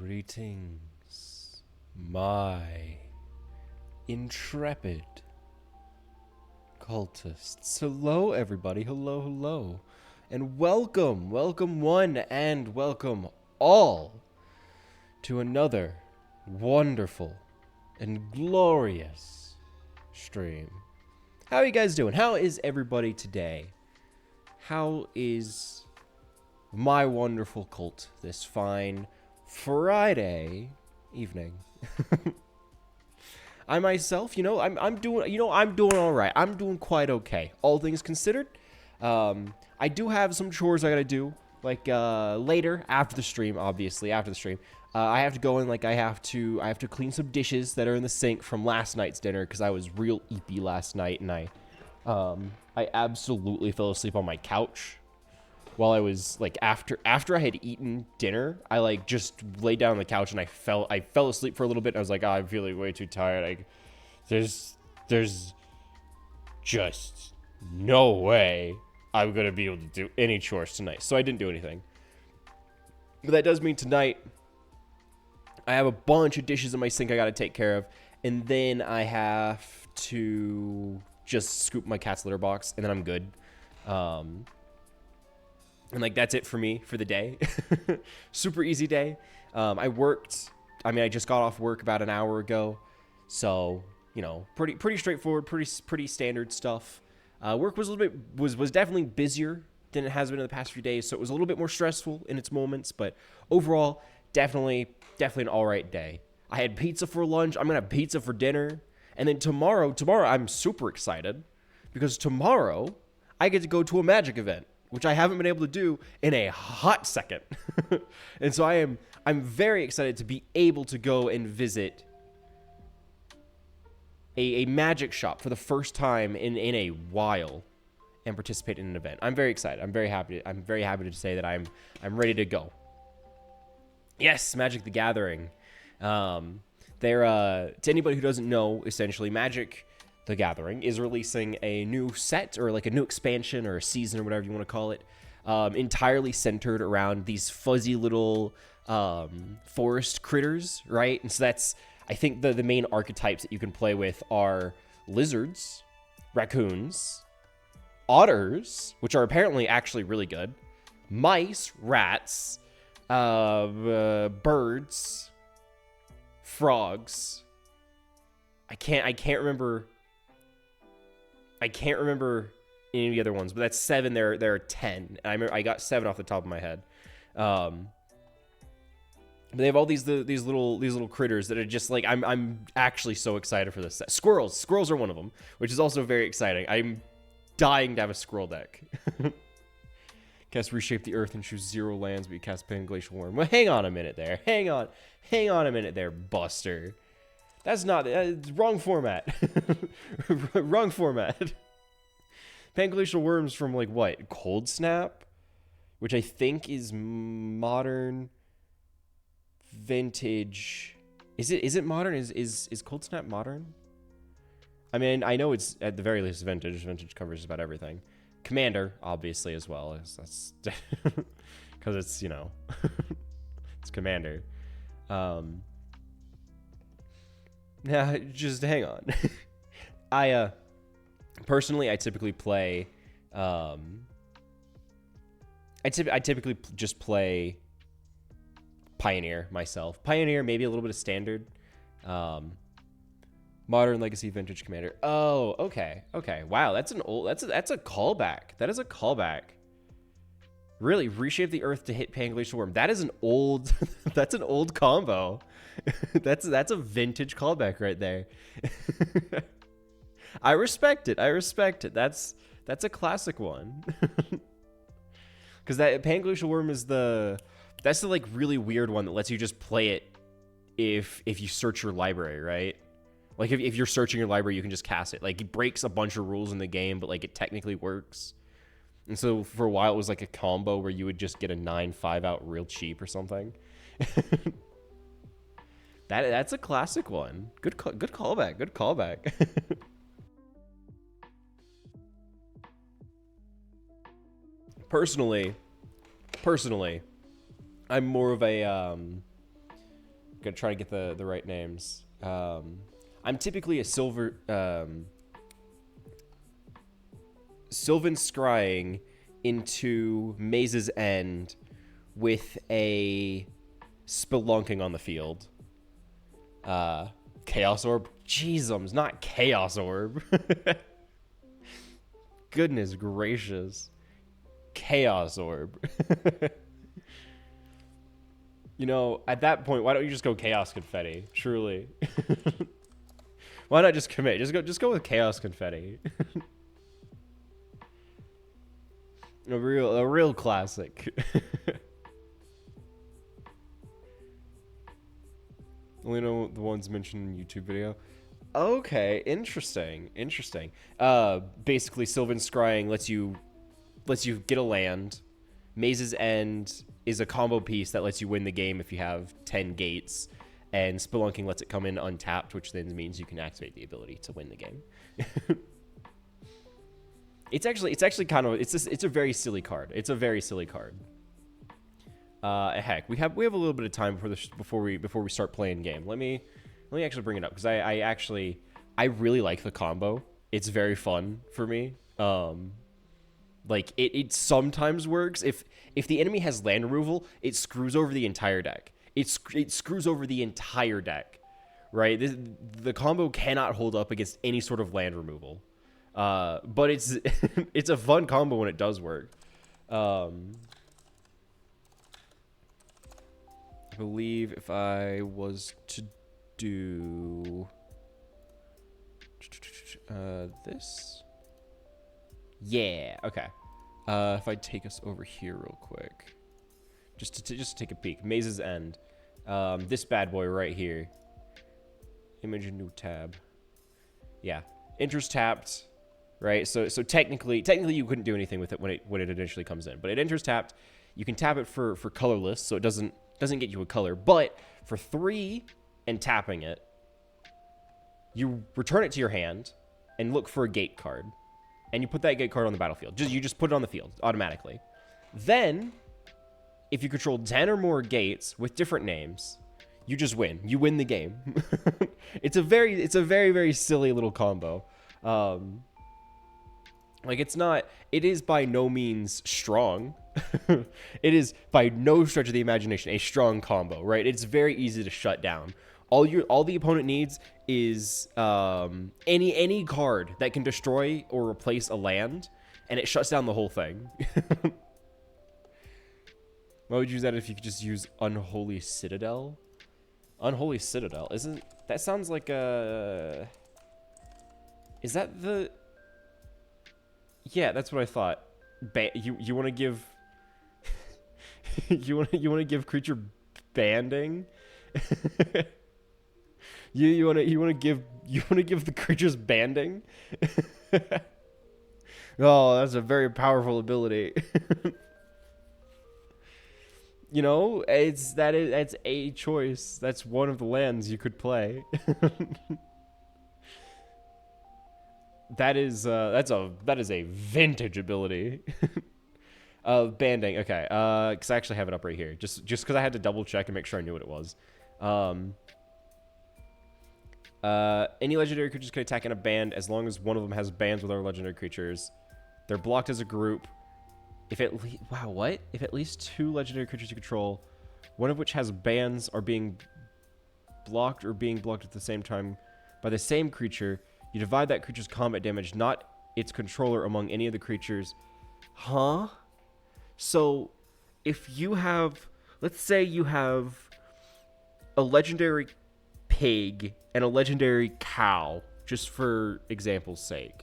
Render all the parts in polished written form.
Greetings, my intrepid cultists. Hello, everybody. Hello, hello. And welcome one and welcome all to another wonderful and glorious stream. How are you guys doing? How is everybody today? How is my wonderful cult this fine Friday evening? I myself, I'm doing all right. I'm doing quite okay, all things considered. I do have some chores I gotta do, like later after the stream. Obviously, after the stream, I have to go in. Like I have to clean some dishes that are in the sink from last night's dinner because I was real eepy last night, and I absolutely fell asleep on my couch. While I was like after I had eaten dinner, I like just laid down on the couch and I fell asleep for a little bit. And I was like, oh, I'm feeling way too tired. There's just no way I'm gonna be able to do any chores tonight. So I didn't do anything. But that does mean tonight I have a bunch of dishes in my sink I gotta take care of, and then I have to just scoop my cat's litter box, and then I'm good. And like that's it for me for the day. Super easy day. I just got off work about an hour ago, so pretty straightforward, pretty standard stuff. Work was a little bit was definitely busier than it has been in the past few days, so it was a little bit more stressful in its moments, but overall definitely an all right day. I had pizza for lunch. I'm gonna have pizza for dinner, and then tomorrow I'm super excited because tomorrow I get to go to a magic event, which I haven't been able to do in a hot second. And so I'm very excited to be able to go and visit a magic shop for the first time in a while and participate in an event. I'm very excited. I'm very happy to say that I'm ready to go. Yes, Magic the Gathering. To anybody who doesn't know, essentially Magic the Gathering is releasing a new set, or like a new expansion or a season or whatever you want to call it, entirely centered around these fuzzy little forest critters, right? And so that's, I think the main archetypes that you can play with are lizards, raccoons, otters, which are apparently actually really good, mice, rats, birds, frogs. I can't remember any of the other ones, but that's 7. There are 10. I got 7 off the top of my head. But they have all these little critters that are just like, I'm actually so excited for this set. Squirrels are one of them, which is also very exciting. I'm dying to have a squirrel deck. Cast Reshape the Earth and choose 0 lands, but you cast Pan Glacial Worm. Well, hang on a minute there. Hang on a minute there, Buster. That's not wrong format. Wrong format. Panglacial Worms from like what? Cold Snap, which I think is modern vintage. Is it modern? Is Cold Snap modern? I mean, I know it's at the very least vintage. Vintage covers just about everything. Commander, obviously, as well. That's because it's it's Commander. Yeah, just hang on. Personally, I typically play. I typically just play Pioneer myself. Pioneer, maybe a little bit of Standard. Modern, Legacy, Vintage, Commander. Oh, okay. Wow, that's a callback. That is a callback. Really, Reshape the Earth to hit Panglacial Worm. That is an old. That's an old combo. That's a vintage callback right there. I respect it. That's a classic one. Because that Panglacial Worm is that's the like really weird one that lets you just play it if you search your library, right? Like if you're searching your library, you can just cast it. Like it breaks a bunch of rules in the game, but like it technically works. And so for a while it was like a combo where you would just get a 9/5 out real cheap or something. That's a classic one. Good callback. Personally, I'm more of a Gonna try to get the right names. I'm typically a Sylvan scrying into Maze's End with a spelunking on the field. Chaos Orb? Jeezums, not Chaos Orb. Goodness gracious. Chaos Orb. You know, at that point, why don't you just go Chaos Confetti? Truly. Why not just commit? Just go with Chaos Confetti. A real classic. Only know the ones mentioned in YouTube video. Okay, interesting. Basically, Sylvan Scrying lets you get a land. Maze's End is a combo piece that lets you win the game if you have 10 gates, and Spelunking lets it come in untapped, which then means you can activate the ability to win the game. It's actually kind of it's a very silly card. It's a very silly card. Heck, we have a little bit of time before we start playing game. Let me actually bring it up because I really like the combo. It's very fun for me. Like it sometimes works if the enemy has land removal, it screws over the entire deck. It screws over the entire deck, right? The combo cannot hold up against any sort of land removal. But it's it's a fun combo when it does work. I believe if I was to do this. Yeah, okay. If I take us over here real quick, just to take a peek. Maze's End. This bad boy right here. Image a new tab. Yeah, enters tapped, right? So technically you couldn't do anything with it when it initially comes in, but it enters tapped. You can tap it for colorless, so it doesn't get you a color. But for 3 and tapping it, you return it to your hand and look for a gate card. And you put that gate card on the battlefield. You just put it on the field automatically. Then, if you control 10 or more gates with different names, you just win. You win the game. It's a very, very silly little combo. Like it is by no means strong. It is by no stretch of the imagination a strong combo, right? It's very easy to shut down. All the opponent needs is any card that can destroy or replace a land, and it shuts down the whole thing. Why would you use that if you could just use Unholy Citadel? Unholy Citadel isn't that sounds like a? Is that the? Yeah, that's what I thought. You want to give? you want to give creature banding? You want to give the creatures banding? Oh, that's a very powerful ability. You know, that's a choice. That's one of the lands you could play. That is a vintage ability. Banding. Okay. Because I actually have it up right here. Just because I had to double check and make sure I knew what it was. Any legendary creatures can attack in a band as long as one of them has bands with other legendary creatures. They're blocked as a group. If at least 2 legendary creatures you control, one of which has bands, are being blocked or being blocked at the same time by the same creature, you divide that creature's combat damage, not its controller, among any of the creatures. Huh? So, if you have, let's say you have a legendary pig and a legendary cow, just for example's sake,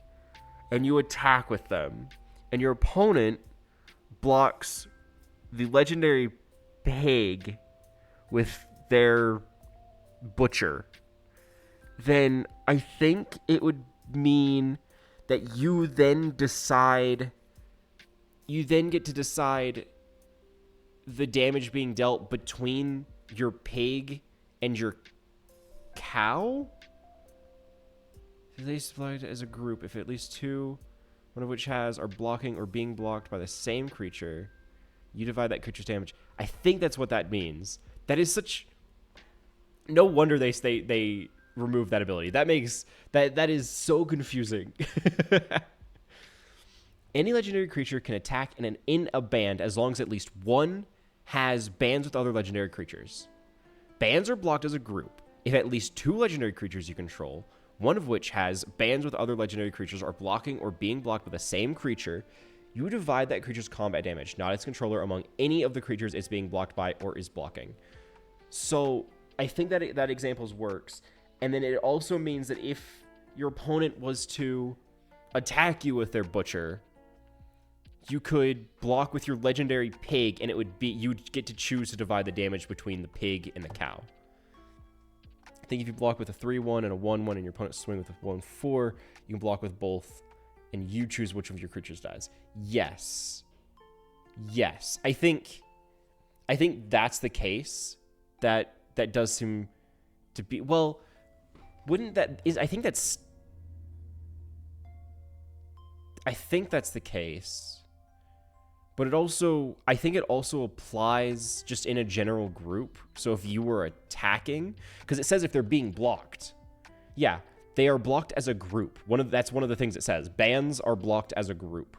and you attack with them, and your opponent blocks the legendary pig with their butcher, then I think it would mean that you then get to decide the damage being dealt between your pig and your cow? They split as a group if at least 2, one of which are blocking or being blocked by the same creature. You divide that creature's damage. I think that's what that means. That is such... No wonder they removed that ability. That makes that is so confusing. Any legendary creature can attack in a band as long as at least one has bands with other legendary creatures. Bands are blocked as a group if at least 2 legendary creatures you control, one of which has bands with other legendary creatures, are blocking or being blocked by the same creature. You divide that creature's combat damage, not its controller, among any of the creatures it's being blocked by or is blocking. So I think that examples works. And then it also means that if your opponent was to attack you with their butcher, you could block with your legendary pig, and it would be, you'd get to choose to divide the damage between the pig and the cow. I think if you block with a 3/1 and a 1/1 and your opponent swing with a 1/4, you can block with both, and you choose which of your creatures dies. Yes. Yes. I think that's the case. That does seem to be, well, wouldn't that is I think that's the case. But I think it also applies just in a general group. So if you were attacking, because it says if they're being blocked, yeah, they are blocked as a group. That's one of the things it says. Bands are blocked as a group.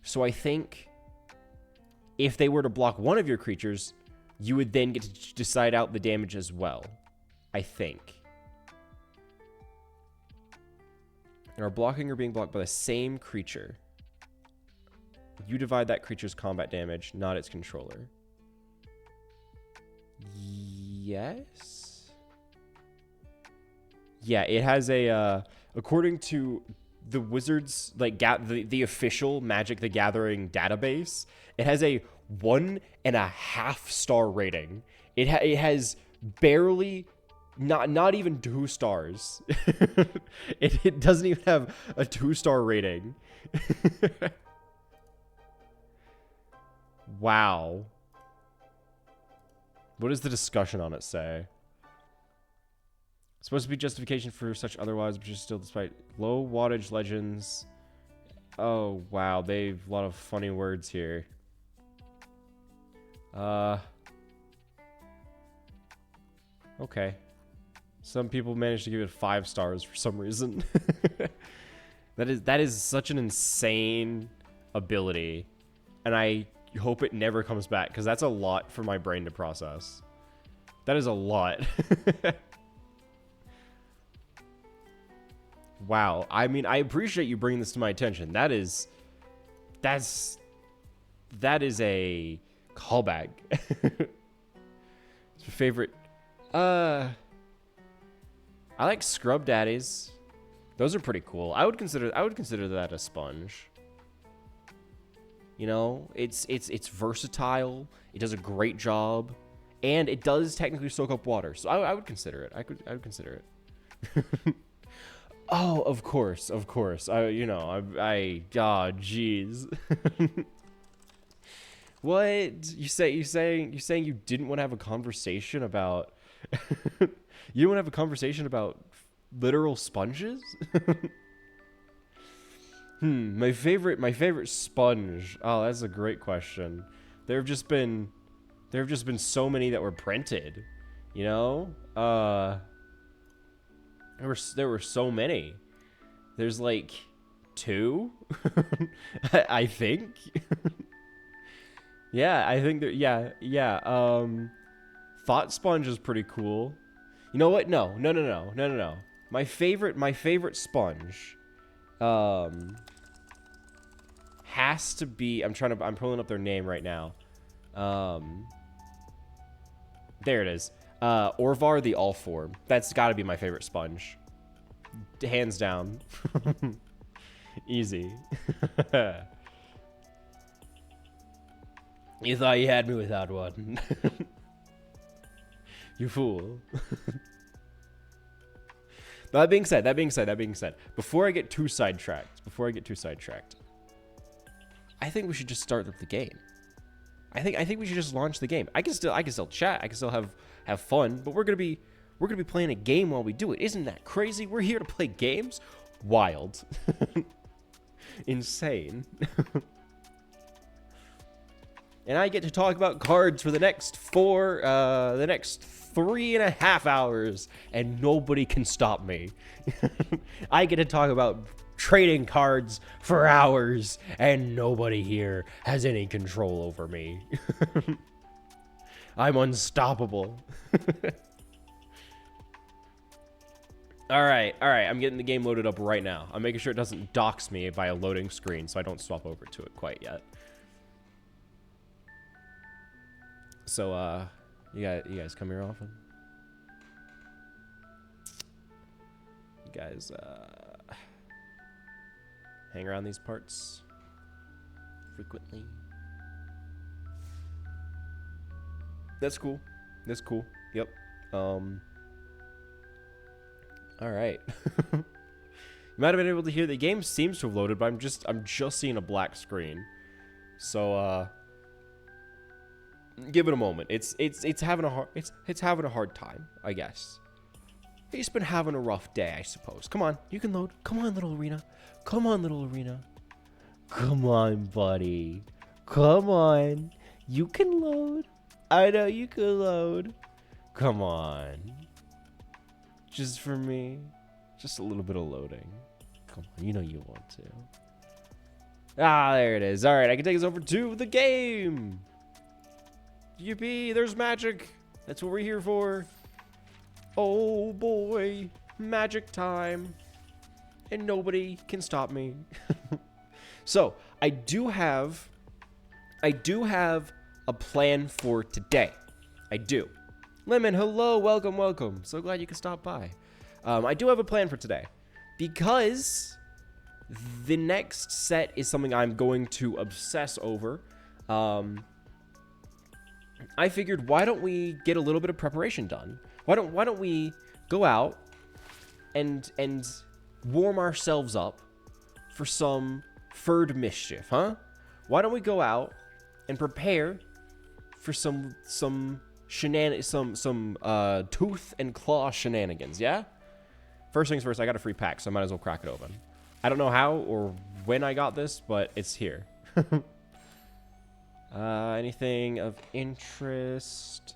So I think if they were to block one of your creatures, you would then get to decide out the damage as well. I think. And are blocking or being blocked by the same creature. You divide that creature's combat damage, not its controller. Yes? Yeah, it has a, according to the Wizards, like the official Magic the Gathering database, it has a 1.5 star rating. It has barely, not even 2 stars. It doesn't even have a 2-star rating. Wow. What does the discussion on it say? It's supposed to be justification for such otherwise, but just still despite low wattage legends. Oh, wow. They've a lot of funny words here. Okay. Some people managed to give it 5 stars for some reason. That is such an insane ability. And I hope it never comes back, because that's a lot for my brain to process. That is a lot. Wow. I mean, I appreciate you bringing this to my attention. That is a callback. It's my favorite. I like Scrub Daddies. Those are pretty cool. I would consider that a sponge. You know, it's versatile. It does a great job, and it does technically soak up water. So I would consider it. I would consider it. Oh, of course. Oh, jeez. What? You saying you didn't want to have a conversation about you didn't want to have a conversation about literal sponges? My favorite sponge. Oh, that's a great question. There have just been so many that were printed, you know? There were so many. There's like 2, I think. Yeah, I think that. Yeah. Thought Sponge is pretty cool. You know what? No. My favorite sponge, has to be. I'm pulling up their name right now. There it is. Orvar the Allform. That's got to be my favorite sponge. Hands down. Easy. You thought you had me without one. You fool. That being said, before I get too sidetracked, I think we should just start the game. I think we should just launch the game. I can still chat. I can still have fun, but we're gonna be playing a game while we do it. Isn't that crazy? We're here to play games. Wild. Insane. And I get to talk about cards for the next 3.5 hours, and nobody can stop me. I get to talk about trading cards for hours, and nobody here has any control over me. I'm unstoppable. All right. I'm getting the game loaded up right now. I'm making sure it doesn't dox me by a loading screen, so I don't swap over to it quite yet. So, you guys come here often? You guys, hang around these parts frequently? That's cool. That's cool. Yep. All right. You might have been able to hear the game seems to have loaded, but I'm just seeing a black screen. So give it a moment. It's having a hard time, I guess. It's been having a rough day, I suppose. Come on, you can load. Come on, little arena. Come on, little arena. Come on, buddy. Come on. You can load. I know you can load. Come on. Just for me. Just a little bit of loading. Come on, you know you want to. Ah, there it is. All right, I can take us over to the game. Yippee, there's magic. That's what we're here for. Oh boy, magic time. And nobody can stop me. So, I do have a plan for today. I do. Lemon, hello, welcome. So glad you could stop by. I do have a plan for today because the next set is something I'm going to obsess over. I figured, why don't we get a little bit of preparation done? Why don't we go out and warm ourselves up for some furred mischief, huh? Why don't we go out and prepare for some tooth and claw shenanigans, yeah? First things first, I got a free pack, so I might as well crack it open. I don't know how or when I got this, but it's here. Anything of interest?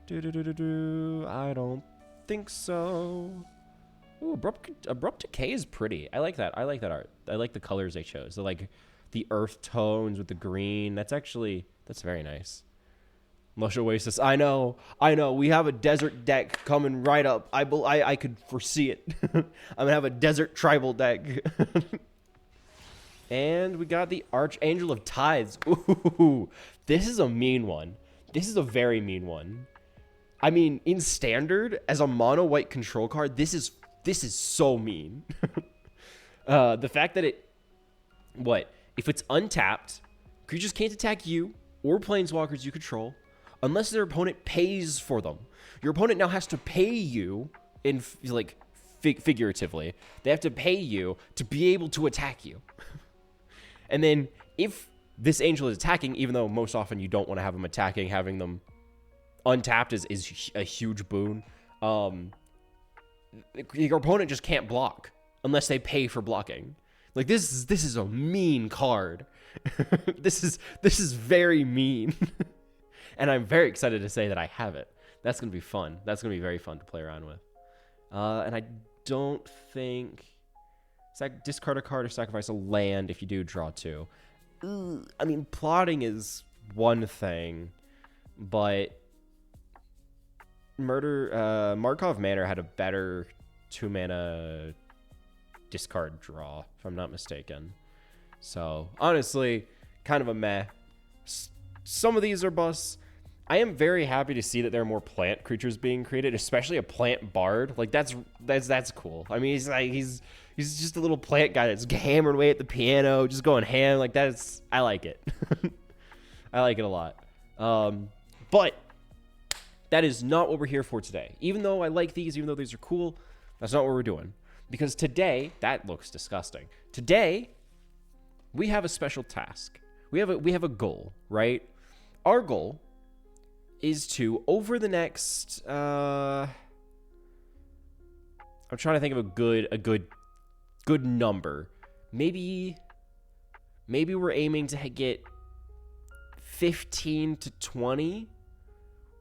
I don't think so. Ooh, Abrupt Decay is pretty. I like that. I like that art. I like the colors they chose. So like the earth tones with the green. That's very nice. Lush Oasis. I know. We have a desert deck coming right up. I could foresee it. I'm gonna have a desert tribal deck. And we got the Archangel of Tithes. Ooh, this is a mean one. This is a very mean one. I mean, in standard, as a mono white control card, this is so mean. The fact that if it's untapped, creatures can't attack you or planeswalkers you control unless their opponent pays for them. Your opponent now has to pay you figuratively. They have to pay you to be able to attack you. And then if this angel is attacking, even though most often you don't want to have them attacking, having them untapped is a huge boon. Your opponent just can't block unless they pay for blocking. Like this is a mean card. This is very mean. And I'm very excited to say that I have it. That's going to be fun. That's going to be very fun to play around with. And I don't think... discard a card or sacrifice a land if you do draw two. I mean, plotting is one thing, but Markov Manor had a better 2-mana discard draw, if I'm not mistaken. So, honestly, kind of a meh. Some of these are busts. I am very happy to see that there are more plant creatures being created, especially a plant bard. Like that's cool. I mean, he's just a little plant guy that's hammering away at the piano, just going ham. Like I like it. I like it a lot. But that is not what we're here for today. Even though I like these, even though these are cool, that's not what we're doing. Because today, that looks disgusting. Today, we have a special task. We have a goal, right? Our goal is to, over the next, I'm trying to think of a good number. Maybe we're aiming to get 15 to 20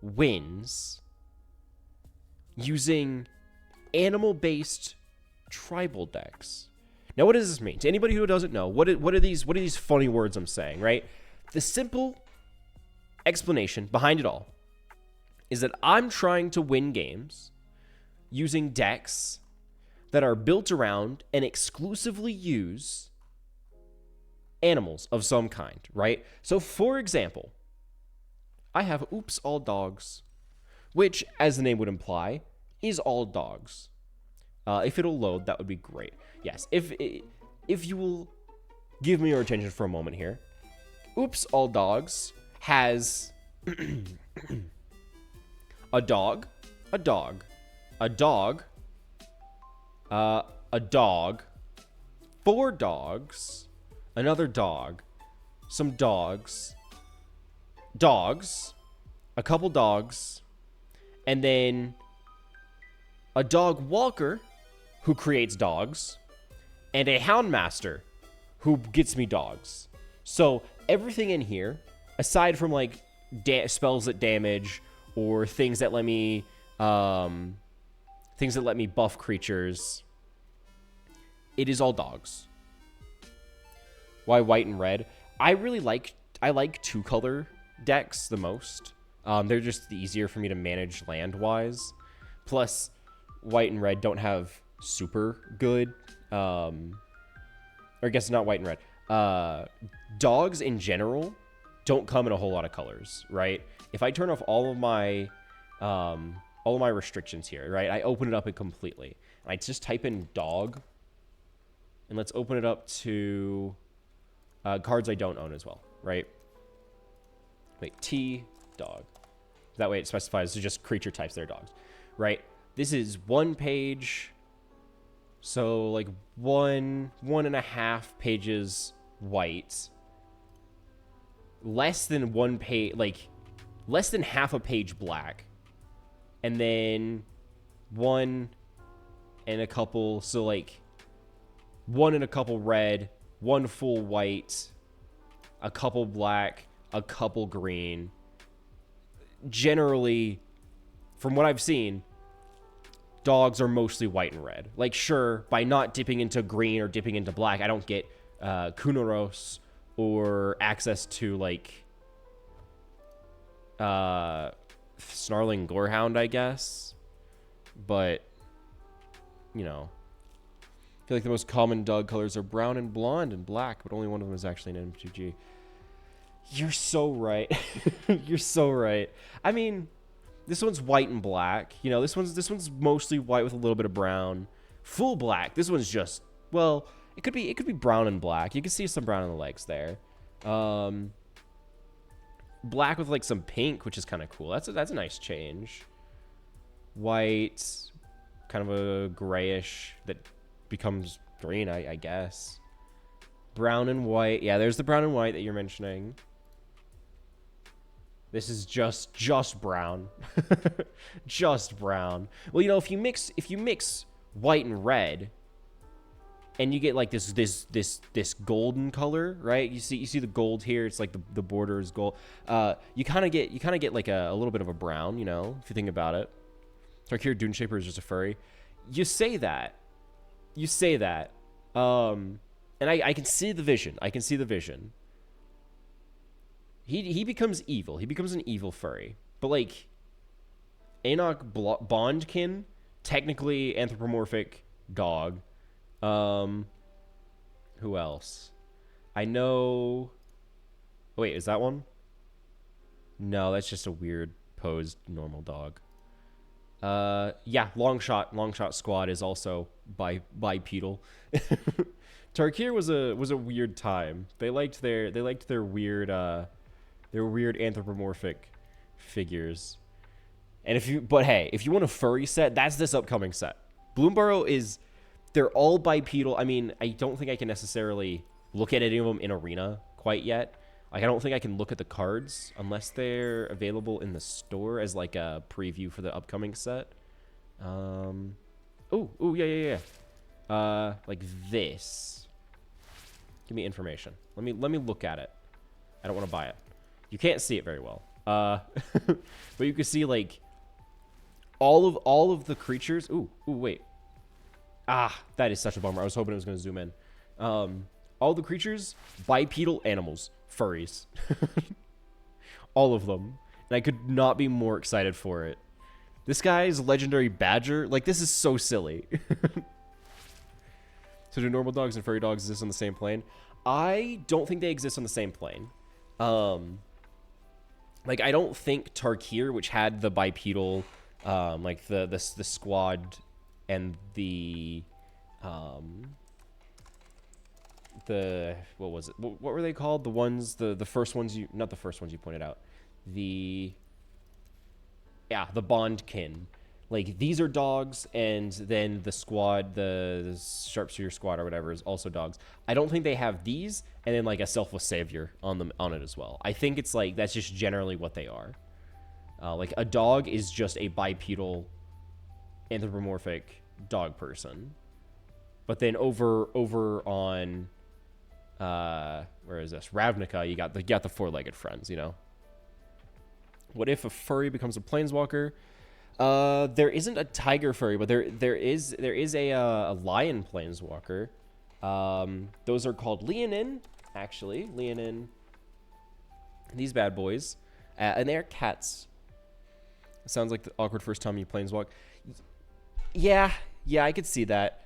wins using animal-based tribal decks. Now, what does this mean? To anybody who doesn't know, what are these funny words I'm saying, right? The simple explanation behind it all is that I'm trying to win games using decks that are built around and exclusively use animals of some kind, right? So, for example, I have Oops All Dogs, which, as the name would imply, is all dogs. If it'll load, that would be great. Yes, if you will give me your attention for a moment here. Oops All Dogs has a dog, a dog, a dog, a dog, 4 dogs, another dog, some dogs, a couple dogs, and then a dog walker who creates dogs, and a houndmaster who gets me dogs. So everything in here, aside from like spells that damage or things that let me buff creatures, it is all dogs. Why white and red? I like 2-color decks the most. They're just easier for me to manage land-wise. Plus, white and red don't have super good, or I guess not white and red. Dogs in general don't come in a whole lot of colors, right? If I turn off all of my restrictions here, right? I open it up completely, and I just type in dog, and let's open it up to cards I don't own as well, right? Wait, T dog. That way it specifies it's just creature types that are dogs, right? This is 1 page, so like 1.5 pages white. Less than 1 page, like less than half a page black, and then 1 and a couple, so like 1 and a couple red, 1 full white, a couple black, a couple green. Generally, from what I've seen, dogs are mostly white and red. Like, sure, by not dipping into green or dipping into black, I don't get Kunoros or access to, like, Snarling Gorehound, I guess. But, you know, I feel like the most common dog colors are brown and blonde and black, but only one of them is actually an M2G. You're so right. You're so right. I mean, this one's white and black. You know, this one's mostly white with a little bit of brown. Full black. This one's just, well, it could be brown and black. You can see some brown on the legs there. Black with like some pink, which is kind of cool. That's a nice change. White, kind of a grayish that becomes green, I guess. Brown and white. Yeah, there's the brown and white that you're mentioning. This is just brown. Just brown. Well, you know, if you mix white and red, and you get like this golden color, right? You see the gold here. It's like the border is gold. You kind of get like a little bit of a brown, you know, if you think about it. Tarkir Duneshaper is just a furry. You say that. And I can see the vision. He becomes evil. He becomes an evil furry. But, like, Enoch Bondkin, technically anthropomorphic dog. Who else? I know... Wait, is that one? No, that's just a weird posed normal dog. Yeah, long shot squad is also bipedal. Tarkir was a weird time. They liked their weird anthropomorphic figures. And if you want a furry set, that's this upcoming set. Bloomborough they're all bipedal. I mean, I don't think I can necessarily look at any of them in Arena quite yet. Like, I don't think I can look at the cards unless they're available in the store as like a preview for the upcoming set. Yeah. Like this. Give me information. Let me look at it. I don't want to buy it. You can't see it very well. But you can see like all of the creatures. Ooh, wait. Ah, that is such a bummer. I was hoping it was going to zoom in. All the creatures, bipedal animals, furries. All of them. And I could not be more excited for it. This guy's legendary badger. Like, this is so silly. So do normal dogs and furry dogs exist on the same plane? I don't think they exist on the same plane. Like, I don't think Tarkir, which had the bipedal, like the squad and the what was it? What were they called? The ones, the first ones you, not the first ones you pointed out. The Bondkin. Like, these are dogs, and then the squad, the Sharpshooter squad or whatever, is also dogs. I don't think they have these, and then, like, a selfless savior on it as well. I think it's, like, that's just generally what they are. Like, a dog is just a bipedal, anthropomorphic dog person. But then over on, where is this? Ravnica, you got the four-legged friends, you know? What if a furry becomes a planeswalker? There isn't a tiger furry, but there is a lion planeswalker. Those are called Leonin, actually. Leonin. These bad boys. And they're cats. Sounds like the awkward first time you planeswalk. Yeah, I could see that.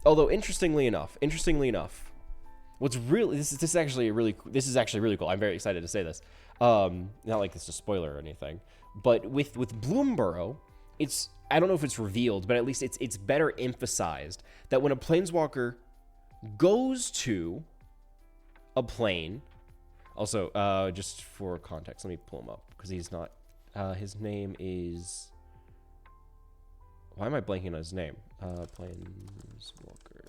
Although, interestingly enough, what's really, this is actually really cool. I'm very excited to say this. Not like this is a spoiler or anything. But with Bloomburrow, I don't know if it's revealed, but at least it's better emphasized that when a planeswalker goes to a plane, also, just for context, let me pull him up, because he's not, his name is, why am I blanking on his name? Planeswalker.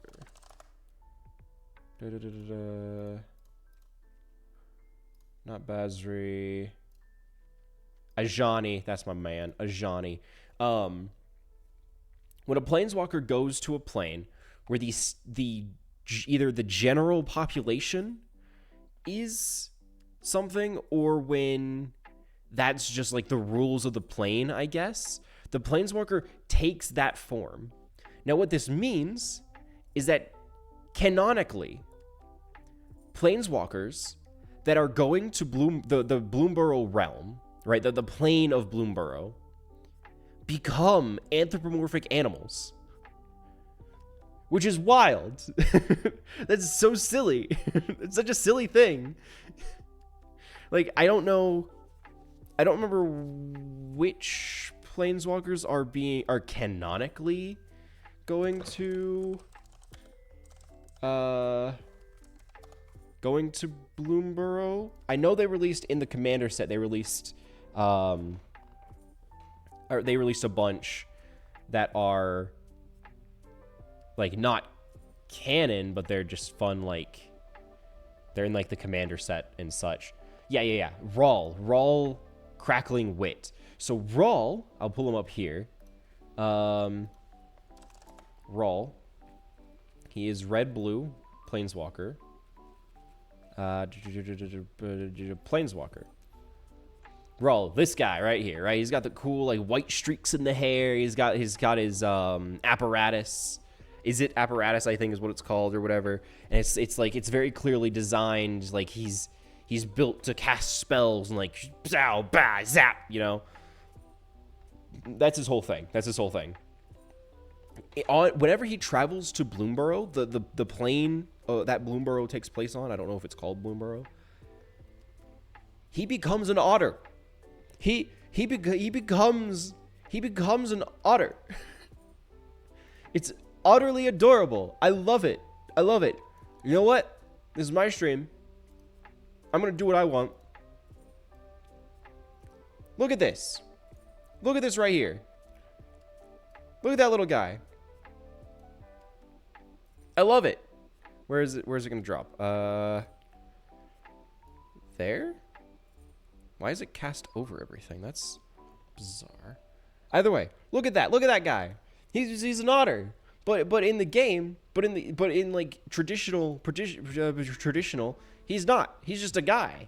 Not Basri. Ajani, that's my man. Ajani. When a planeswalker goes to a plane where either the general population is something, or when that's just like the rules of the plane, I guess, the planeswalker takes that form. Now, what this means is that canonically, planeswalkers that are going to the Bloomburrow realm, right, the plane of Bloomburrow, become anthropomorphic animals. Which is wild. That's so silly. It's such a silly thing. Like, I don't remember which planeswalkers are canonically going to Bloomburrow. I know they released in the Commander set, they released a bunch that are like not canon, but they're just fun, like they're in like the Commander set and such. Yeah. Rawl Crackling Wit. So Rawl, I'll pull him up here. Rawl, he is red-blue planeswalker. Planeswalker. Rawl, this guy right here, right? He's got the cool like white streaks in the hair. He's got his apparatus. Is it apparatus? I think is what it's called, or whatever. And it's like it's very clearly designed. Like he's built to cast spells and like zow, bah, zap. You know, that's his whole thing. Whenever he travels to Bloomburrow, the plane that Bloomburrow takes place on, I don't know if it's called Bloomburrow, he becomes an otter. He becomes an otter. It's utterly adorable. I love it. You know what? This is my stream. I'm gonna do what I want. Look at this. Look at this right here. Look at that little guy. I love it. Where is it gonna drop? There? Why is it cast over everything? That's bizarre. Either way, look at that. Look at that guy. He's an otter. But in the game, but in like traditional, he's not. He's just a guy.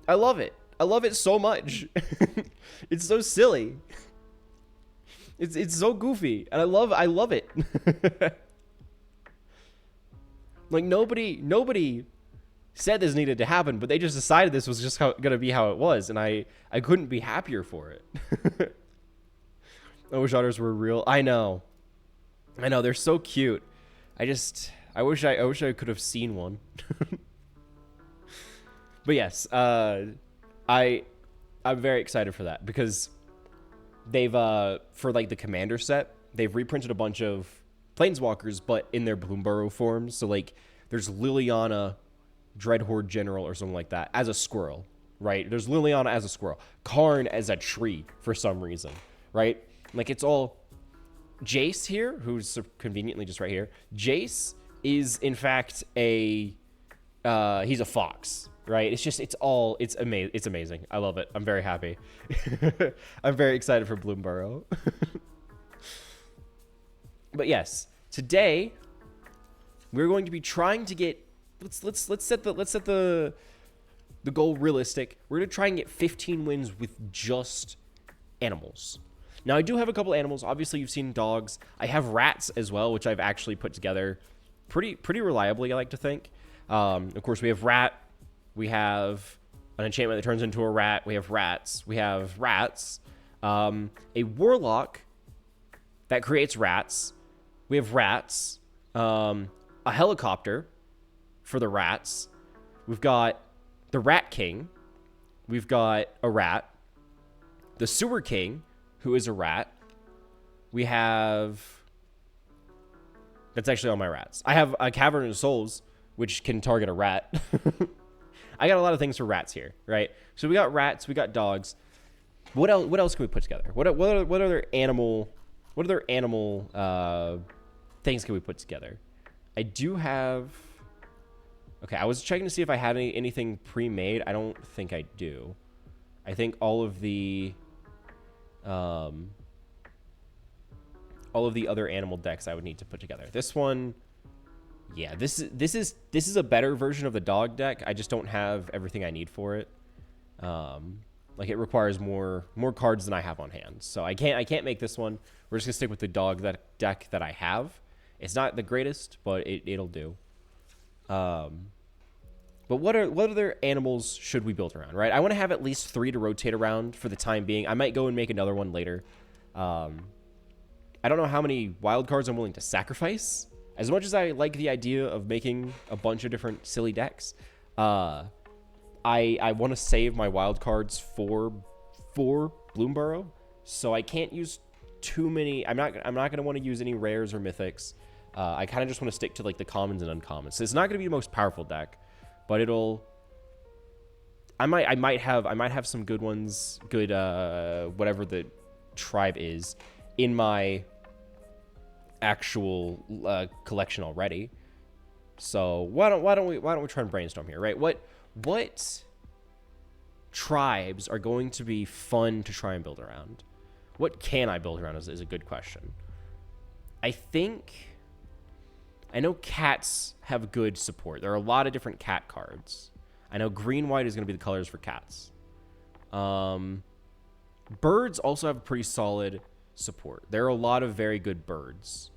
I love it. I love it so much. It's so silly. It's so goofy, and I love it. Like nobody said this needed to happen, but they just decided this was just gonna be how it was, and I couldn't be happier for it. I wish otters were real. I know, they're so cute. I wish I could have seen one. But yes, I'm very excited for that because they've for like the commander set, they've reprinted a bunch of planeswalkers, but in their Bloomburrow forms. So like there's Liliana, Dreadhorde General or something like that as a squirrel, right? There's Liliana as a squirrel, Karn as a tree for some reason, right? Like it's all Jace here, who's conveniently just right here. Jace is in fact he's a fox, right? It's amazing. I love it. I'm very happy. I'm very excited for Bloomburrow. But yes, today we're going to be trying to get let's set the goal realistic. We're going to try and get 15 wins with just animals. Now I do have a couple animals. Obviously you've seen dogs. I have rats as well, which I've actually put together pretty reliably, I like to think. Of course we have rat. We have an enchantment that turns into a rat. We have rats. We have rats. A warlock that creates rats. We have rats. A helicopter for the rats. We've got the Rat King. We've got a rat. The Sewer King, who is a rat. We have... That's actually all my rats. I have a Cavern of Souls, which can target a rat. I got a lot of things for rats here, right? So we got rats, we got dogs. What else can we put together? What other animal things can we put together? I do have... Okay, I was checking to see if I had anything pre-made. I don't think I do. I think all of the other animal decks I would need to put together. This one, yeah, this is a better version of the dog deck. I just don't have everything I need for it. Like it requires more cards than I have on hand, so I can't make this one. We're just gonna stick with the dog deck that I have. It's not the greatest, but it'll do. But what other animals should we build around, right? I want to have at least 3 to rotate around for the time being. I might go and make another one later. I don't know how many wild cards I'm willing to sacrifice. As much as I like the idea of making a bunch of different silly decks, I want to save my wild cards for Bloomburrow, so I can't use too many. I'm not going to want to use any rares or mythics. I kind of just want to stick to like the commons and uncommons. So it's not going to be the most powerful deck, but I might have some good ones, whatever the tribe is, in my actual collection already. So why don't we try and brainstorm here, right? What tribes are going to be fun to try and build around? What can I build around is a good question. I know cats have good support. There are a lot of different cat cards. I know green-white is going to be the colors for cats. Birds also have pretty solid support. There are a lot of very good birds.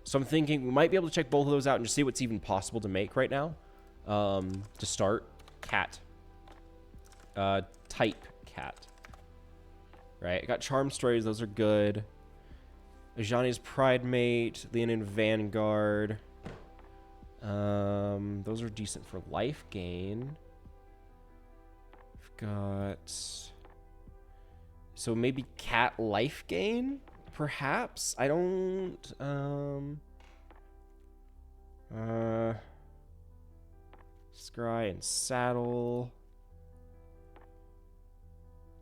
So I'm thinking we might be able to check both of those out and just see what's even possible to make right now. To start, cat. Type cat. Right, I got Charm Stories. Those are good. Ajani's Pride Mate, Leonin Vanguard. Those are decent for life gain. We've got... So maybe cat life gain? Perhaps? I don't... Scry and Saddle.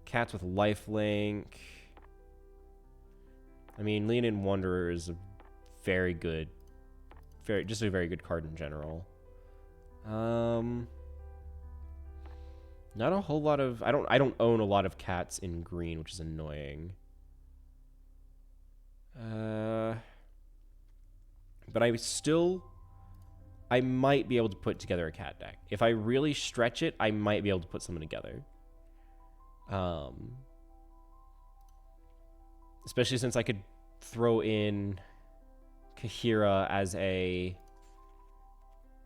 Cats with lifelink. I mean, Leonin Wanderer is a very good, just a very good card in general. Not a whole lot of, I don't own a lot of cats in green, which is annoying. But I might be able to put together a cat deck. If I really stretch it, I might be able to put something together. Especially since I could throw in Kahira as a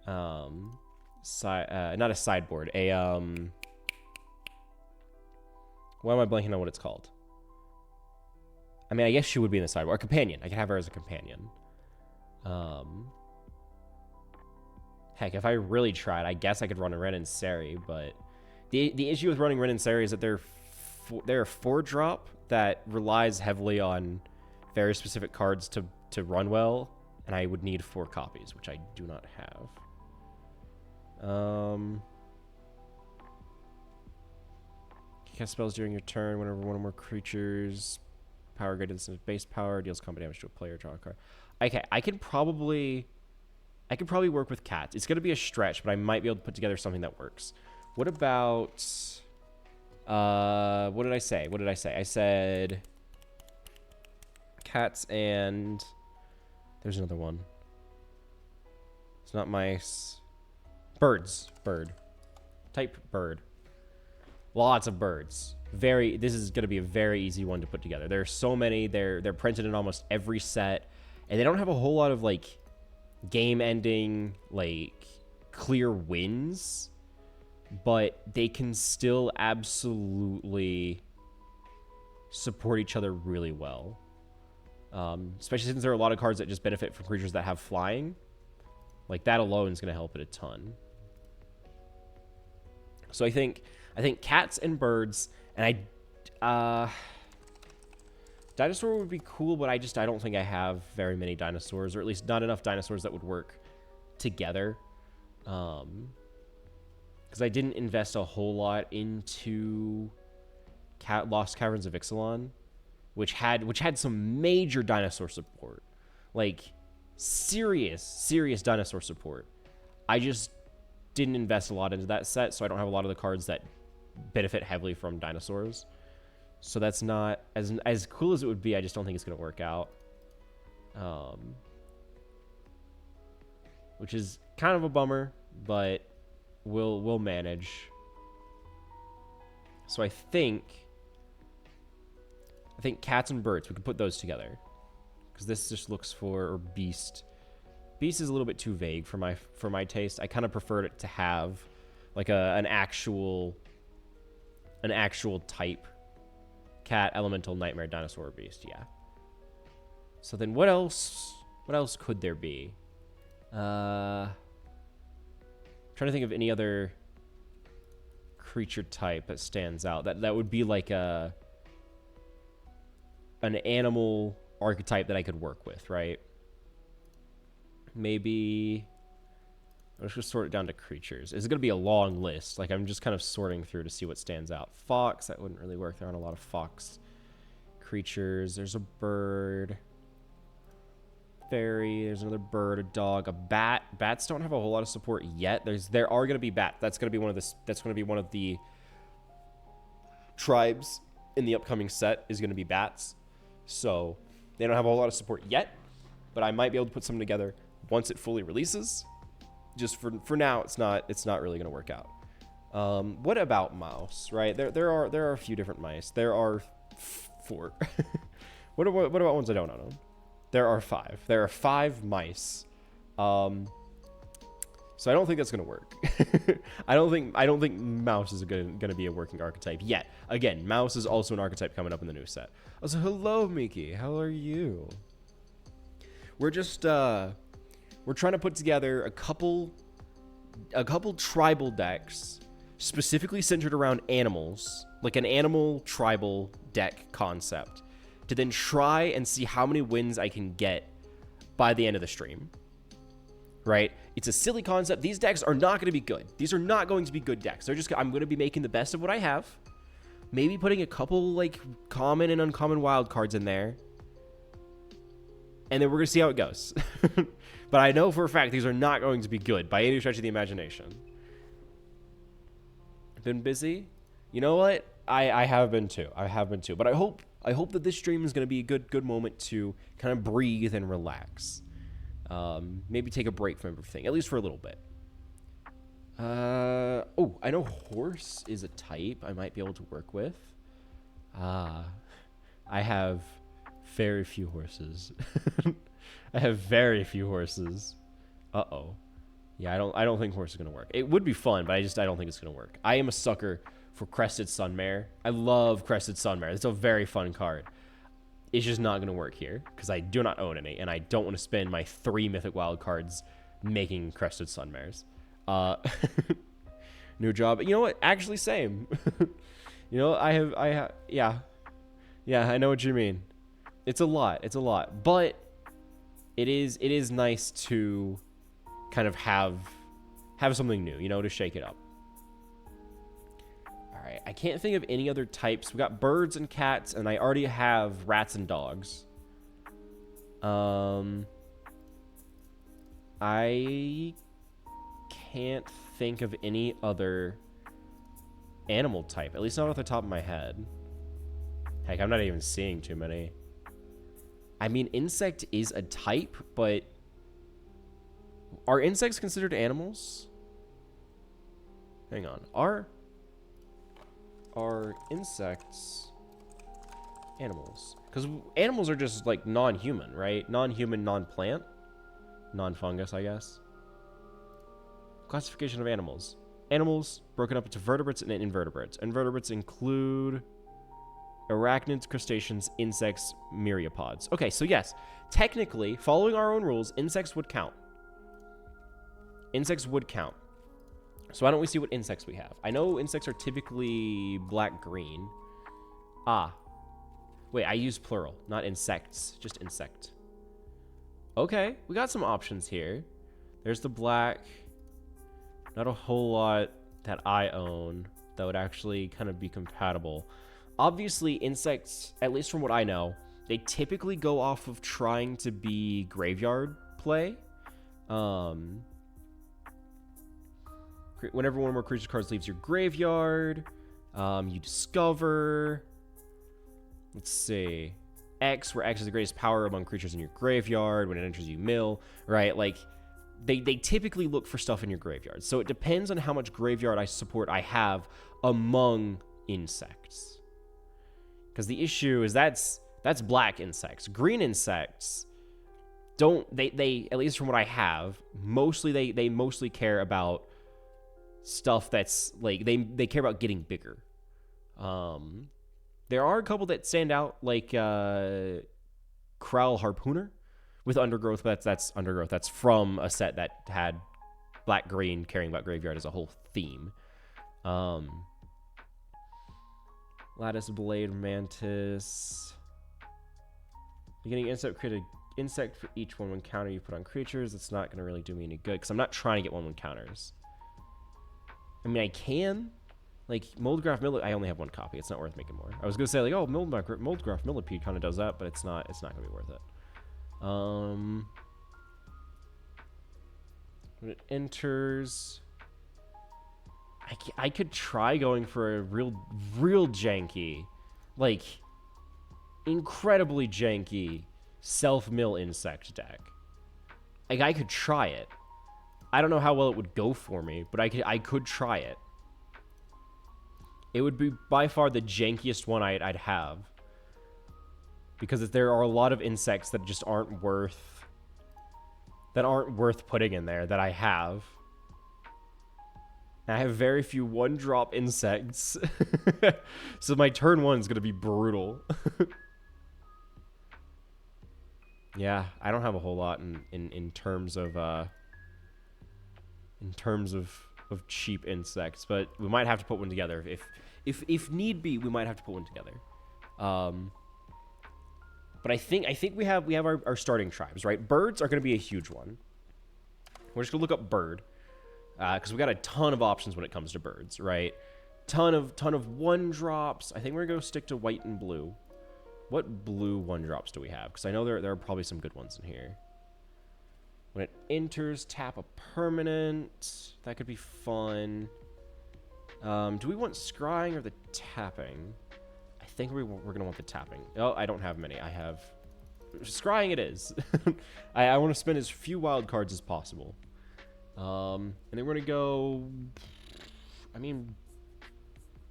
not a sideboard, a why am I blanking on what it's called? I mean, I guess she would be in the sideboard. A companion. I could have her as a companion. Heck, if I really tried, I guess I could run a Ren and Seri, but the issue with running Ren and Seri is that they're a 4-drop that relies heavily on very specific cards to run well, and I would need 4 copies, which I do not have. Cast spells during your turn whenever one or more creatures power greater than base power deals combat damage to a player. Draw a card. Okay, I could probably work with cats. It's gonna be a stretch, but I might be able to put together something that works. What about what did I say? I said cats and there's another one. It's not mice. Birds. Bird. Type bird. Lots of birds. This is going to be a very easy one to put together. There are so many. They're printed in almost every set, and they don't have a whole lot of like game-ending like clear wins, but they can still absolutely support each other really well. Especially since there are a lot of cards that just benefit from creatures that have flying. Like that alone is going to help it a ton. So I think cats and birds, and dinosaur would be cool, but I don't think I have very many dinosaurs, or at least not enough dinosaurs that would work together. Because I didn't invest a whole lot into Lost Caverns of Ixalan, which had some major dinosaur support, like serious dinosaur support. I just didn't invest a lot into that set, so I don't have a lot of the cards that benefit heavily from dinosaurs. So that's not as cool as it would be. I just don't think it's going to work out, which is kind of a bummer, but we'll manage. So I think cats and birds, we can put those together, because this just looks for, or beast. Beast is a little bit too vague for my taste. I kind of preferred it to have like an actual type: cat, elemental, nightmare, dinosaur, beast. Yeah. So then what else could there be? Trying to think of any other creature type that stands out. That would be like an animal archetype that I could work with, right? Maybe let's just sort it down to creatures. It's going to be a long list. Like, I'm just kind of sorting through to see what stands out. Fox, that wouldn't really work. There aren't a lot of fox creatures. There's a bird. Fairy. There's another bird, a dog, a bat. Bats don't have a whole lot of support yet. There are going to be bats. That's going to be one of the tribes in the upcoming set is going to be bats. So they don't have a whole lot of support yet, but I might be able to put something together once it fully releases. Just for now, it's not really going to work out. What about mouse? Right, there are a few different mice. There are 4. what about ones I don't know? There are 5. There are 5 mice. So I don't think that's going to work. I don't think mouse is going to be a working archetype yet. Again, mouse is also an archetype coming up in the new set. Also, hello, Miki. How are you? We're just we're trying to put together a couple tribal decks specifically centered around animals, like an animal tribal deck concept, to then try and see how many wins I can get by the end of the stream. Right? It's a silly concept. These decks are not going to be good. These are not going to be good decks. I'm going to be making the best of what I have. Maybe putting a couple like common and uncommon wild cards in there. And then we're going to see how it goes. But I know for a fact these are not going to be good by any stretch of the imagination. Been busy? You know what? I have been too. But I hope that this stream is going to be a good moment to kind of breathe and relax. Maybe take a break from everything, at least for a little bit. Oh, I know horse is a type I might be able to work with. I have Very few horses. I have very few horses. Uh-oh. Yeah, I don't think horse is gonna work. It would be fun, but I don't think it's gonna work. I am a sucker for Crested Sunmare. I love Crested Sunmare. It's a very fun card. It's just not gonna work here because I do not own any, and I don't want to spend my 3 Mythic Wild cards making Crested Sunmares. New job. You know what? Actually, same. You know, yeah. Yeah, I know what you mean. It's a lot. It's a lot. But it is nice to kind of have something new, you know, to shake it up. All right. I can't think of any other types. We got birds and cats, and I already have rats and dogs. I can't think of any other animal type, at least not off the top of my head. Heck, I'm not even seeing too many. I mean, insect is a type, but are insects considered animals? Hang on. Are insects animals? Because animals are just like non-human, right? Non-human, non-plant, non-fungus, I guess. Classification of animals. Animals broken up into vertebrates and invertebrates. Invertebrates include arachnids, crustaceans, insects, myriapods. Okay, so yes, technically, following our own rules, insects would count. Insects would count. So why don't we see what insects we have? I know insects are typically black-green. Ah. Wait, I use plural, not insects, just insect. Okay, we got some options here. There's the black. Not a whole lot that I own that would actually kind of be compatible. Obviously, insects, at least from what I know, they typically go off of trying to be graveyard play. Whenever one more creature cards leaves your graveyard, you discover, let's see, X, where X is the greatest power among creatures in your graveyard. When it enters, you mill, right? Like, they typically look for stuff in your graveyard. So it depends on how much graveyard support I have among insects. Because the issue is that's black insects. Green insects they at least from what I have, mostly they mostly care about stuff that's like they care about getting bigger. There are a couple that stand out, like Crowl Harpooner with Undergrowth, but that's Undergrowth. That's from a set that had black green caring about graveyard as a whole theme. Lattice Blade Mantis. Beginning insect, create an insect for each 1/1 counter you put on creatures. It's not going to really do me any good because I'm not trying to get 1/1 counters. I mean, I can. Like, Moldgraph Millipede, I only have 1 copy. It's not worth making more. I was going to say, like, oh, Moldgraph Millipede kind of does that, but it's not going to be worth it. When it enters, I could try going for a real janky, like, incredibly janky self-mill insect deck. Like, I could try it. I don't know how well it would go for me, but I could try it. It would be by far the jankiest one I'd have. Because there are a lot of insects that just aren't worth putting in there that I have. And I have very few 1-drop insects. So my turn 1 is going to be brutal. Yeah, I don't have a whole lot in terms of cheap insects, but we might have to put one together. If need be, we might have to put one together. But I think we have our starting tribes, right? Birds are going to be a huge one. We're just going to look up bird, because we got a ton of options when it comes to birds, right? Ton of 1-drops. I think we're going to stick to white and blue. What blue 1-drops do we have? Because I know there are probably some good ones in here. When it enters, tap a permanent. That could be fun. Do we want scrying or the tapping? I think we're going to want the tapping. Oh, I don't have many. I have... Scrying it is. I want to spend as few wild cards as possible. And then we're going to go... I mean...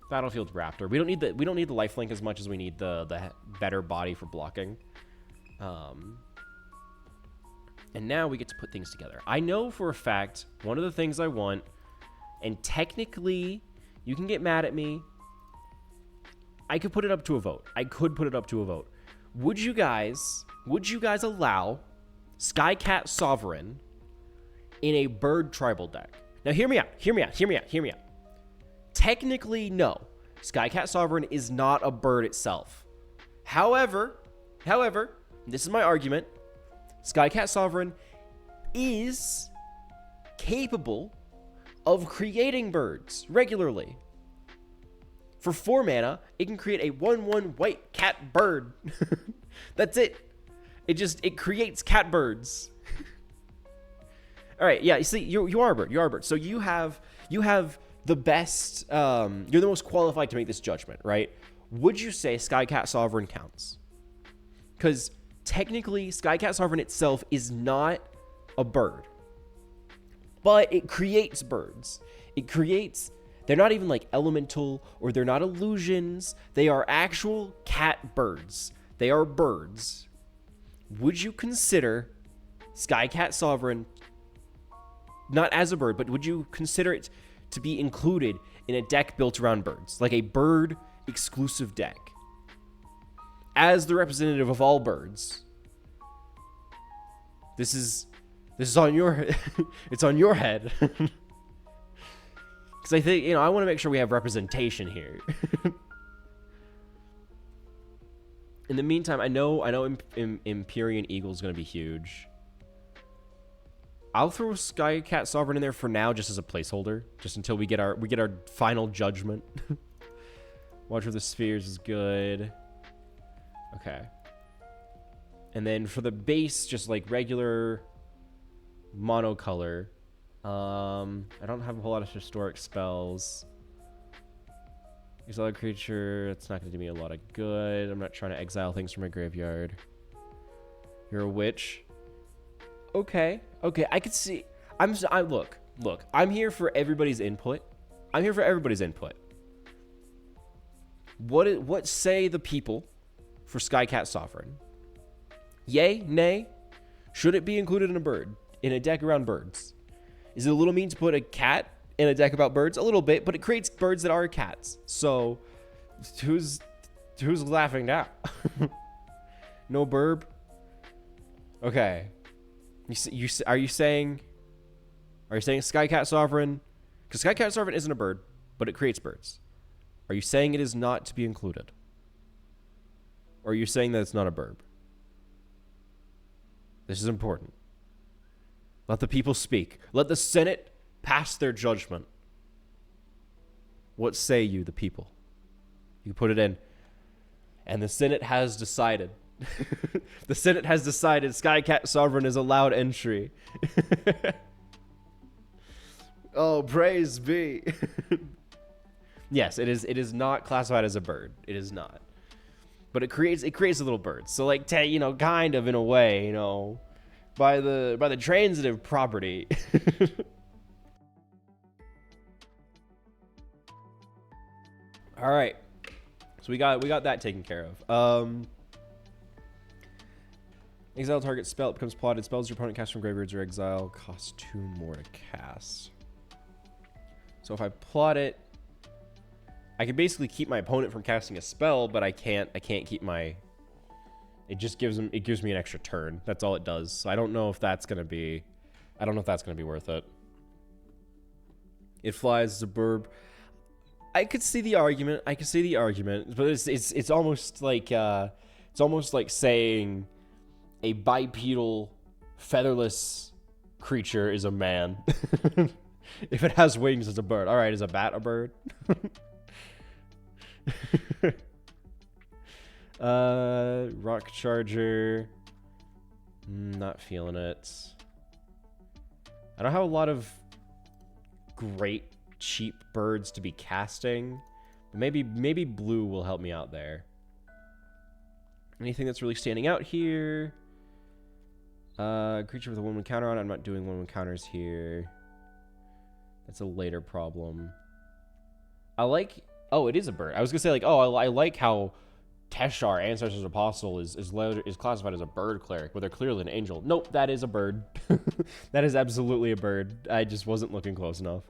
Battlefield Raptor. We don't need the lifelink as much as we need the better body for blocking. And now we get to put things together. I know for a fact one of the things I want, and technically you can get mad at me, I could put it up to a vote. Would you guys allow Skycat Sovereign in a bird tribal deck? Now hear me out. Technically, no. Skycat Sovereign is not a bird itself. However, this is my argument. Skycat Sovereign is capable of creating birds regularly. For 4 mana, it can create a 1/1 white cat bird. That's it. It creates cat birds. All right, yeah, you see, you are a bird. So you have the best, you're the most qualified to make this judgment, right? Would you say Skycat Sovereign counts? Because technically, Skycat Sovereign itself is not a bird, but it creates birds. They're not even like elemental, or they're not illusions. They are actual cat birds. They are birds. Would you consider Skycat Sovereign not as a bird, but would you consider it to be included in a deck built around birds, like a bird exclusive deck, as the representative of all birds? This is on your it's on your head. Because I think, I want to make sure we have representation here. In the meantime, I know Empyrean Eagle is going to be huge. I'll throw Skycat Sovereign in there for now, just as a placeholder, just until we get our final judgment. Watch of the Spheres is good. Okay. And then for the base, just like regular monocolor. I don't have a whole lot of historic spells. Exile a creature, it's not going to do me a lot of good. I'm not trying to exile things from my graveyard. You're a witch. Okay, I could see. Look. I'm here for everybody's input. What say the people for Skycat Sovereign? Yay, nay? Should it be included in a deck around birds? Is it a little mean to put a cat in a deck about birds? A little bit, but it creates birds that are cats. So, who's laughing now? No burb? Okay. Are you saying Skycat Sovereign? Because Skycat Sovereign isn't a bird, but it creates birds. Are you saying it is not to be included? Or are you saying that it's not a burb? This is important. Let the people speak. Let the Senate pass their judgment. What say you, the people? You put it in. And the Senate has decided. The Senate has decided Skycat Sovereign is allowed entry. Oh, praise be. Yes, it is not classified as a bird. It is not. But it creates a little bird. So like, kind of in a way, by the transitive property. All right. So we got that taken care of. Exile target spell, it becomes plotted. Spells your opponent casts from graveyards or exile cost 2 more to cast. So if I plot it, I can basically keep my opponent from casting a spell, but I can't keep my. It just gives me an extra turn. That's all it does. So I don't know if that's gonna be worth it. It flies as a burb. I could see the argument. But it's almost like saying a bipedal, featherless creature is a man. If it has wings, it's a bird. All right, is a bat a bird? Rock Charger. Not feeling it. I don't have a lot of great cheap birds to be casting. But maybe blue will help me out there. Anything that's really standing out here? Creature with a 1/1 counter on it. I'm not doing 1/1 counters here. That's a later problem. Oh, it is a bird. I was gonna say I like how Teshar, Ancestor's Apostle, is classified as a bird cleric, but they're clearly an angel. Nope, that is a bird. That is absolutely a bird. I just wasn't looking close enough.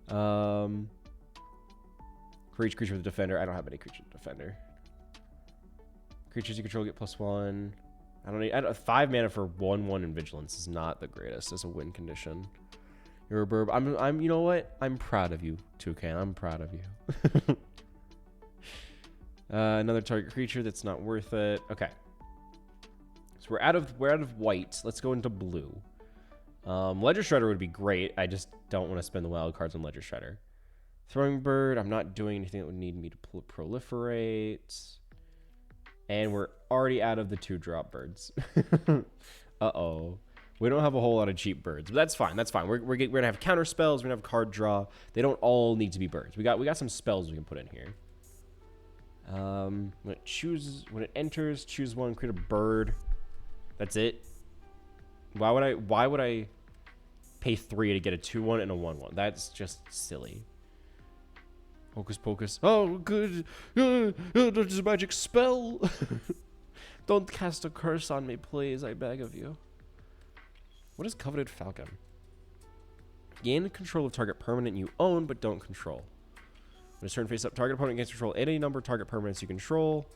For each creature with a defender. I don't have any creature with defender. Creatures you control get +1. I don't need 5 mana for 1/1 and vigilance is not the greatest as a win condition. You're a burb. I'm you know what? I'm proud of you, Toucan. I'm proud of you. Another target creature that's not worth it. Okay. So we're out of white. Let's go into blue. Ledger Shredder would be great. I just don't want to spend the wild cards on Ledger Shredder. Throwing Bird. I'm not doing anything that would need me to proliferate. And we're already out of the 2-drop birds. Uh-oh. We don't have a whole lot of cheap birds, but that's fine. That's fine. We're gonna have counter spells. We're gonna have card draw. They don't all need to be birds. We got some spells we can put in here. When it enters, choose one, create a bird. That's it. Why would I pay 3 to get a 2/1 and a 1/1? That's just silly. Hocus pocus. Oh, good. There's a magic spell. Don't cast a curse on me, please. I beg of you. What is Coveted Falcon? Gain control of target permanent you own but don't control. When it's turn face up, target opponent gains control any number of target permanents you control.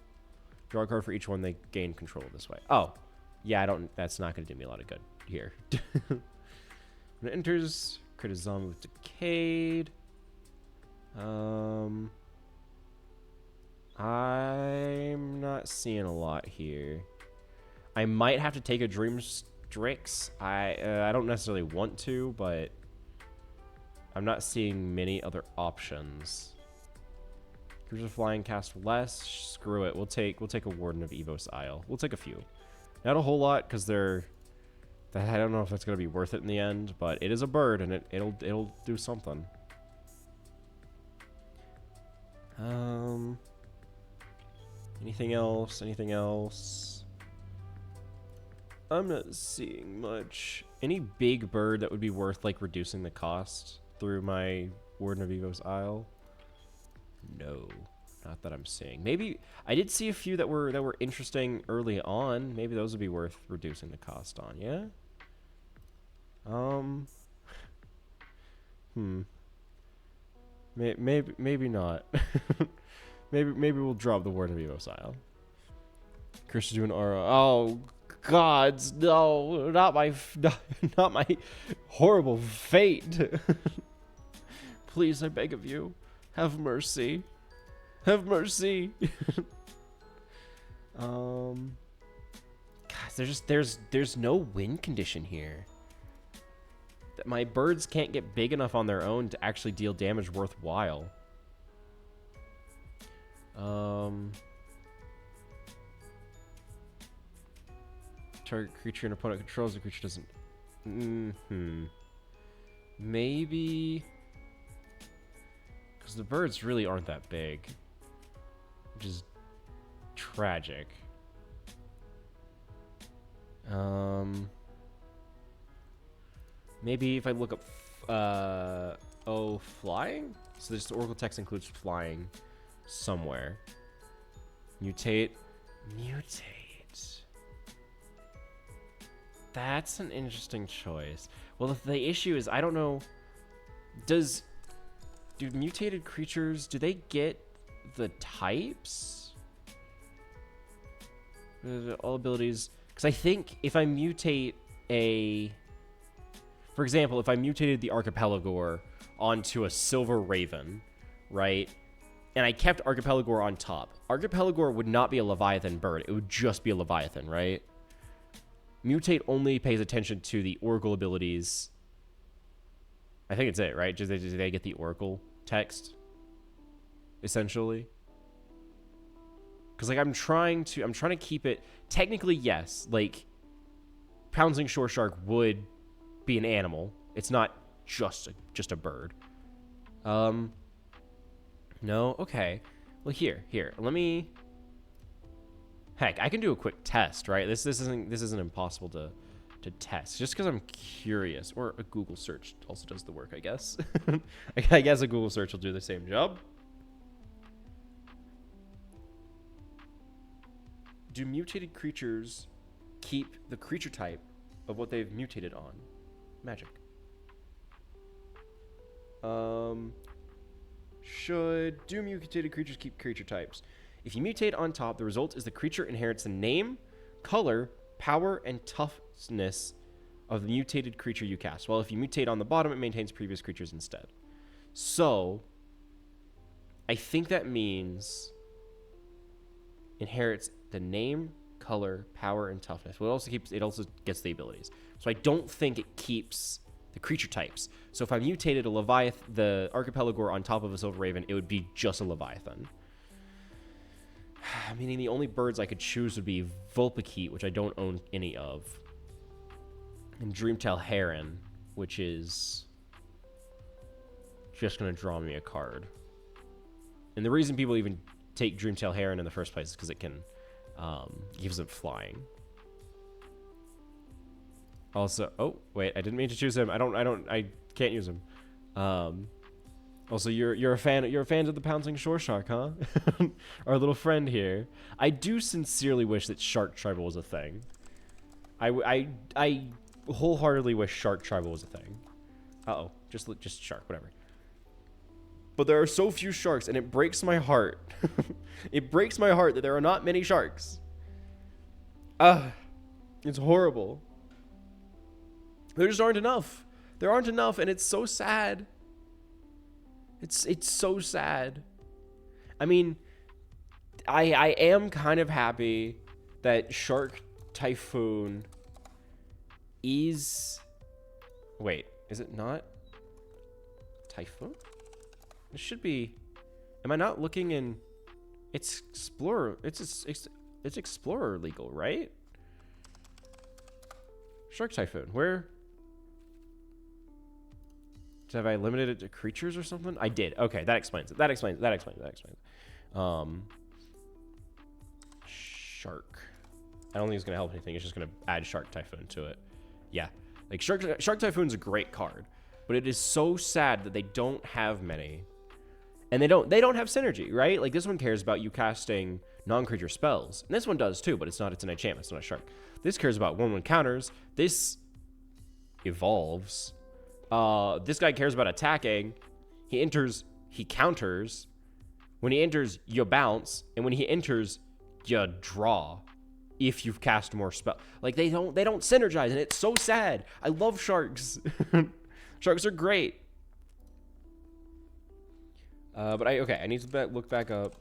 Draw a card for each one they gain control this way. Oh, yeah, that's not going to do me a lot of good here. When it enters, create a zombie with Decayed. I'm not seeing a lot here. I might have to take a Dream Strix. I don't necessarily want to, but I'm not seeing many other options. Creatures flying cast less. Screw it. We'll take a Warden of Evos Isle. We'll take a few. Not a whole lot because I don't know if that's gonna be worth it in the end, but it is a bird and it'll do something. Anything else? Anything else? I'm not seeing much. Any big bird that would be worth like reducing the cost through my Warden of Evos Isle? No, not that I'm seeing. Maybe I did see a few that were interesting early on. Maybe those would be worth reducing the cost on. Yeah. Maybe not. maybe we'll drop the Warden of Evos Isle. Chris is doing aura. Oh gods, no, not my horrible fate. Please, I beg of you, have mercy. Have mercy. Guys, there's no win condition here. My birds can't get big enough on their own to actually deal damage worthwhile. Target creature an opponent controls, the creature doesn't. Maybe because the birds really aren't that big, which is tragic. Maybe if I look up, flying? So this Oracle text includes flying somewhere. Mutate. That's an interesting choice. Well, the issue is, I don't know, do mutated creatures, do they get the types? All abilities, because I think if I mutate for example, if I mutated the Archipelagore onto a Silver Raven, right? And I kept Archipelagore on top. Archipelagore would not be a Leviathan bird. It would just be a Leviathan, right? Mutate only pays attention to the Oracle abilities. I think it's it, right? Do they get the Oracle text? Essentially. Because, like, I'm trying to keep it... Technically, yes. Like, Pouncing Shore Shark would be an animal. It's not just a bird. No? Okay. Well, here. Let me... Heck, I can do a quick test, right? This isn't impossible to test. Just because I'm curious. Or a Google search also does the work, I guess. I guess a Google search will do the same job. do mutated creatures keep the creature type of what they've mutated on? Magic. Do mutated creatures keep creature types? If you mutate on top, the result is the creature inherits the name, color, power, and toughness of the mutated creature you cast. Well, if you mutate on the bottom, it maintains previous creatures instead. So, I think that means inherits the name, color, power, and toughness. Well, it also gets the abilities. So I don't think it keeps the creature types. So if I mutated a Leviathan, the Archipelagore on top of a Silver Raven, it would be just a Leviathan. Meaning the only birds I could choose would be Vulpikeet, which I don't own any of, and Dreamtail Heron, which is just going to draw me a card. And the reason people even take Dreamtail Heron in the first place is because it can gives them flying. Also, oh wait, I didn't mean to choose him. I can't use him. Also, you're a fan of the Pouncing Shore Shark, huh? Our little friend here. I do sincerely wish that Shark Tribal was a thing. I wholeheartedly wish Shark Tribal was a thing. Uh-oh, just shark, whatever. But there are so few sharks, and it breaks my heart. It breaks my heart that there are not many sharks. It's horrible. There just aren't enough. There aren't enough, and it's so sad. It's so sad. I mean, I am kind of happy that Shark Typhoon is... Wait, is it not Typhoon? It should be... Am I not looking in... It's Explorer. It's Explorer legal, right? Shark Typhoon. Where... Have I limited it to creatures or something? I did. Okay, that explains it. That explains it. Shark. I don't think it's going to help anything. It's just going to add Shark Typhoon to it. Yeah. Like, Shark Typhoon's a great card. But it is so sad that they don't have many. And they don't have synergy, right? Like, this one cares about you casting non-creature spells. And this one does too, but it's an enchantment. It's not a shark. This cares about 1/1 counters. This evolves. This guy cares about attacking. He enters, he counters. When he enters, you bounce. And when he enters, you draw. If you've cast more spell. Like, they don't synergize, and it's so sad. I love sharks. Sharks are great. But I need to look back up.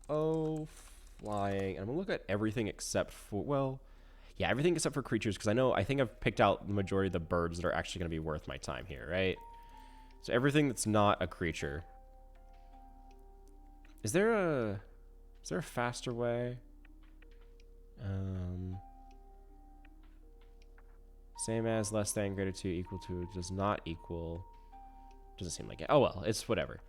Flying. And I'm gonna look at everything except for, well, yeah, everything except for creatures, because I think I've picked out the majority of the birds that are actually going to be worth my time here, right? So everything that's not a creature. Is there a faster way? Same as, less than, greater to, equal to, does not equal. Doesn't seem like it. Oh well, it's whatever.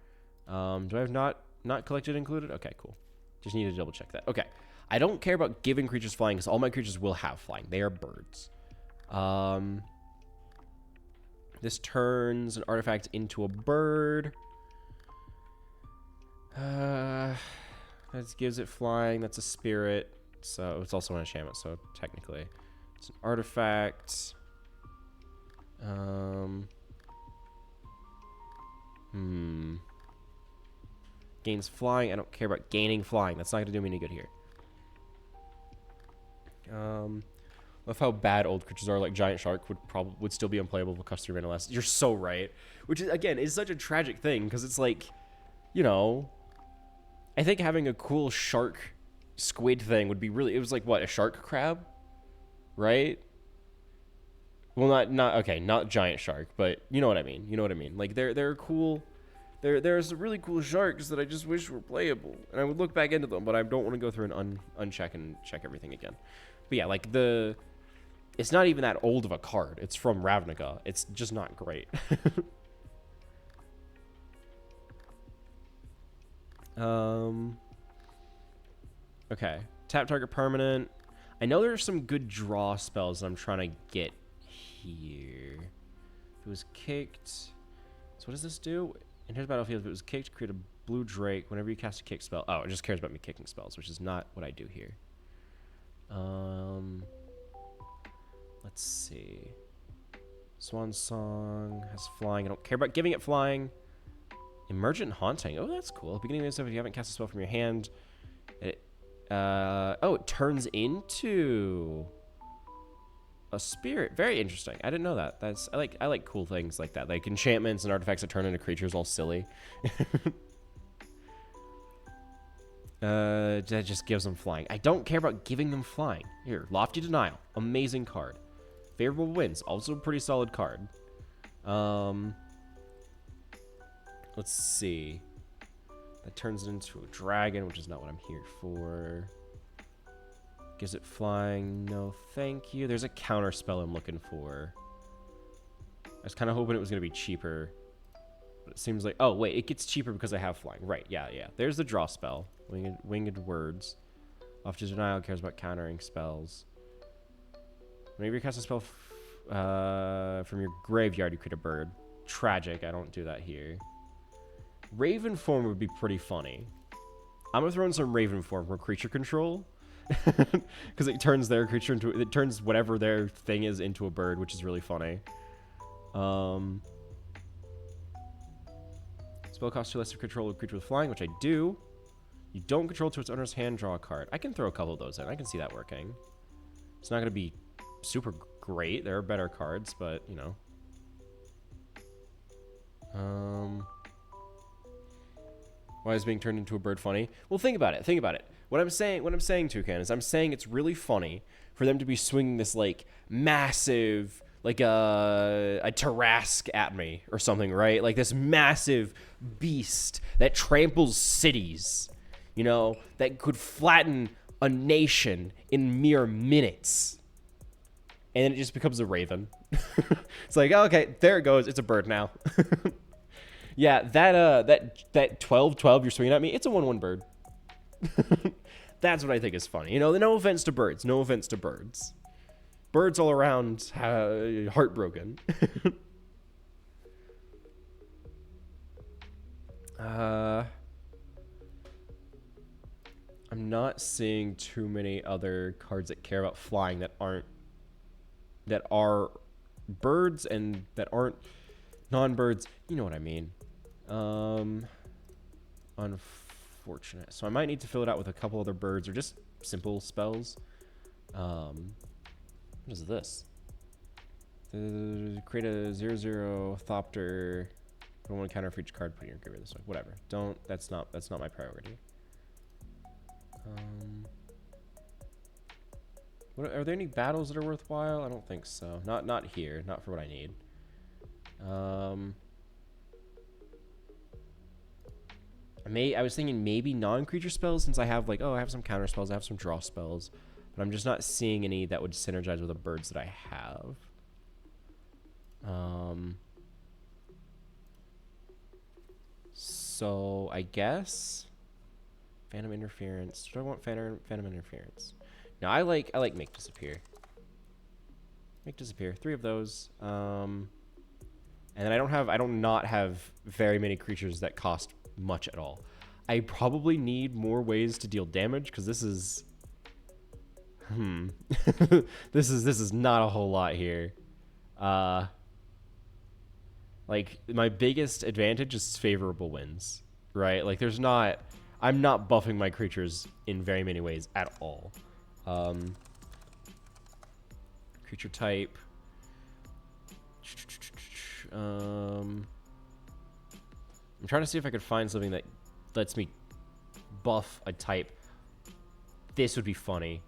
Do I have not collected included? Okay, cool. Just need to double check that. Okay. I don't care about giving creatures flying because all my creatures will have flying. They are birds. This turns an artifact into a bird. That gives it flying. That's a spirit. So it's also an enchantment. So technically, it's an artifact. Gains flying. I don't care about gaining flying. That's not going to do me any good here. Love how bad old creatures are. Like giant shark would still be unplayable with custom mana less. You're so right. Which is, again, is such a tragic thing because it's like, you know, I think having a cool shark squid thing would be really. It was like what, a shark crab, right? Well, not giant shark, but you know what I mean. You know what I mean. Like they're cool. There's really cool sharks that I just wish were playable, and I would look back into them, but I don't want to go through and uncheck and check everything again. But yeah, like it's not even that old of a card. It's from Ravnica. It's just not great. Okay. Tap target permanent. I know there's some good draw spells that I'm trying to get here. If it was kicked. So what does this do? Enters battlefield. If it was kicked, create a blue drake. Whenever you cast a kick spell. Oh, it just cares about me kicking spells, which is not what I do here. Let's see. Swan Song has flying. I don't care about giving it flying. Emergent Haunting. Oh, that's cool. Beginning of the if you haven't cast a spell from your hand, it it turns into a spirit. Very interesting. I didn't know that. I like cool things like that. Like enchantments and artifacts that turn into creatures all silly. That just gives them flying. I don't care about giving them flying. Here, Lofty Denial. Amazing card. Favorable Winds. Also a pretty solid card. Let's see. That turns it into a dragon, which is not what I'm here for. Gives it flying. No, thank you. There's a counter spell I'm looking for. I was kind of hoping it was going to be cheaper. But it seems like... Oh, wait. It gets cheaper because I have flying. Right. Yeah. There's the draw spell. Winged Words. Lofty Denial cares about countering spells. Whenever you cast a spell from your graveyard, you create a bird. Tragic. I don't do that here. Raven Form would be pretty funny. I'm going to throw in some Raven Form for creature control. Because it turns their creature into... It turns whatever their thing is into a bird, which is really funny. Spell costs 2 less to control a creature with flying, which I do. You don't control to its owner's hand, draw a card. I can throw a couple of those in. I can see that working. It's not going to be super great. There are better cards, but, you know. Why is being turned into a bird funny? Well, think about it. What I'm saying, Toucan, is I'm saying it's really funny for them to be swinging this, like, massive, like, a Tarrasque at me or something, right? Like, this massive beast that tramples cities, you know, that could flatten a nation in mere minutes. And then it just becomes a raven. It's like, oh, okay, there it goes. It's a bird now. Yeah, that 12-12 you're swinging at me, it's a 1/1 bird. That's what I think is funny. You know, no offense to birds. No offense to birds. Birds all around, heartbroken. I'm not seeing too many other cards that care about flying that are birds and that aren't non-birds. You know what I mean. Unfortunate. So I might need to fill it out with a couple other birds or just simple spells. What is this? Create a 0/0 Thopter. I don't want to counter for each card putting your graveyard this way. Whatever. That's not my priority. Are there any battles that are worthwhile? I don't think so. Not here. Not for what I need. I was thinking maybe non-creature spells since I have like, I have some counter spells, I have some draw spells, but I'm just not seeing any that would synergize with the birds that I have. So I guess Phantom Interference. Do I want Phantom Interference? No, I like Make Disappear. Make Disappear. 3 of those. And then I do not have very many creatures that cost much at all. I probably need more ways to deal damage because this is this is not a whole lot here. Like my biggest advantage is favorable wins, right? Like I'm not buffing my creatures in very many ways at all. Creature type. I'm trying to see if I could find something that lets me buff a type. This would be funny.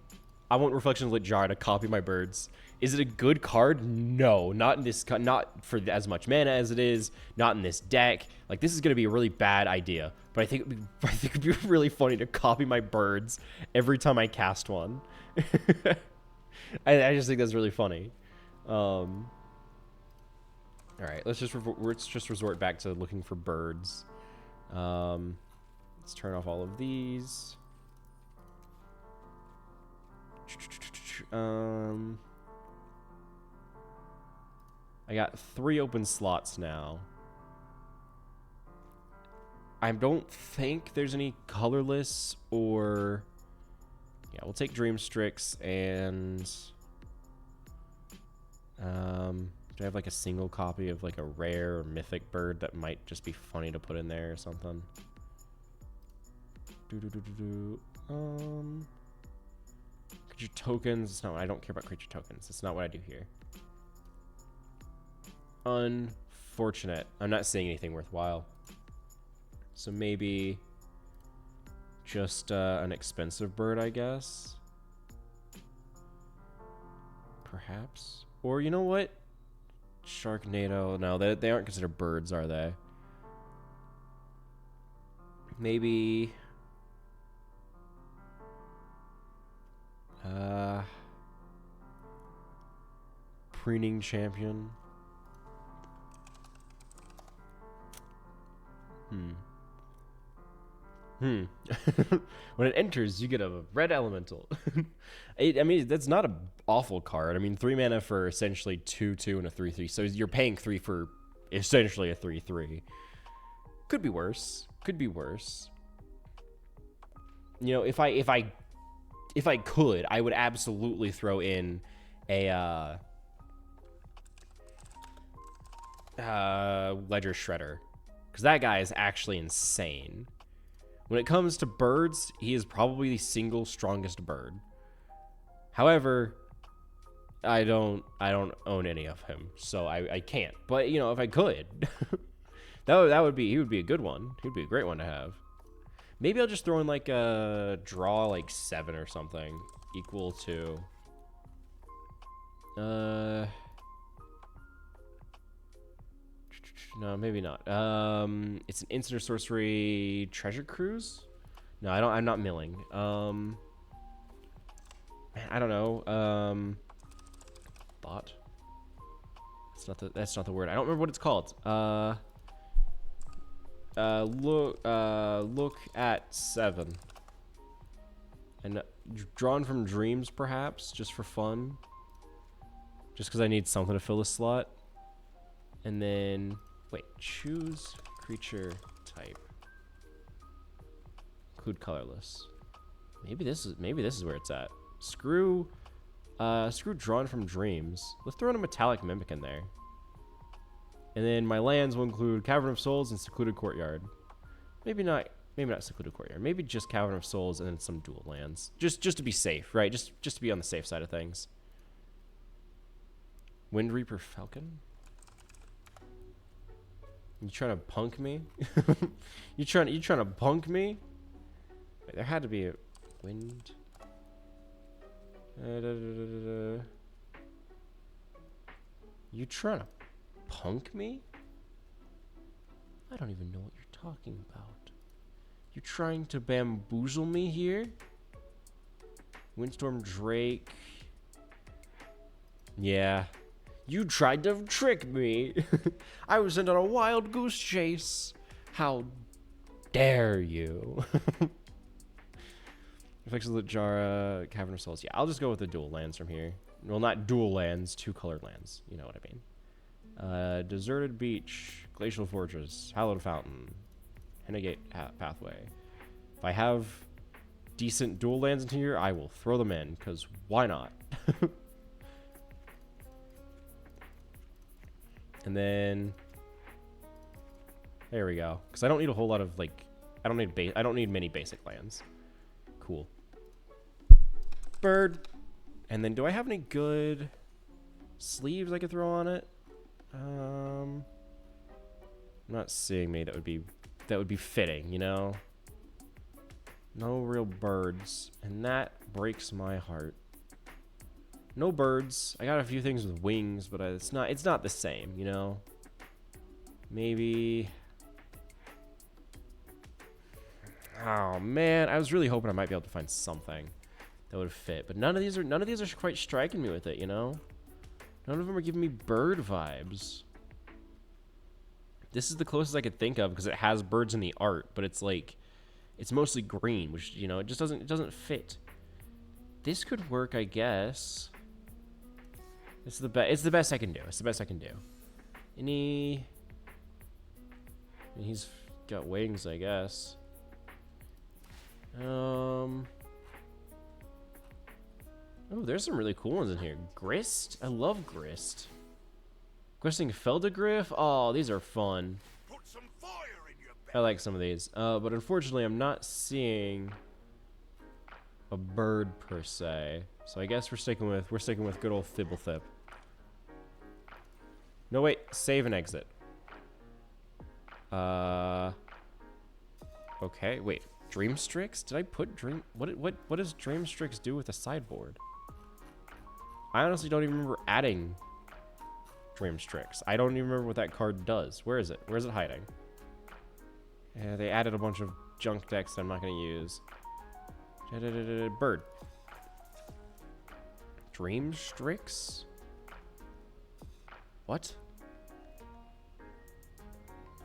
I want Reflection of Lit Jar to copy my birds. Is it a good card? No, not in this. Not for as much mana as it is. Not in this deck. Like this is gonna be a really bad idea. But I think it'd be really funny to copy my birds every time I cast one. I just think that's really funny. All right, let's just resort back to looking for birds. Let's turn off all of these. I got 3 open slots now. I don't think there's any colorless or Yeah, we'll take Dream Strix and do I have like a single copy of like a rare or mythic bird that might just be funny to put in there or something? Creature tokens. No, I don't care about creature tokens. That's not what I do here. Unfortunate. I'm not seeing anything worthwhile. So maybe just an expensive bird, I guess. Perhaps. Or you know what? Sharknado. No, they aren't considered birds, are they? Maybe... preening champion. When it enters, you get a red elemental. I mean, that's not an awful card. I mean, 3 mana for essentially 2/2 and a 3/3. So you're paying 3 for essentially a 3/3. Could be worse. Could be worse. You know, if I could, I would absolutely throw in a Ledger Shredder, because that guy is actually insane. When it comes to birds, he is probably the single strongest bird. However, I don't own any of him, so I can't. But you know, if I could, he would be a good one. He would be a great one to have. Maybe I'll just throw in like a draw like 7 or something, equal to no, maybe not. It's an instant or sorcery treasure cruise. No, I'm not milling. Man, I don't know. Bot. That's not the word. I don't remember what it's called. Look at 7. And drawn from dreams, perhaps, just for fun. Just because I need something to fill the slot. And then, wait, choose creature type. Include colorless. Maybe this is where it's at. Screw drawn from dreams. Let's throw in a metallic mimic in there. And then my lands will include Cavern of Souls and Secluded Courtyard. Maybe not Secluded Courtyard. Maybe just Cavern of Souls and then some dual lands. Just to be safe, right? Just to be on the safe side of things. Wind Reaper Falcon? You trying to punk me? you trying to punk me? Wait, there had to be a wind. You trying to punk me? I don't even know what you're talking about. You trying to bamboozle me here? Windstorm Drake. Yeah. You tried to trick me. I was sent on a wild goose chase. How dare you? Reflects of the Jara, Cavern of Souls. Yeah, I'll just go with the dual lands from here. Well, not dual lands, 2 colored lands. You know what I mean. Deserted Beach, Glacial Fortress, Hallowed Fountain, Hennegate Pathway. If I have decent dual lands in here, I will throw them in, because why not? And then there we go. Because I don't need a whole lot of like, I don't need many basic lands. Cool. Bird. And then do I have any good sleeves I could throw on it? I'm not seeing me that would be fitting, you know? No real birds, and that breaks my heart. No birds. I got a few things with wings, but it's not the same, you know? Maybe. Oh man, I was really hoping I might be able to find something that would fit, but none of these are quite striking me with it, you know? None of them are giving me bird vibes. This is the closest I could think of because it has birds in the art, but it's like it's mostly green, which, you know, it doesn't fit. This could work, I guess. It's the best I can do. It's the best I can do. He's got wings, I guess. Oh, there's some really cool ones in here. Grist? I love grist. Gristing Feldegriff? Oh, these are fun. Put some fire in your I like some of these. But unfortunately, I'm not seeing a bird per se. So I guess we're sticking with good old Thibblethip. No, wait. Save and exit. Okay, wait. Dreamstrix? Did I put Dream... What does Dreamstrix do with a sideboard? I honestly don't even remember adding Dreamstrix. I don't even remember what that card does. Where is it? Where is it hiding? Yeah, they added a bunch of junk decks that I'm not going to use. Bird. Dreamstrix? What?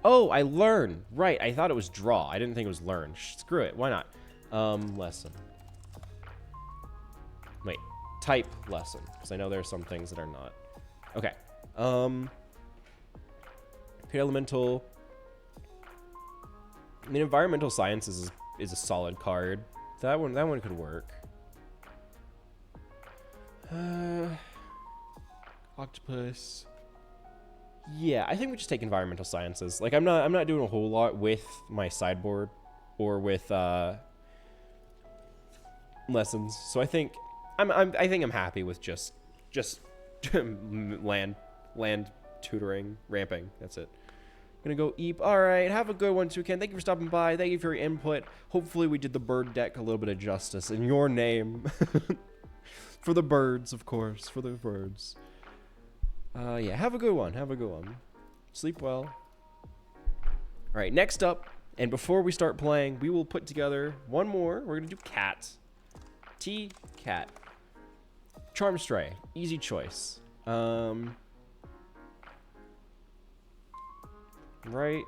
Oh, I learn. Right, I thought it was draw. I didn't think it was learn. Screw it. Why not? Lesson. Wait. Type lesson. Because I know there are some things that are not. Okay. Pure Elemental. I mean, Environmental Sciences is a solid card. That one could work. Octopus. Yeah, I think we just take Environmental Sciences. Like, I'm not doing a whole lot with my sideboard or with lessons. So I think I'm happy with just land tutoring, ramping. That's it. Gonna go Eep. All right, have a good one, Toucan. Thank you for stopping by. Thank you for your input. Hopefully we did the bird deck a little bit of justice in your name. For the birds, of course. For the birds. Yeah, have a good one. Have a good one. Sleep well. All right, next up, and before we start playing, we will put together one more. We're gonna do cat. Cat. Charm Stray. Easy choice. Right?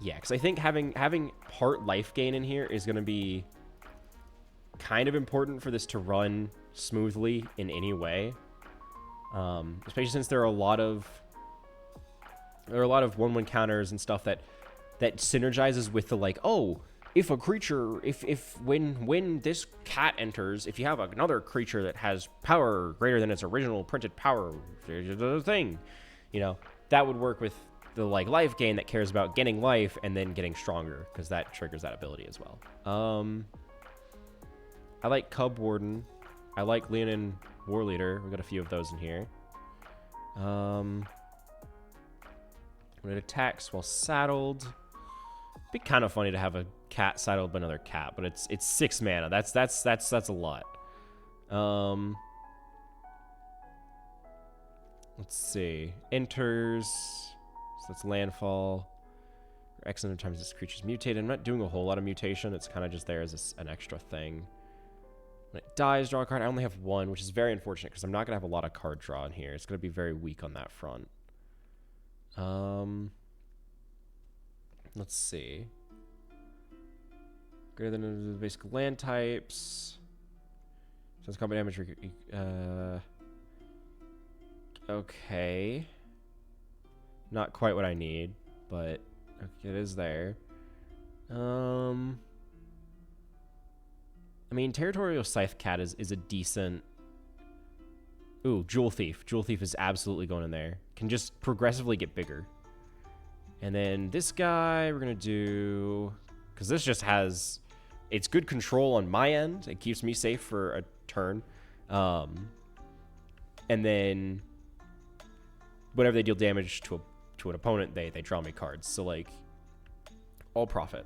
Yeah, because I think having part life gain in here is going to be kind of important for this to run smoothly in any way. Especially since there are a lot of 1/1 counters and stuff that synergizes with the, like, oh, if a creature, when this cat enters, if you have another creature that has power greater than its original printed power, the thing, you know, that would work with the, like, life gain that cares about getting life and then getting stronger, because that triggers that ability as well. I like Cub Warden. I like Leonin War Leader. We got a few of those in here. When it attacks while saddled, it'd be kind of funny to have a cat saddled by another cat, but it's 6 mana. That's a lot. Let's see. Enters. So that's landfall. X number of times this creature's mutated. I'm not doing a whole lot of mutation. It's kind of just there as an extra thing. When it dies, draw a card. I only have 1, which is very unfortunate because I'm not going to have a lot of card draw in here. It's going to be very weak on that front. Let's see. Greater than the basic land types. Since combat damage. Okay. Not quite what I need, but okay, it is there. I mean, Territorial Scythe Cat is a decent... Ooh, Jewel Thief. Jewel Thief is absolutely going in there. Can just progressively get bigger. And then this guy, we're going to do... Because this just has... It's good control on my end. It keeps me safe for a turn. And then... Whenever they deal damage to an opponent, they draw me cards. So, like, all profit.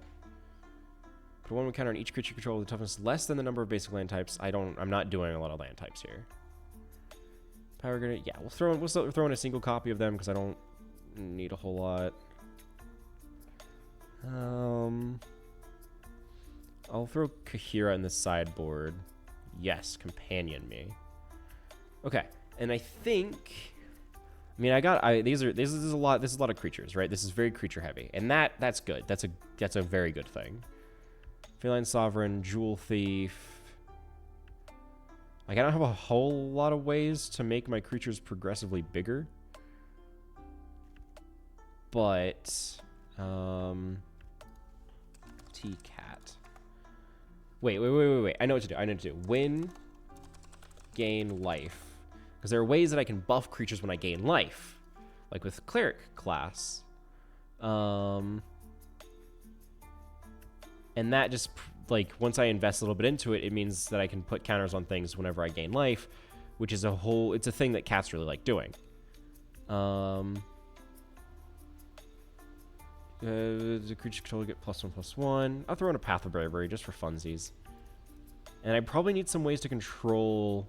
Put 1 counter on each creature you control with a toughness less than the number of basic land types. I'm not doing a lot of land types here. Power Grenade. Yeah, we'll throw in a single copy of them because I don't need a whole lot. I'll throw Kahira in the sideboard. Yes, companion me. Okay, and I think... I mean, this is a lot of creatures, right? This is very creature heavy, and that's good. That's a very good thing. Feline Sovereign, Jewel Thief. Like, I don't have a whole lot of ways to make my creatures progressively bigger, but T-Cat. Wait. I know what to do. When gain life. Because there are ways that I can buff creatures when I gain life. Like with Cleric class. And that just, like, once I invest a little bit into it, it means that I can put counters on things whenever I gain life. Which is it's a thing that cats really like doing. The creature controller get +1/+1. I'll throw in a Path of Bravery just for funsies. And I probably need some ways to control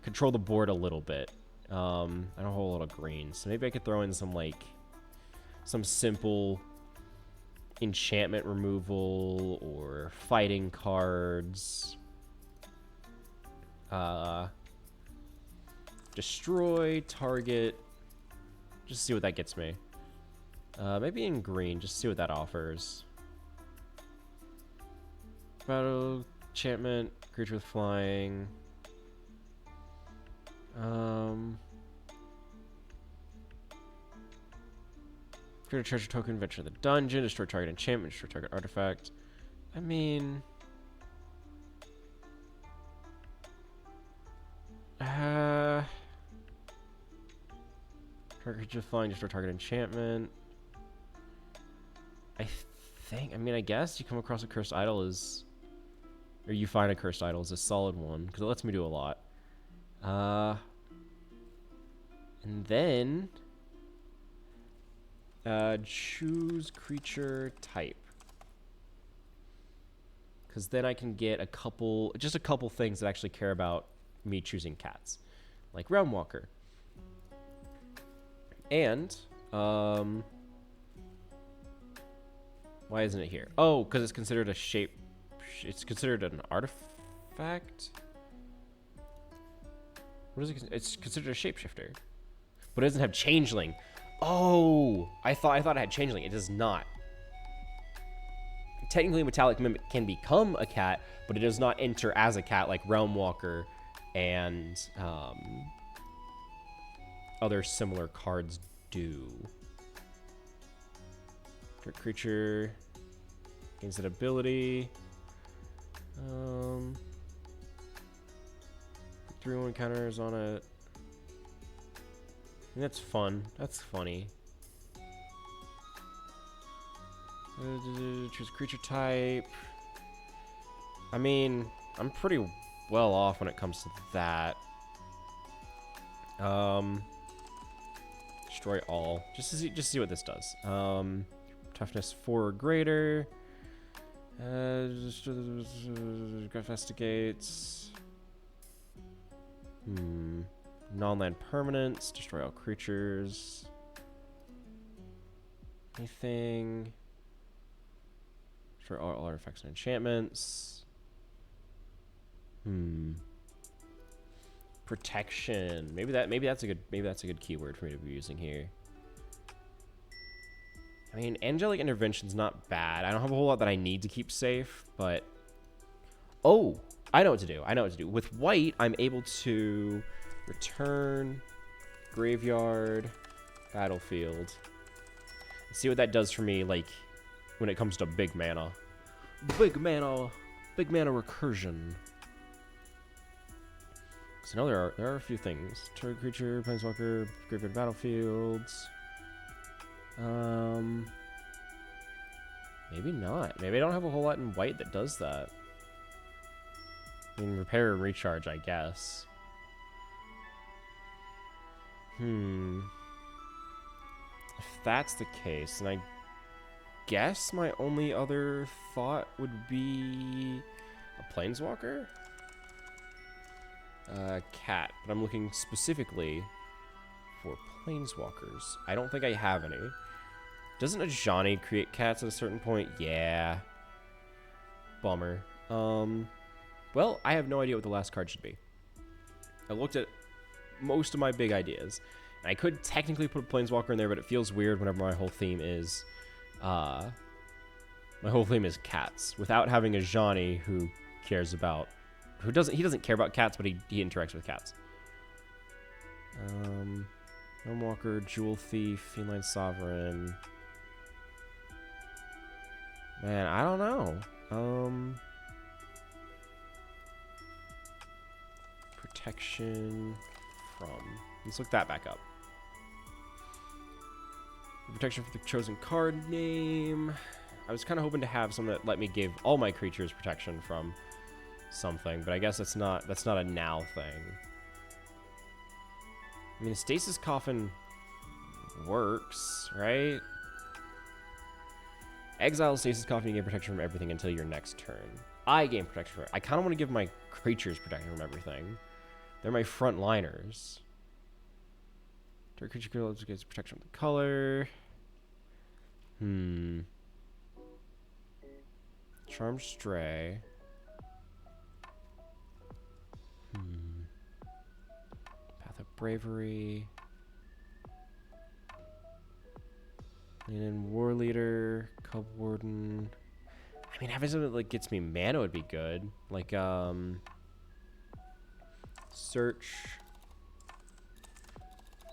the board a little bit. I don't have a whole lot of green, so maybe I could throw in some simple enchantment removal or fighting cards. Destroy target. Just see what that gets me. Maybe in green, just see what that offers. Battle, enchantment, creature with flying. Create a treasure token, venture the dungeon, destroy target enchantment, destroy target artifact. I mean... target creature with flying, destroy target enchantment. I guess you come across a cursed idol or you find a cursed idol is a solid one, because it lets me do a lot. And then choose creature type, because then I can get just a couple things that actually care about me choosing cats, like Realm Walker. And why isn't it here? Oh, because it's considered a shape. It's considered an artifact. What is it? It's considered a shapeshifter, but it doesn't have changeling. Oh, I thought it had changeling. It does not. Technically, Metallic Mimic can become a cat, but it does not enter as a cat like Realm Walker and other similar cards do. Creature gains that ability. 3/1 counters on it. And that's fun. That's funny. Choose creature type. I mean, I'm pretty well off when it comes to that. Destroy all. Just to see what this does. Toughness 4 or greater. Investigates. Non-land permanents. Destroy all creatures. Anything. Destroy all artifacts and enchantments. Protection. Maybe that's a good keyword for me to be using here. I mean, Angelic Intervention's not bad. I don't have a whole lot that I need to keep safe, but... Oh! I know what to do. With white, I'm able to return, graveyard, battlefield. See what that does for me, like, when it comes to big mana. Big mana recursion. So now there are a few things. Target creature, planeswalker, graveyard battlefields. Maybe not. Maybe I don't have a whole lot in white that does that. I mean, repair and recharge, I guess. If that's the case, then I guess my only other thought would be a planeswalker? Cat, but I'm looking specifically for planeswalkers. I don't think I have any. Doesn't Ajani create cats at a certain point? Yeah. Bummer. Well, I have no idea what the last card should be. I looked at most of my big ideas. And I could technically put a planeswalker in there, but it feels weird whenever my whole theme is cats. Without having a Ajani who cares about he doesn't care about cats, but he interacts with cats. Realm Walker, Jewel Thief, Feline Sovereign. Man, I don't know. protection from. Let's look that back up. Protection for the chosen card name. I was kind of hoping to have something that let me give all my creatures protection from something, but I guess that's not a now thing. I mean, Stasis Coffin works, right? Exile Stasis Coffin, you gain protection from everything until your next turn. I gain protection from it. I kind of want to give my creatures protection from everything. They're my frontliners. Target creature gets protection from the color. Charmed Stray. Path of Bravery. Lean in War Leader, Cub Warden. I mean, having something that like gets me mana would be good. Like search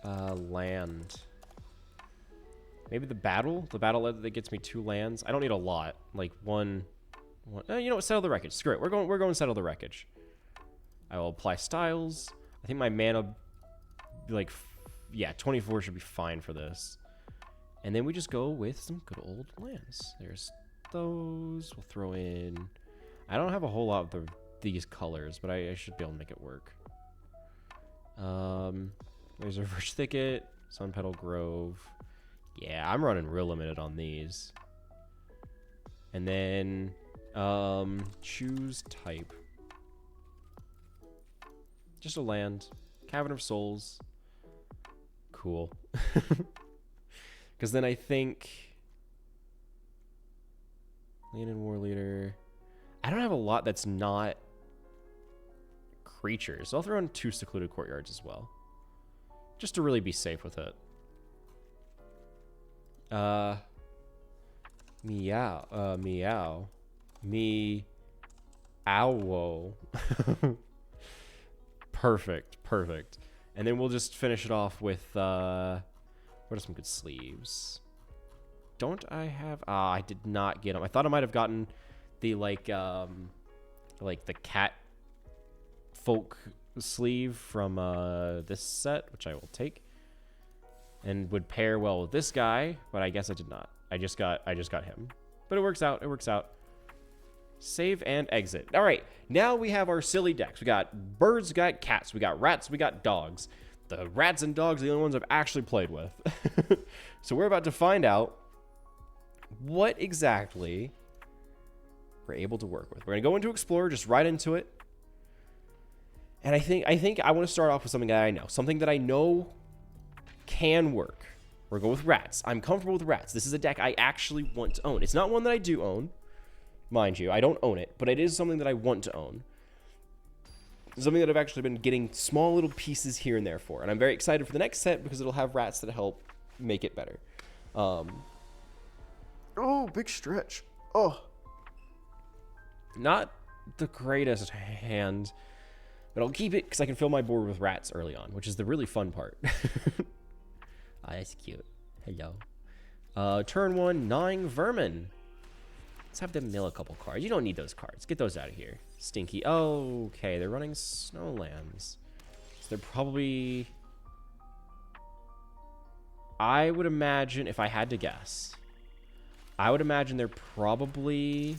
land. Maybe the battle that gets me 2 lands. I don't need a lot. Like one you know what? Settle the Wreckage. Screw it. We're going Settle the Wreckage. I will apply styles. I think my mana, like, yeah, 24 should be fine for this. And then we just go with some good old lands. There's those. We'll throw in. I don't have a whole lot of these colors, but I should be able to make it work. There's a Reverse Thicket, Sun Petal Grove. Yeah, I'm running real limited on these. And then choose type. Just a land. Cavern of Souls. Cool. Because then I think Land and War Leader. I don't have a lot that's not creatures. So I'll throw in 2 Secluded Courtyards as well. Just to really be safe with it. Meow. Meow. Meow. Perfect. Perfect. And then we'll just finish it off with, what are some good sleeves? Don't I have, I did not get them. I thought I might have gotten the, like the cat folk sleeve from, this set, which I will take. And would pair well with this guy, but I guess I did not. I just got him. But it works out, it works out. Save and exit. All right, now we have our silly decks. We got birds, we got cats, we got rats, we got dogs. The rats and dogs are the only ones I've actually played with. So we're about to find out what exactly we're able to work with. We're gonna go into Explorer, just right into it. And I think I want to start off with something that I know. Something that I know can work. We're going with rats. I'm comfortable with rats. This is a deck I actually want to own. It's not one that I do own. Mind you, I don't own it, but it is something that I want to own. Something that I've actually been getting small little pieces here and there for. And I'm very excited for the next set because it'll have rats that help make it better. Oh, big stretch. Oh. Not the greatest hand, but I'll keep it because I can fill my board with rats early on, which is the really fun part. Ah, that's cute. Hello. Turn 1, gnawing vermin. Let's have them mill a couple cards. You don't need those cards. Get those out of here. Stinky. Oh, okay, they're running snowlands. So they're probably... I would imagine, if I had to guess, I would imagine they're probably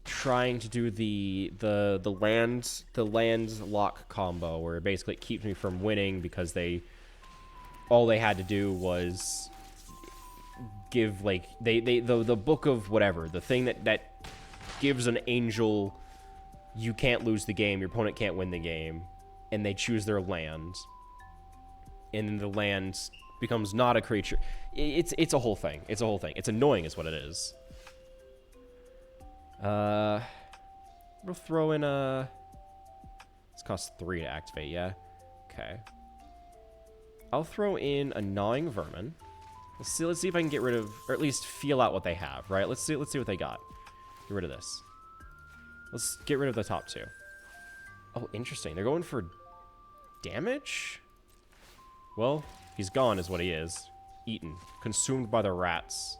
trying to do the land lock combo, where basically it keeps me from winning because all they had to do was give, like, the book of whatever, the thing that gives an angel, you can't lose the game, your opponent can't win the game, and they choose their land, and then the land becomes not a creature. It's a whole thing. It's a whole thing. It's annoying is what it is. We'll throw in a... This costs 3 to activate, yeah? Okay. I'll throw in a gnawing vermin. Let's see if I can get rid of, or at least feel out what they have, right? Let's see what they got. Get rid of this. Let's get rid of the top 2. Oh, interesting. They're going for damage? Well, he's gone is what he is. Eaten. Consumed by the rats.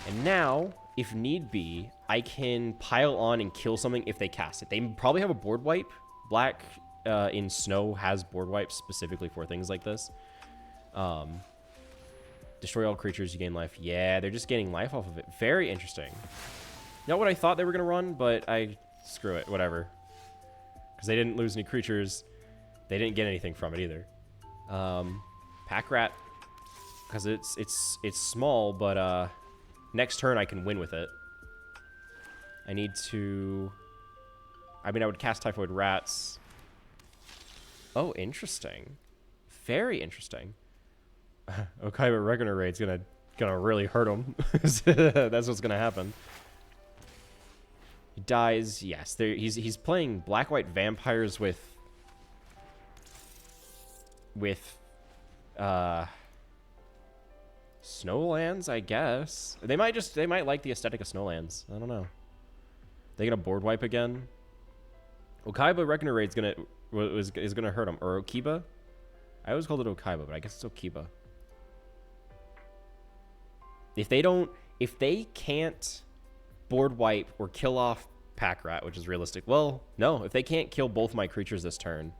And now, if need be, I can pile on and kill something if they cast it. They probably have a board wipe. Black in snow has board wipes specifically for things like this. Destroy all creatures, you gain life. Yeah, they're just gaining life off of it. Very interesting. Not what I thought they were going to run, but screw it, whatever. Because they didn't lose any creatures. They didn't get anything from it either. Pack Rat, because it's small, but next turn I can win with it. I need to... I mean, I would cast Typhoid Rats. Oh, interesting. Very interesting. Okay, but Reckoner Raid's gonna really hurt him. That's what's gonna happen. He dies. Yes, he's playing black-white vampires with Snowlands, I guess. They might like the aesthetic of Snowlands. I don't know. They gonna board wipe again? Okaiba Reckoner Raid's is gonna hurt him. Or Okiba? I always called it Okaiba, but I guess it's Okiba. If they can't board wipe or kill off Pack Rat, which is realistic. Well, no, if they can't kill both my creatures this turn,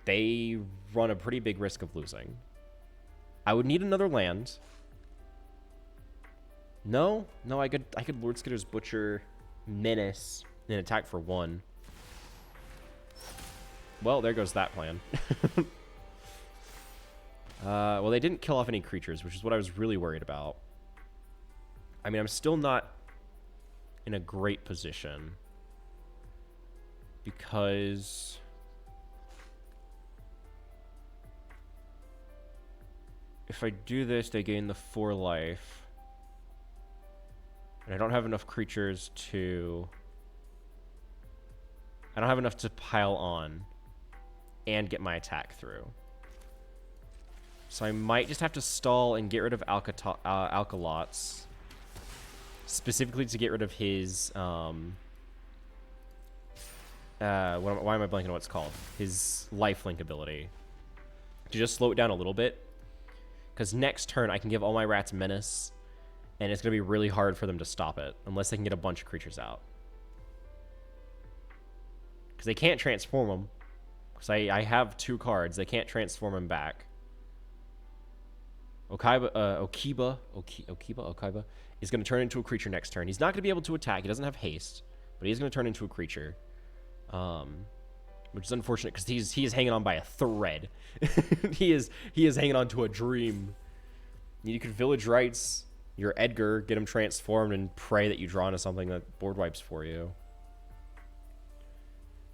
they run a pretty big risk of losing. I would need another land. No, I could Lord Skitter's Butcher, Menace, and attack for 1. Well, there goes that plan. Well, they didn't kill off any creatures, which is what I was really worried about. I mean, I'm still not in a great position because if I do this, they gain the 4 life. And I don't have enough creatures to... I don't have enough to pile on and get my attack through. So I might just have to stall and get rid of Alkalots. Specifically to get rid of his... why am I blanking on what it's called? His lifelink ability. To just slow it down a little bit. Because next turn I can give all my rats Menace. And it's going to be really hard for them to stop it. Unless they can get a bunch of creatures out. Because they can't transform them. Because I have 2 cards. They can't transform them back. Okiba is going to turn into a creature next turn. He's not going to be able to attack. He doesn't have haste. But he's going to turn into a creature. Which is unfortunate because he is hanging on by a thread. he is hanging on to a dream. You could Village Rites your Edgar, get him transformed, and pray that you draw into something that board wipes for you.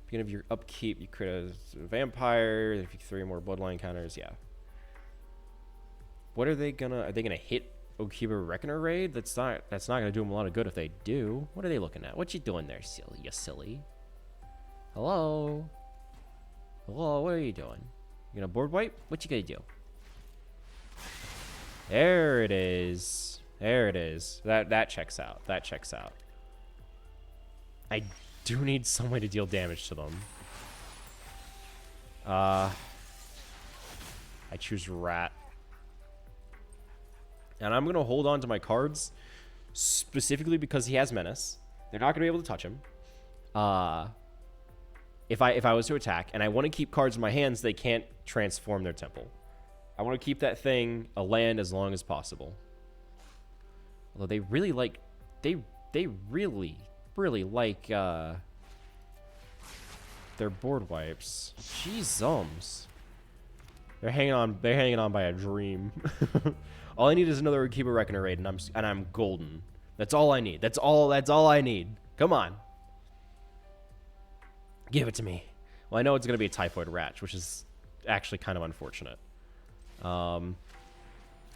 Beginning of your upkeep, you create a vampire. If you 3 more bloodline counters, yeah. What are they gonna hit Okiba Reckoner Raid? That's not gonna do them a lot of good if they do. What are they looking at? What you doing there, silly? You silly. Hello? Hello, what are you doing? You gonna board wipe? What you gonna do? There it is. There it is. That checks out. That checks out. I do need some way to deal damage to them. I choose Rat. And I'm going to hold on to my cards specifically because he has Menace. They're not going to be able to touch him. If I was to attack, and I want to keep cards in my hands, they can't transform their temple. I want to keep that thing a land as long as possible. Although they really like, they really like their board wipes. Jeez, they're hanging on by a dream. All I need is another Akiba Reckoner Raid, and I'm golden. That's all I need. That's all I need. Come on. Give it to me. Well, I know it's going to be a Typhoid Rat, which is actually kind of unfortunate. I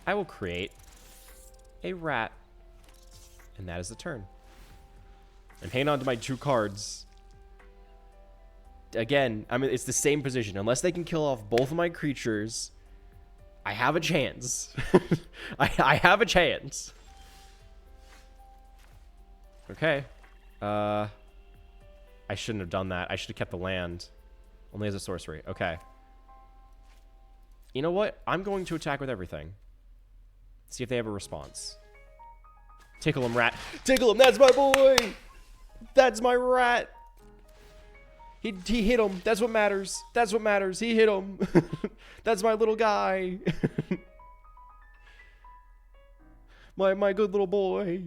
will create a rat, and that is the turn. I'm hanging on to my 2 cards. Again, I mean, it's the same position. Unless they can kill off both of my creatures, I have a chance. I have a chance. Okay. I shouldn't have done that. I should have kept the land. Only as a sorcery. Okay. You know what? I'm going to attack with everything. See if they have a response. Tickle him, rat. Tickle him. That's my boy. That's my rat. He hit him. That's what matters. That's what matters. He hit him. That's my little guy. my good little boy.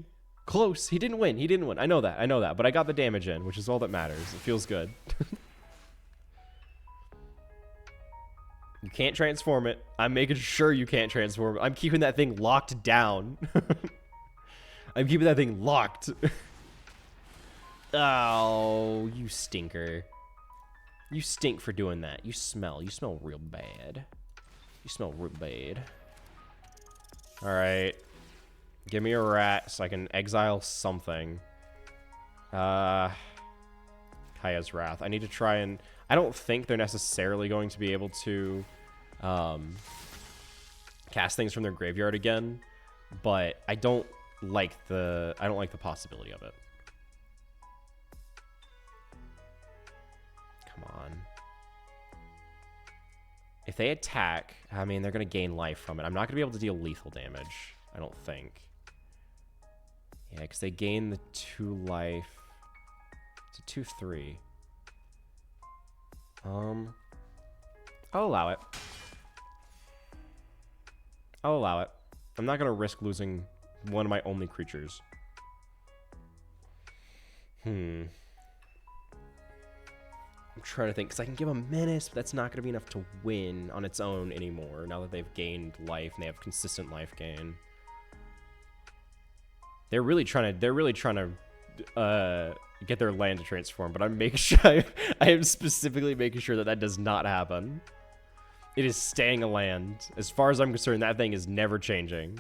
Close. He didn't win. He didn't win. I know that. I know that. But I got the damage in, which is all that matters. It feels good. You can't transform it. I'm making sure you can't transform it. I'm keeping that thing locked down. I'm keeping that thing locked. Oh, you stinker. You stink for doing that. You smell. You smell real bad. You smell real bad. Alright. Give me a rat so I can exile something. Kaya's Wrath. I need to try and... I don't think they're necessarily going to be able to cast things from their graveyard again, but I don't like the possibility of it. Come on. If they attack, I mean, they're going to gain life from it. I'm not going to be able to deal lethal damage, I don't think. Yeah, because they gain the 2 life. It's a 2/3. I'll allow it. I'll allow it. I'm not going to risk losing one of my only creatures. I'm trying to think, because I can give them menace, but that's not going to be enough to win on its own anymore, now that they've gained life and they have consistent life gain. They're really trying to get their land to transform, but I'm making sure I am specifically making sure that that does not happen. It is staying a land. As far as I'm concerned, that thing is never changing.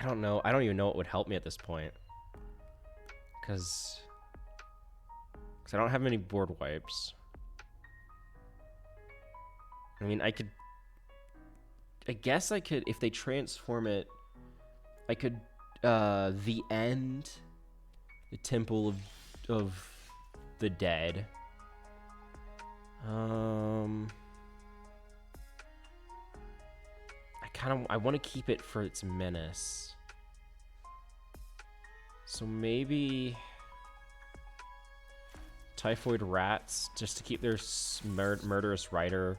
I don't know. I don't even know what would help me at this point. Because I don't have many board wipes. I mean, I guess I could, if they transform it, I could, the end, the Temple of the Dead. I want to keep it for its menace. So maybe Typhoid Rats, just to keep their murderous rider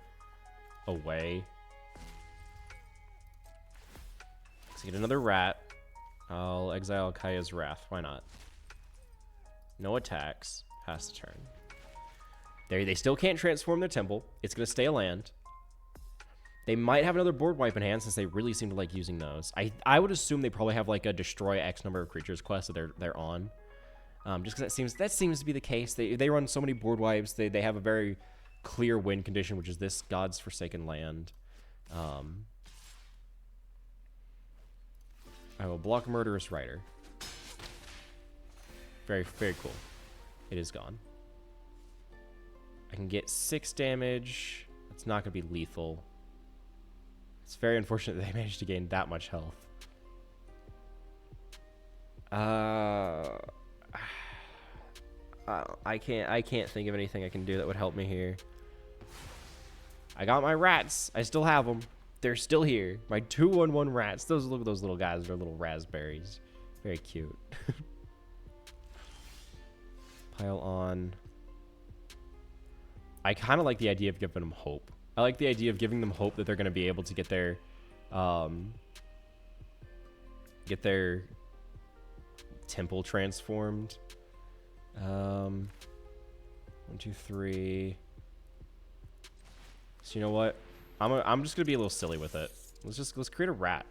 away. Let's get another rat. I'll exile Kaya's Wrath. Why not? No attacks. Pass the turn. They still can't transform their temple. It's going to stay a land. They might have another board wipe in hand since they really seem to like using those. I would assume they probably have like a destroy X number of creatures quest that they're on. Just because that seems to be the case. They run so many board wipes. They have a very clear win condition, which is this God's Forsaken Land. I will block Murderous Rider. Very, very cool. It is gone. I can get 6 damage. It's not going to be lethal. It's very unfortunate that they managed to gain that much health. I can't think of anything I can do that would help me here. I got my rats. I still have them. They're still here. My 2/1/1 rats. Look at those little guys. They're little raspberries. Very cute. Pile on. I kind of like the idea of giving them hope. I like the idea of giving them hope that they're going to be able to get their temple transformed. 1, 2, 3. So you know what? I'm just gonna be a little silly with it. Let's create a rat,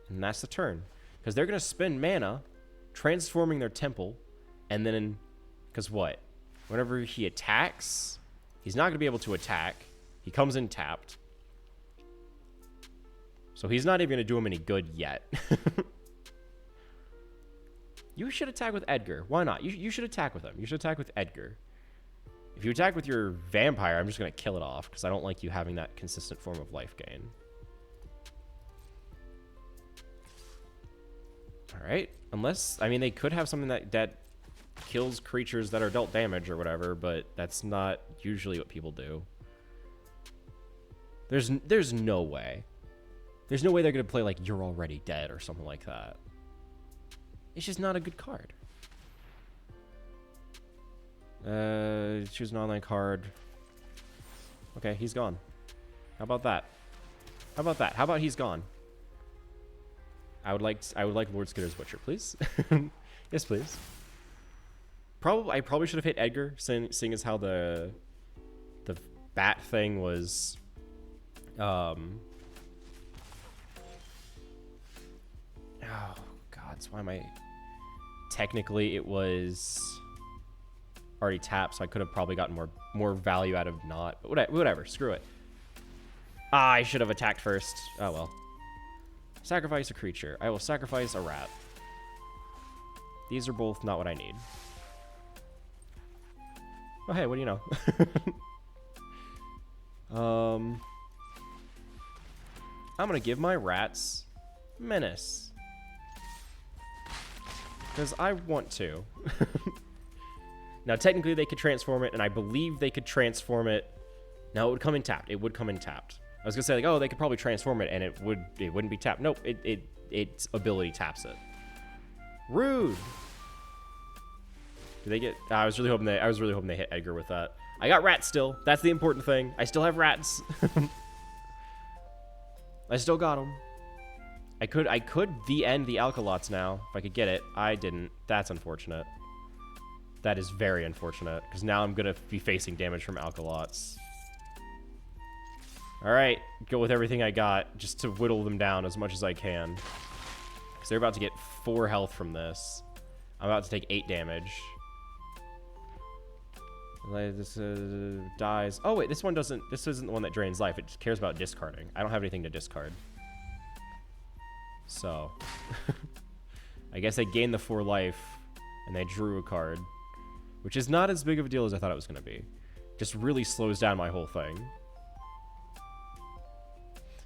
and that's the turn, because they're gonna spend mana transforming their temple, and then because what? Whenever he attacks, he's not gonna be able to attack. He comes in tapped, so he's not even gonna do him any good yet. You should attack with Edgar. Why not? You should attack with him. You should attack with Edgar. If you attack with your vampire, I'm just going to kill it off because I don't like you having that consistent form of life gain. All right. Unless, I mean, they could have something that kills creatures that are dealt damage or whatever, but that's not usually what people do. There's no way. There's no way they're going to play like You're Already Dead or something like that. It's just not a good card. Choose an online card. Okay, he's gone. How about that? How about that? How about he's gone? I would like Lord Skitter's Butcher, please. Yes, please. I probably should have hit Edgar, seeing as how the bat thing was. Oh God, so why am I? Technically, it was already tapped, so I could have probably gotten more value out of not. But whatever, screw it. Ah, I should have attacked first. Oh well. Sacrifice a creature. I will sacrifice a rat. These are both not what I need. Oh hey, what do you know? I'm gonna give my rats Menace. Because I want to. Now, technically, they could transform it, and I believe they could transform it. No, it would come in tapped. It would come in tapped. I was gonna say, like, oh, they could probably transform it, and it wouldn't be tapped. Nope, its ability taps it. Rude. Do they get? I was really hoping they hit Edgar with that. I got rats still. That's the important thing. I still have rats. I still got them. I could end the Alkalots now if I could get it. I didn't. That's unfortunate. That is very unfortunate because now I'm gonna be facing damage from Alkalots. All right, go with everything I got just to whittle them down as much as I can. Because they're about to get 4 health from this. I'm about to take 8 damage. This dies. Oh wait, this one doesn't. This isn't the one that drains life. It just cares about discarding. I don't have anything to discard. So, I guess I gained the 4 life, and they drew a card, which is not as big of a deal as I thought it was going to be. Just really slows down my whole thing.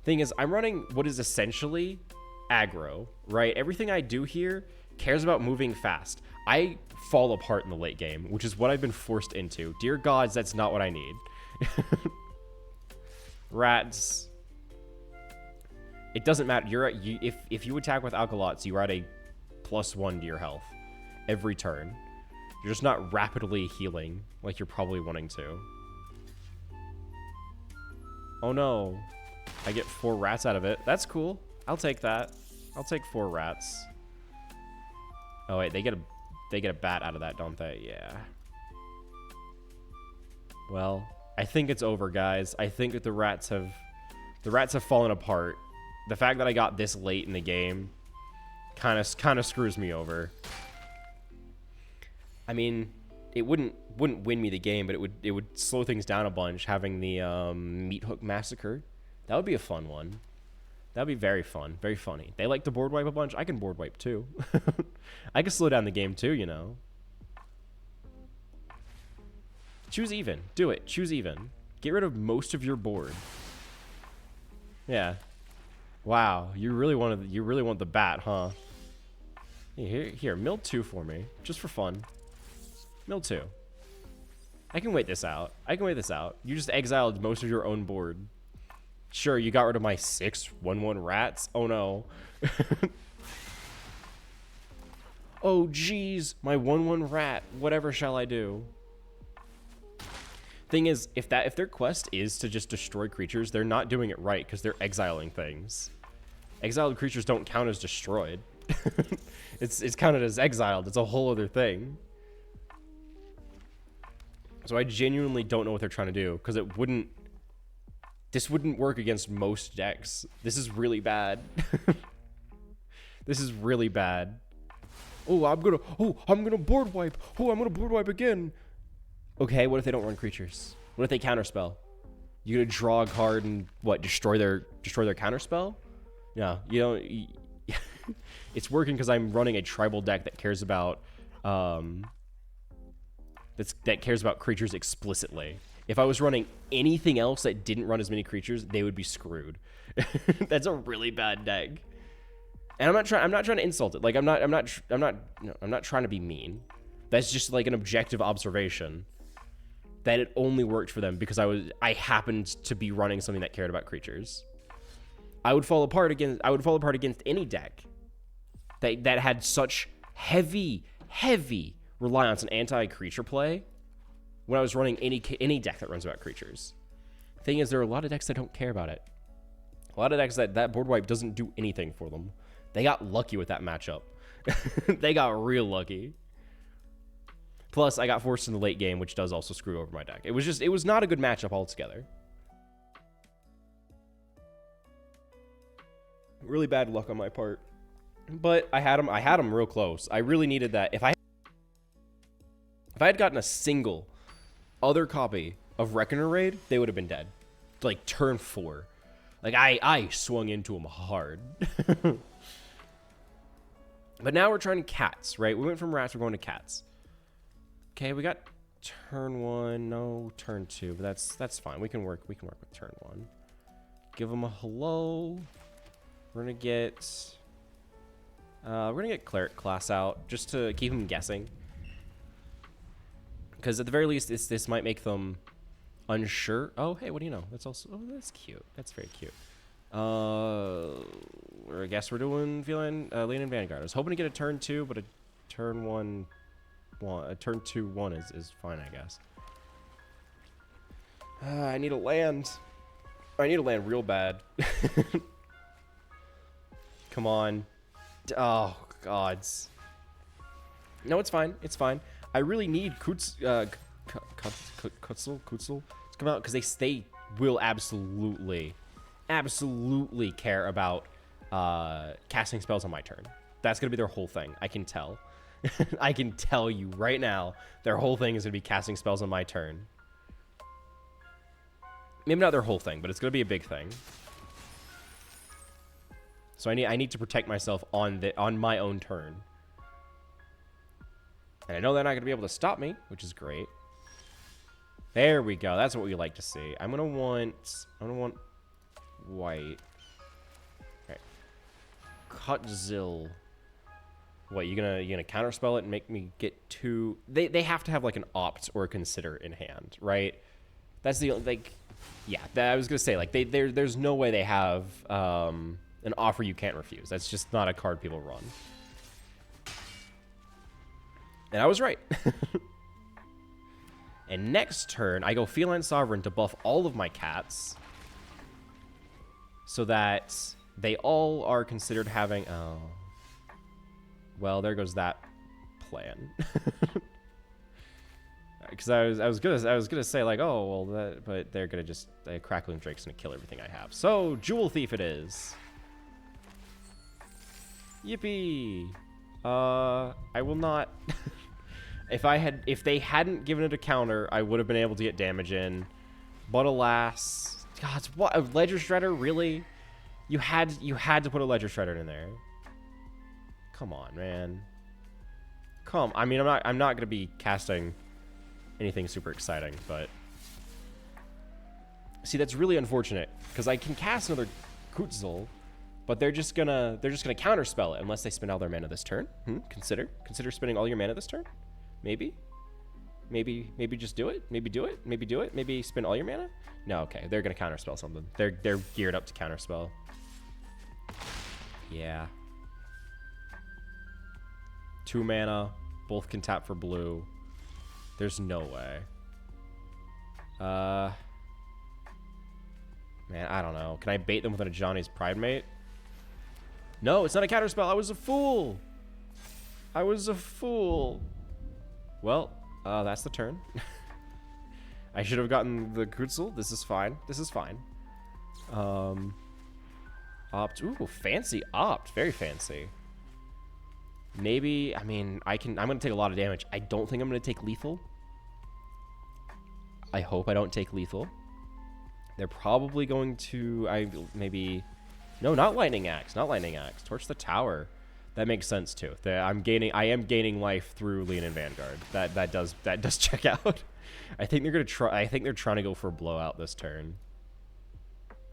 Thing is, I'm running what is essentially aggro, right? Everything I do here cares about moving fast. I fall apart in the late game, which is what I've been forced into. Dear gods, that's not what I need. Rats. It doesn't matter. If you attack with Alkalots, you are at a +1 to your health every turn. You're just not rapidly healing like you're probably wanting to. Oh no. I get 4 rats out of it. That's cool. I'll take that. I'll take 4 rats. Oh wait, they get a bat out of that, don't they? Yeah. Well, I think it's over, guys. I think that the rats have fallen apart. The fact that I got this late in the game kind of screws me over. I mean, it wouldn't win me the game, but it would slow things down a bunch having the Meat Hook Massacre. That would be a fun one. That would be very fun, very funny. They like to board wipe a bunch. I can board wipe too. I can slow down the game too, you know. Choose even. Do it. Choose even. Get rid of most of your board. Yeah. Wow, you really want the bat, huh? Here, mill 2 for me, just for fun. Mill 2. I can wait this out. You just exiled most of your own board. Sure, you got rid of my 6 1/1 rats. Oh no. Oh geez, my 1/1 rat. Whatever shall I do? Thing is, if their quest is to just destroy creatures, they're not doing it right because they're exiling things. Exiled creatures don't count as destroyed. It's counted as exiled. It's a whole other thing. So I genuinely don't know what they're trying to do because this wouldn't work against most decks. This is really bad. This is really bad. Oh, I'm gonna board wipe. Oh, I'm gonna board wipe again. Okay, what if they don't run creatures? What if they counterspell? You gonna draw a card and what? Destroy their counterspell? No, you don't. It's working because I'm running a tribal deck that cares about that cares about creatures explicitly. If I was running anything else that didn't run as many creatures, they would be screwed. That's a really bad deck. And I'm not trying to insult it. Like I'm not trying to be mean. That's just like an objective observation that it only worked for them because I happened to be running something that cared about creatures. I would fall apart against any deck that had such heavy reliance on anti-creature play when I was running any deck that runs about creatures. Thing is, there are a lot of decks that don't care about it. A lot of decks that board wipe doesn't do anything for them. They got lucky with that matchup. They got real lucky. Plus, I got forced in the late game, which does also screw over my deck. It was not a good matchup altogether. Really bad luck on my part. But I had him real close. I really needed that. If I had gotten a single other copy of Reckoner Raid, they would have been dead. Like turn 4. Like I swung into them hard. But now we're trying cats, right? We went from rats, we're going to cats. Okay, we got turn 1, no turn 2, but that's fine. We can work with turn 1. Give them a hello. We're gonna get Cleric class out just to keep them guessing. Because at the very least, this might make them unsure. Oh, hey, what do you know? That's also, oh, that's cute. That's very cute. I guess we're doing Lean Vanguard. I was hoping to get a turn 2, but a turn 1, a turn 2/1 is fine, I guess. I need a land. I need a land real bad. Come on. Oh, gods. No, it's fine. It's fine. I really need Kutzel to come out because they will absolutely care about casting spells on my turn. That's going to be their whole thing. I can tell. I can tell you right now, their whole thing is going to be casting spells on my turn. Maybe not their whole thing, but it's going to be a big thing. So I need to protect myself on my own turn. And I know they're not going to be able to stop me, which is great. There we go. That's what we like to see. I'm going to want white. Okay. Kutzel. What, you gonna counterspell it and make me get 2? They have to have like an opt or a consider in hand, right? That's the like, yeah. I was gonna say like there's no way they have an offer you can't refuse. That's just not a card people run. And I was right. And next turn, I go Feline Sovereign to buff all of my cats, so that they all are considered having. Oh. Well, there goes that plan. Because I was gonna say like, oh well, but they're gonna just Crackling Drake's gonna kill everything I have. So Jewel Thief it is. Yippee! I will not. If they hadn't given it a counter, I would have been able to get damage in. But alas, God, what, a Ledger Shredder, really? You had to put a Ledger Shredder in there. Come on, man. I mean, I'm not gonna be casting anything super exciting, but see, that's really unfortunate because I can cast another Kutzel, but they're just gonna counterspell it unless they spend all their mana this turn. Consider spending all your mana this turn. Maybe just do it. Maybe do it. Maybe spend all your mana. No, okay, they're gonna counterspell something. They're geared up to counterspell. Yeah. 2 mana, both can tap for blue. There's no way. Man, I don't know. Can I bait them with a Johnny's Pride Mate? No, it's not a counterspell. I was a fool. Well, that's the turn. I should have gotten the Kutzel. This is fine. Opt. Ooh, fancy opt. Very fancy. Maybe, I mean, I'm going to take a lot of damage. I don't think I'm going to take lethal. I hope I don't take lethal. They're probably going to, no, not Lightning Axe. Torch the Tower. That makes sense too. I am gaining life through Lean and Vanguard. That does check out. I think they're trying to go for a blowout this turn.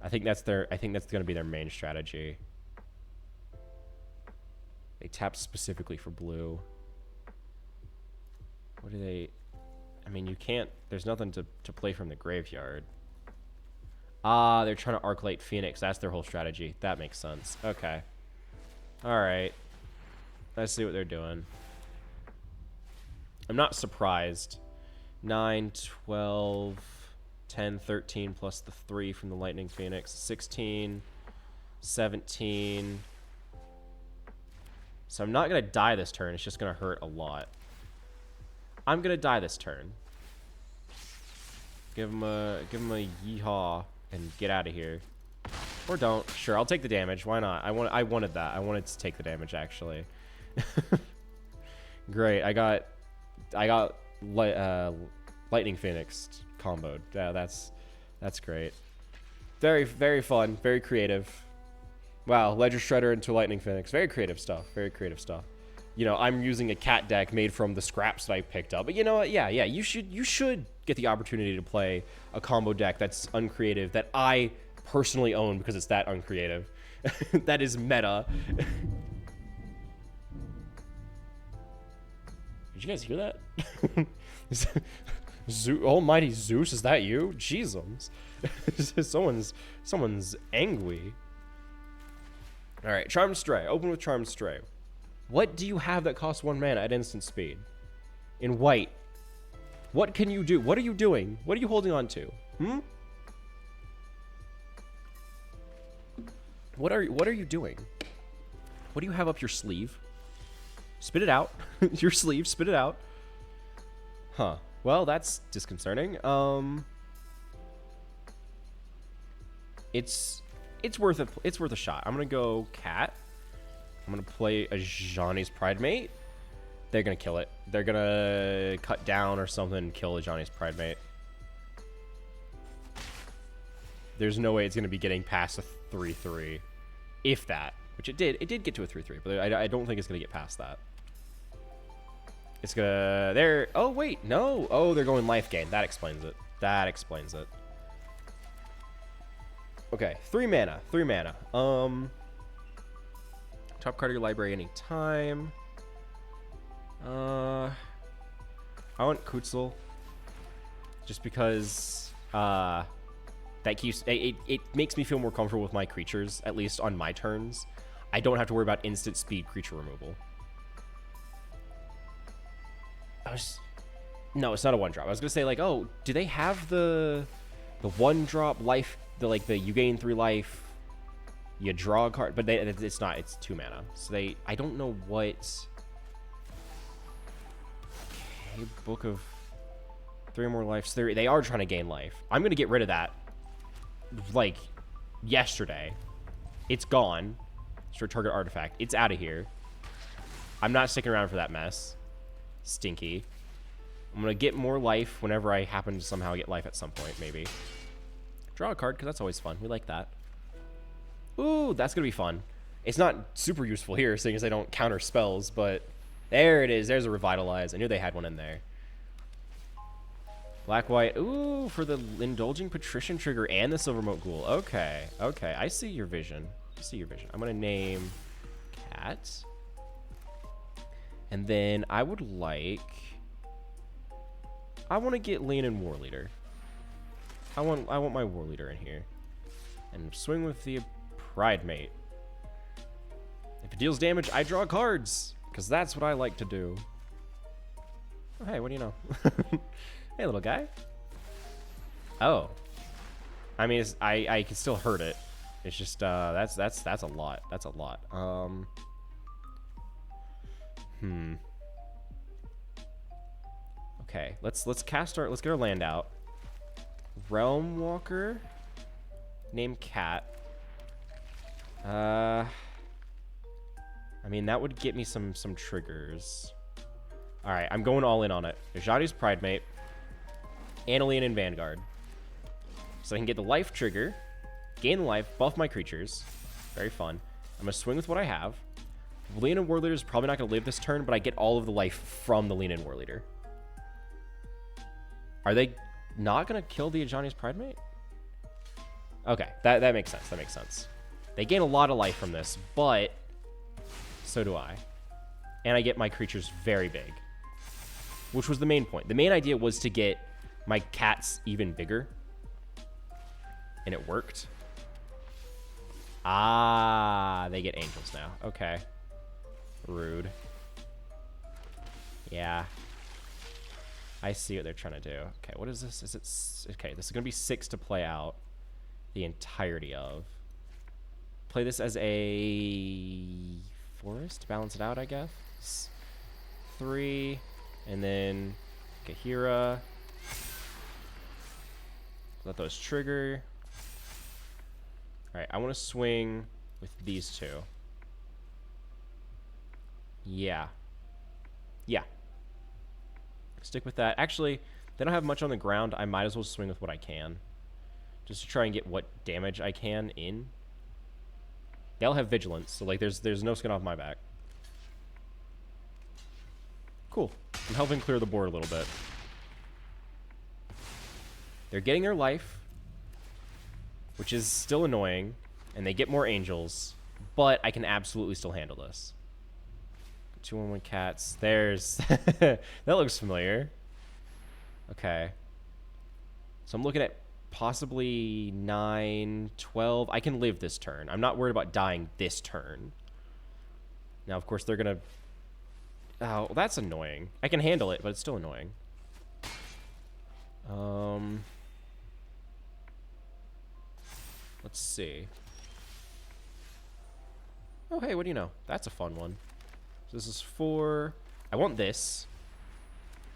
I think that's going to be their main strategy. They tapped specifically for blue. What do they... I mean, you can't... There's nothing to play from the graveyard. Ah, they're trying to Arclight Phoenix. That's their whole strategy. That makes sense. Okay. All right. Let's see what they're doing. I'm not surprised. 9, 12, 10, 13 plus the 3 from the Lightning Phoenix. 16, 17. So I'm not going to die this turn. It's just going to hurt a lot. I'm going to die this turn. Give him a yeehaw and get out of here. Or don't. Sure, I'll take the damage. Why not? I wanted that. I wanted to take the damage, actually. Great. I got Lightning Phoenix comboed. Yeah, that's great. Very, very fun. Very creative. Wow, Ledger Shredder into Lightning Phoenix. Very creative stuff. Very creative stuff. You know, I'm using a cat deck made from the scraps that I picked up. But you know what? Yeah. You should get the opportunity to play a combo deck that's uncreative, that I personally own because it's that uncreative. That is meta. Did you guys hear that? Almighty Zeus, is that you? Jesus. Someone's angry. All right, Charmed Stray. Open with Charmed Stray. What do you have that costs 1 mana at instant speed? In white. What can you do? What are you doing? What are you holding on to? What are you doing? What do you have up your sleeve? Spit it out. Your sleeve, spit it out. Huh. Well, that's disconcerting. It's worth a shot. I'm gonna go cat. I'm gonna play a Johnny's Pridemate. They're gonna kill it. They're gonna cut down or something and kill a Johnny's Pridemate. There's no way it's gonna be getting past a 3/3, if that. Which it did. It did get to a 3/3, but I don't think it's gonna get past that. It's gonna. They're. Oh wait, no. Oh, they're going life gain. That explains it. That explains it. Okay, 3 mana. 3 mana. Top card of your library anytime. I want Kutzel. Just because that keeps it makes me feel more comfortable with my creatures, at least on my turns. I don't have to worry about instant speed creature removal. No, it's not a 1-drop. I was gonna say, like, oh, do they have the 1-drop life, the you gain 3 life, you draw a card, but it's not. It's 2 mana. So I don't know what. Okay, Book of 3 more life. So they are trying to gain life. I'm gonna get rid of that. Like yesterday, it's gone. Start target artifact. It's out of here. I'm not sticking around for that mess. Stinky. I'm gonna get more life whenever I happen to somehow get life at some point, maybe. Draw a card, because that's always fun. We like that. Ooh, that's gonna be fun. It's not super useful here, seeing as I don't counter spells, but there it is. There's a Revitalize. I knew they had one in there. Black, white. Ooh, for the Indulging Patrician trigger and the Silvermote Ghoul. Okay, okay. I see your vision. I see your vision. I'm gonna name Cat. And then I would like... I want to get Leonin War Leader. I want my War Leader in here. And swing with the Pridemate. If it deals damage, I draw cards. Because that's what I like to do. Oh, hey, what do you know? Hey, little guy. Oh. I mean, I can still hurt it. It's just, that's a lot. That's a lot. Okay, let's get our land out. Realm Walker. Name Cat. I mean, that would get me some triggers. All right, I'm going all in on it. Ajadi's Pridemate. Annalene and Vanguard. So I can get the life trigger, gain life, buff my creatures. Very fun. I'm going to swing with what I have. Leonin War Leader is probably not going to live this turn, but I get all of the life from the Leonin War Leader. Are they not going to kill the Ajani's Pridemate? Okay, that makes sense. That makes sense. They gain a lot of life from this, but so do I. And I get my creatures very big, which was the main point. The main idea was to get my cats even bigger. And it worked. Ah, they get angels now. Okay. Rude. Yeah. I see what they're trying to do. Okay, what is this? Is it... Okay, this is going to be 6 to play out the entirety of. Play this as a forest. Balance it out, I guess. 3. And then Kahira. Let those trigger. Alright, I want to swing with these two. Yeah. Yeah. Stick with that. Actually, they don't have much on the ground. I might as well swing with what I can. Just to try and get what damage I can in. They'll have vigilance, so like there's no skin off my back. Cool. I'm helping clear the board a little bit. They're getting their life, which is still annoying, and they get more angels, but I can absolutely still handle this. 2-on-1 cats. There's... that looks familiar. Okay. So I'm looking at possibly 9, 12. I can live this turn. I'm not worried about dying this turn. Now, of course, they're going to... Oh, that's annoying. I can handle it, but it's still annoying. Let's see. Oh, hey, what do you know? That's a fun one. So this is 4. I want this.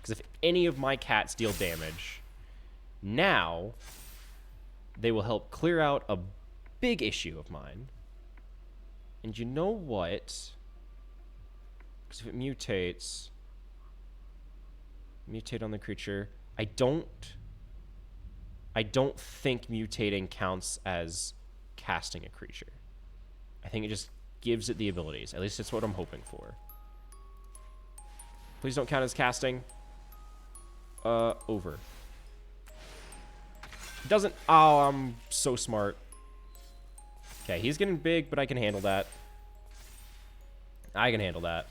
Because if any of my cats deal damage, now they will help clear out a big issue of mine. And you know what? Because if it mutates... Mutate on the creature. I don't think mutating counts as casting a creature. I think it just gives it the abilities. At least that's what I'm hoping for. Please don't count as casting. Over. It doesn't... Oh, I'm so smart. Okay, he's getting big, but I can handle that. I can handle that.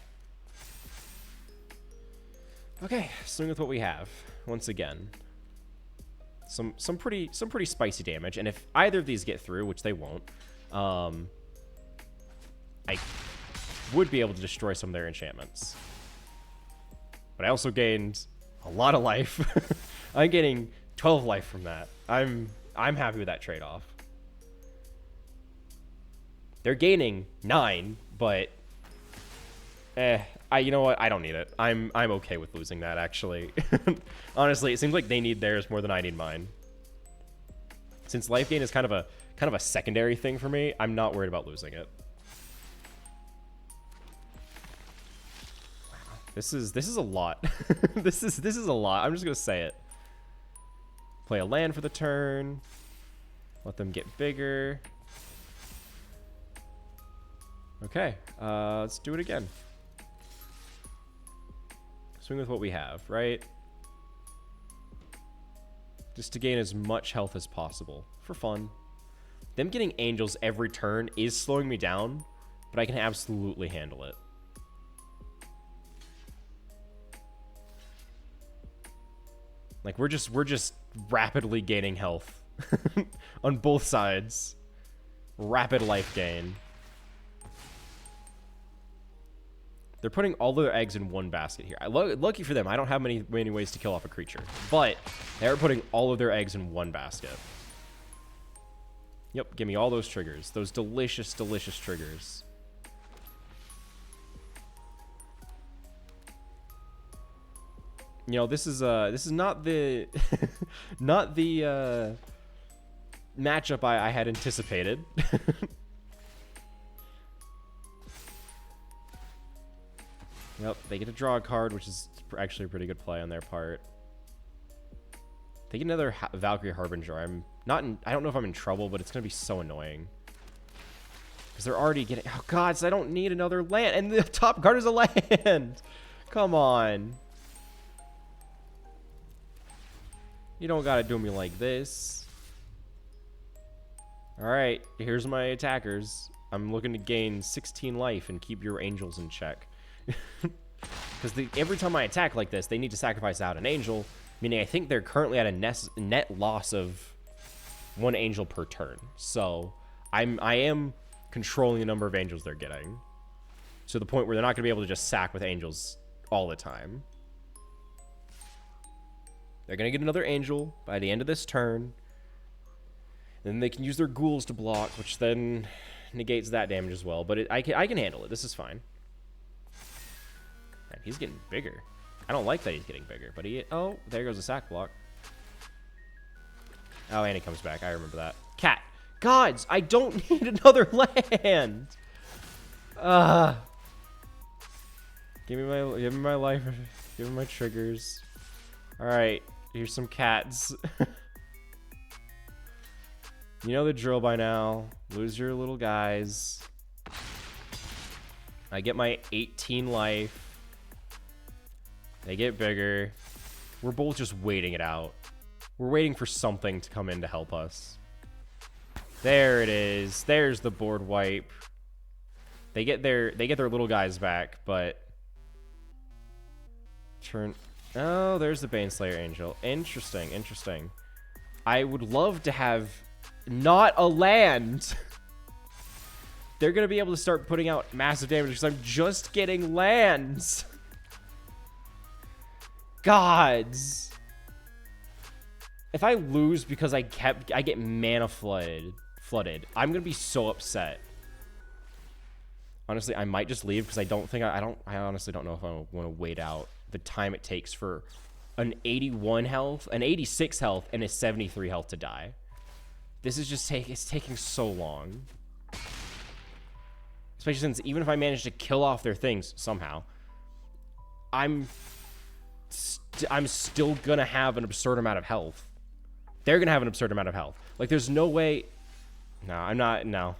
Okay, swing with what we have. Once again. Some pretty spicy damage, and if either of these get through, which they won't, I would be able to destroy some of their enchantments. But I also gained a lot of life. I'm getting 12 life from that. I'm happy with that trade-off. They're gaining 9, but you know what? I don't need it. I'm okay with losing that, actually. Honestly, it seems like they need theirs more than I need mine. Since life gain is kind of a secondary thing for me, I'm not worried about losing it. Wow. This is a lot. this is a lot. I'm just gonna say it. Play a land for the turn. Let them get bigger. Okay, let's do it again. Swing with what we have, right? Just to gain as much health as possible. For fun. Them getting angels every turn is slowing me down, but I can absolutely handle it. Like, we're just rapidly gaining health. On both sides. Rapid life gain. They're putting all their eggs in one basket here. Lucky for them, I don't have many ways to kill off a creature. But they're putting all of their eggs in one basket. Yep, give me all those triggers. Those delicious, delicious triggers. You know, this is not the not the matchup I had anticipated. Yep, they get to draw a card, which is actually a pretty good play on their part. They get another Valkyrie Harbinger. I don't know if I'm in trouble, but it's gonna be so annoying. Because they're already getting... Oh, God, so I don't need another land. And the top card is a land. Come on. You don't gotta do me like this. Alright, here's my attackers. I'm looking to gain 16 life and keep your angels in check. Because every time I attack like this, they need to sacrifice out an angel, meaning I think they're currently at a net loss of 1 angel per turn. So I am controlling the number of angels they're getting to the point where they're not going to be able to just sack with angels all the time. They're going to get another angel by the end of this turn. Then they can use their ghouls to block, which then negates that damage as well. But I can handle it. This is fine. Man, he's getting bigger. I don't like that he's getting bigger, but he... Oh, there goes the sack block. Oh, and he comes back. I remember that. Cat. Gods, I don't need another land. Give me my life. Give me my triggers. All right, here's some cats. You know the drill by now. Lose your little guys. I get my 18 life. They get bigger. We're both just waiting it out. We're waiting for something to come in to help us. There it is. There's the board wipe. They get their little guys back, but turn. Oh, there's the Baneslayer Angel. Interesting, interesting. I would love to have not a land. They're gonna be able to start putting out massive damage because I'm just getting lands. Gods. If I lose because I get mana flooded, I'm gonna be so upset. Honestly, I might just leave because I don't think I honestly don't know if I want to wait out the time it takes for an 81 health, an 86 health, and a 73 health to die. This is just it's taking so long. Especially since even if I manage to kill off their things somehow, I'm still gonna have an absurd amount of health. They're gonna have an absurd amount of health. Like, there's no way. No, I'm not. No.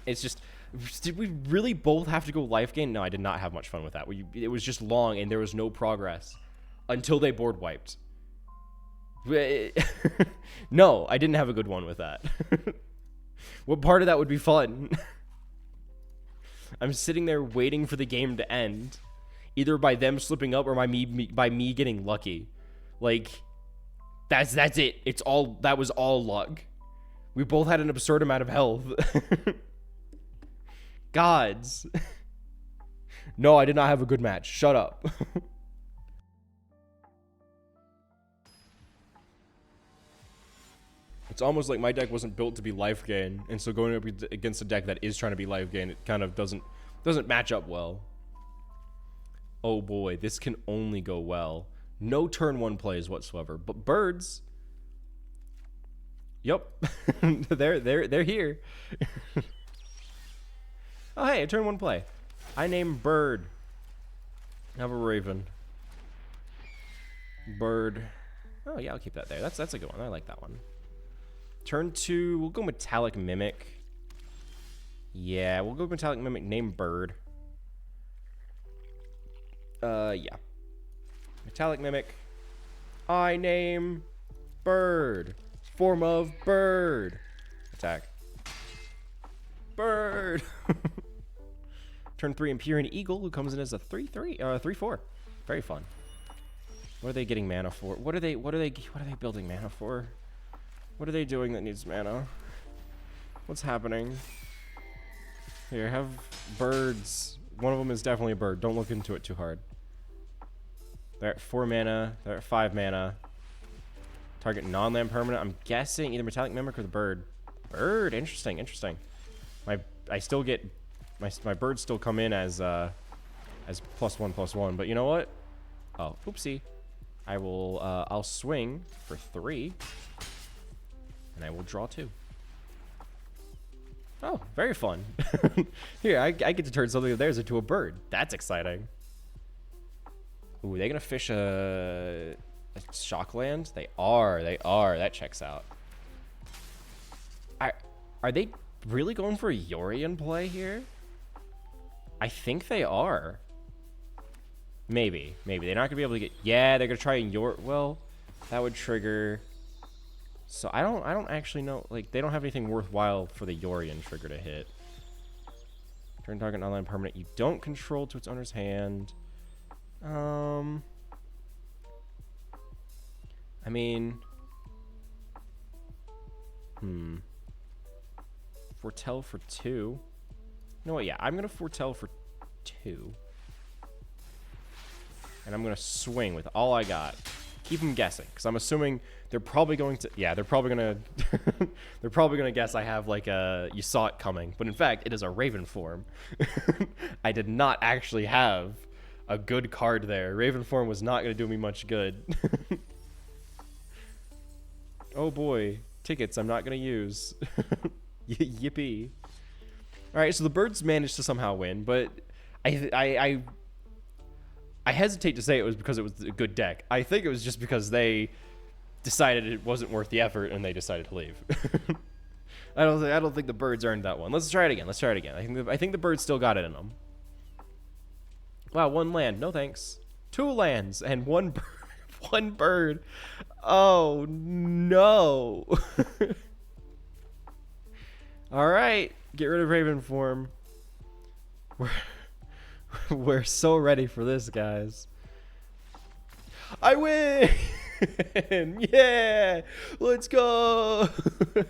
It's just. Did we really both have to go life gain? No, I did not have much fun with that. It was just long and there was no progress until they board wiped. No, I didn't have a good one with that. What part of that would be fun? I'm sitting there waiting for the game to end, either by them slipping up or by me getting lucky. Like, that's it. That was all luck. We both had an absurd amount of health. Gods. No, I did not have a good match. Shut up. It's almost like my deck wasn't built to be life gain, and so going up against a deck that is trying to be life gain, it kind of doesn't match up well. Oh boy, this can only go well. No turn 1 plays whatsoever, but birds. Yep. they're here. Oh, hey, a turn 1 play. I name Bird. I have a Raven. Bird. Oh, yeah, I'll keep that there. That's a good one. I like that one. Turn 2, we'll go Metallic Mimic. Yeah, we'll go Metallic Mimic, name Bird. Yeah. Metallic Mimic. I name Bird. Form of bird. Attack. Bird. Turn 3, Empyrean Eagle, who comes in as a 3/4. Very fun. What are they getting mana for? What are they building mana for? What are they doing that needs mana? What's happening? Here, have birds. One of them is definitely a bird. Don't look into it too hard. They're at 4 mana. They're at 5 mana. Target non-land permanent. I'm guessing either Metallic Mimic or the bird. Bird. Interesting. Interesting. I still get my birds still come in as +1/+1. But you know what? Oh, oopsie. I will. I'll swing for 3, and I will draw 2. Oh, very fun. Here, I get to turn something of theirs into a bird. That's exciting. Ooh, they gonna fish a Shockland? They are. That checks out. Are they really going for a Yorion play here? I think they are. Maybe. They're not gonna be able to get. Yeah, they're gonna try well, that would trigger. So I don't actually know. Like, they don't have anything worthwhile for the Yorion trigger to hit. Turn target non-land permanent you don't control to its owner's hand. I mean, Foretell for 2. You know what? Yeah, I'm going to foretell for 2. And I'm going to swing with all I got. Keep them guessing, because I'm assuming they're probably going to... Yeah, they're probably going to... they're probably going to guess I have, like, a... You saw it coming. But in fact, it is a Raven form. I did not actually have a good card there. Raven form was not going to do me much good. Oh, boy. Tickets I'm not going to use. Yippee. All right, so the birds managed to somehow win, but I hesitate to say it was because it was a good deck. I think it was just because they decided it wasn't worth the effort and they decided to leave. I don't think the birds earned that one. Let's try it again. I think the birds still got it in them. Wow, 1 land. No thanks. 2 lands and 1 bird. 1 bird. Oh no. All right, get rid of Raven form. We're so ready for this, guys. I win! Yeah! Let's go! You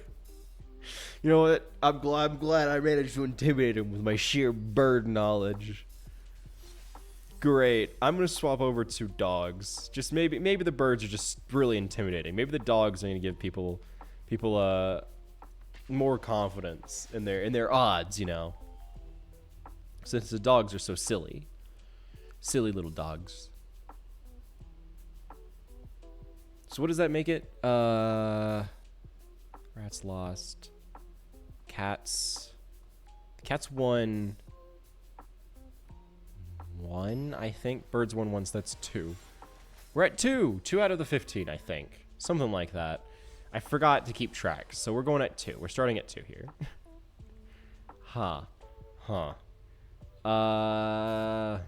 know what? I'm glad I managed to intimidate him with my sheer bird knowledge. Great. I'm gonna swap over to dogs. Just maybe the birds are just really intimidating. Maybe the dogs are gonna give people more confidence in their odds, you know. Since the dogs are so silly. Silly little dogs. So what does that make it? Rats lost. Cats. Cats won 1, I think. Birds won once, that's 2. We're at 2. 2 out of the 15, I think. Something like that. I forgot to keep track, so we're going at 2. We're starting at 2 here. Huh. I'll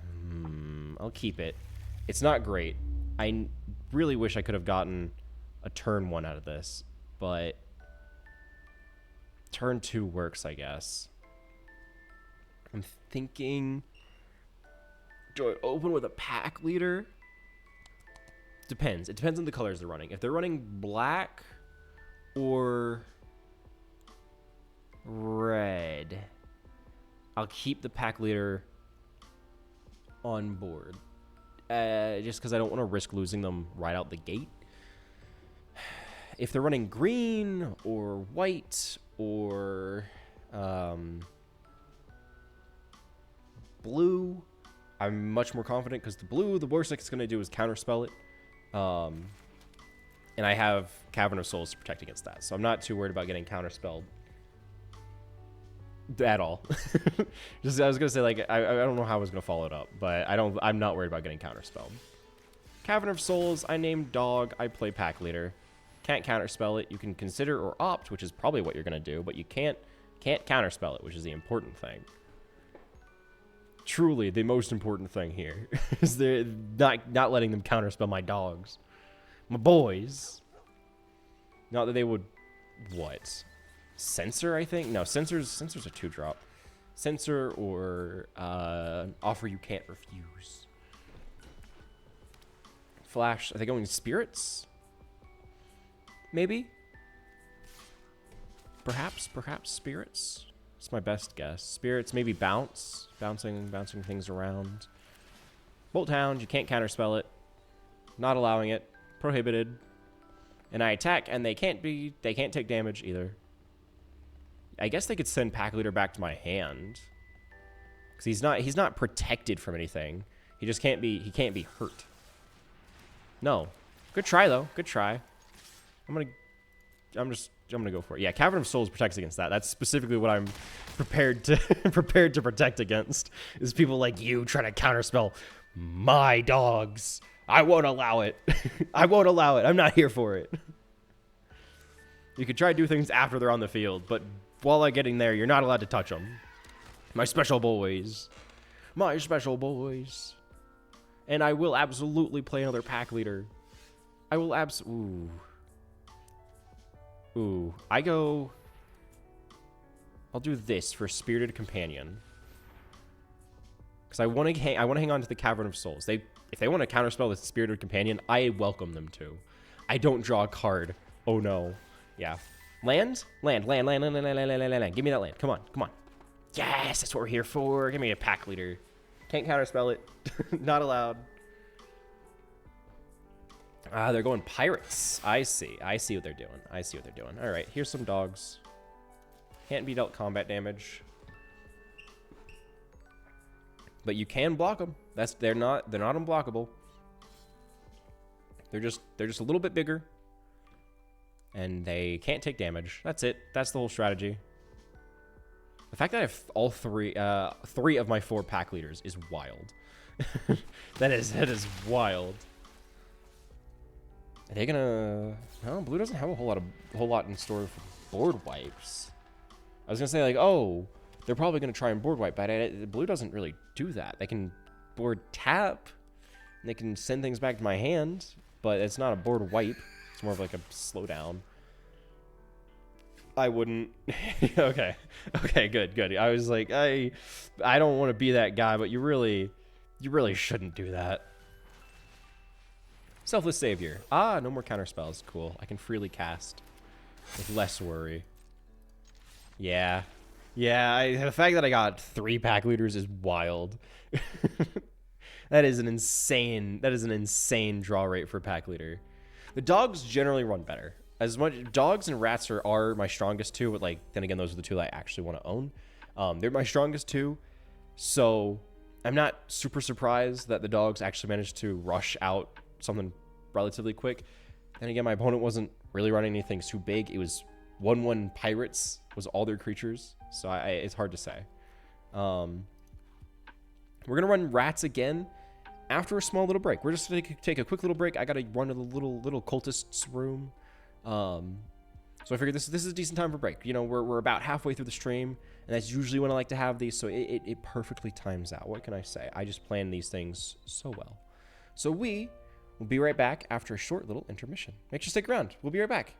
keep it. It's not great. I really wish I could have gotten a turn 1 out of this, but turn 2 works, I guess. I'm thinking, do I open with a pack leader? Depends. It depends on the colors they're running. If they're running black or red, I'll keep the pack leader on board. Just because I don't want to risk losing them right out the gate. If they're running green or white or blue, I'm much more confident because the blue, the worst it's going to do is counterspell it. And I have Cavern of Souls to protect against that. So I'm not too worried about getting counterspelled at all. Just I was gonna say, like, I don't know how I was gonna follow it up, but I'm not worried about getting counterspelled. Cavern of Souls, I named dog, I play pack leader. Can't counterspell it. You can consider or opt, which is probably what you're gonna do, but you can't counterspell it, which is the important thing. Truly the most important thing here is they're not letting them counterspell my dogs. My boys. Not that they would what? Censor, I think? No, censors are 2-drop. Censor or offer you can't refuse. Flash, are they going spirits? Maybe? Perhaps spirits? It's my best guess. Spirits, maybe bouncing things around. Bolt Hound, you can't counterspell it. Not allowing it. Prohibited. And I attack, and they can't take damage either. I guess they could send Pack Leader back to my hand. Because he's not protected from anything. He just can't be hurt. No. Good try though. Good try. I'm gonna go for it. Yeah, Cavern of Souls protects against that. That's specifically what I'm prepared to protect against. Is people like you trying to counterspell my dogs. I won't allow it. I won't allow it. I'm not here for it. You could try to do things after they're on the field, but while I'm getting there, you're not allowed to touch them. My special boys. My special boys. And I will absolutely play another pack leader. I will Ooh. I'll do this for Spirited Companion. Because I want to hang on to the Cavern of Souls. If they want to counterspell the Spirited Companion, I welcome them to. I don't draw a card. Oh no. Yeah. Land? Land. Give me that land. Come on. Come on. Yes, that's what we're here for. Give me a pack leader. Can't counterspell it. Not allowed. Ah, they're going pirates. I see. I see what they're doing. I see what they're doing. All right, here's some dogs. Can't be dealt combat damage. But you can block them. They're not unblockable. They're just a little bit bigger. And they can't take damage. That's it. That's the whole strategy. The fact that I have all three of my 4 pack leaders is wild. that is wild. Are they gonna? No, blue doesn't have a whole lot in store for board wipes. I was gonna say like, oh, they're probably gonna try and board wipe, but blue doesn't really do that. They can board tap, and they can send things back to my hand, but it's not a board wipe. It's more of like a slowdown. I wouldn't. Okay, good. I was like, I don't want to be that guy, but you really shouldn't do that. Selfless Savior. Ah, no more counter spells. Cool. I can freely cast with less worry. Yeah. The fact that I got 3 pack leaders is wild. That is an insane draw rate for pack leader. The dogs generally run better. As much dogs and rats are my strongest 2, but like then again those are the 2 that I actually want to own. They're my strongest 2. So I'm not super surprised that the dogs actually managed to rush out something relatively quick. And again, my opponent wasn't really running anything too big. It was 1/1 pirates was all their creatures, so it's hard to say. We're gonna run rats again after a small little break. We're just gonna take a quick little break. I gotta run to the little cultist's room. So I figured this is a decent time for break. You know, we're about halfway through the stream, and that's usually when I like to have these, so it perfectly times out. What can I say? I just plan these things so well. So we will be right back after a short little intermission. Make sure to stick around. We'll be right back.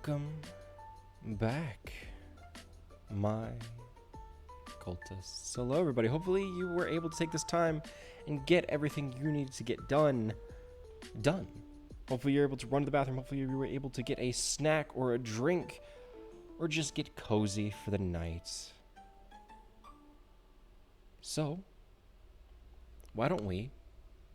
Welcome back, my cultists. Hello, everybody. Hopefully you were able to take this time and get everything you needed to get done. Hopefully you're able to run to the bathroom. Hopefully you were able to get a snack or a drink or just get cozy for the night. So, why don't we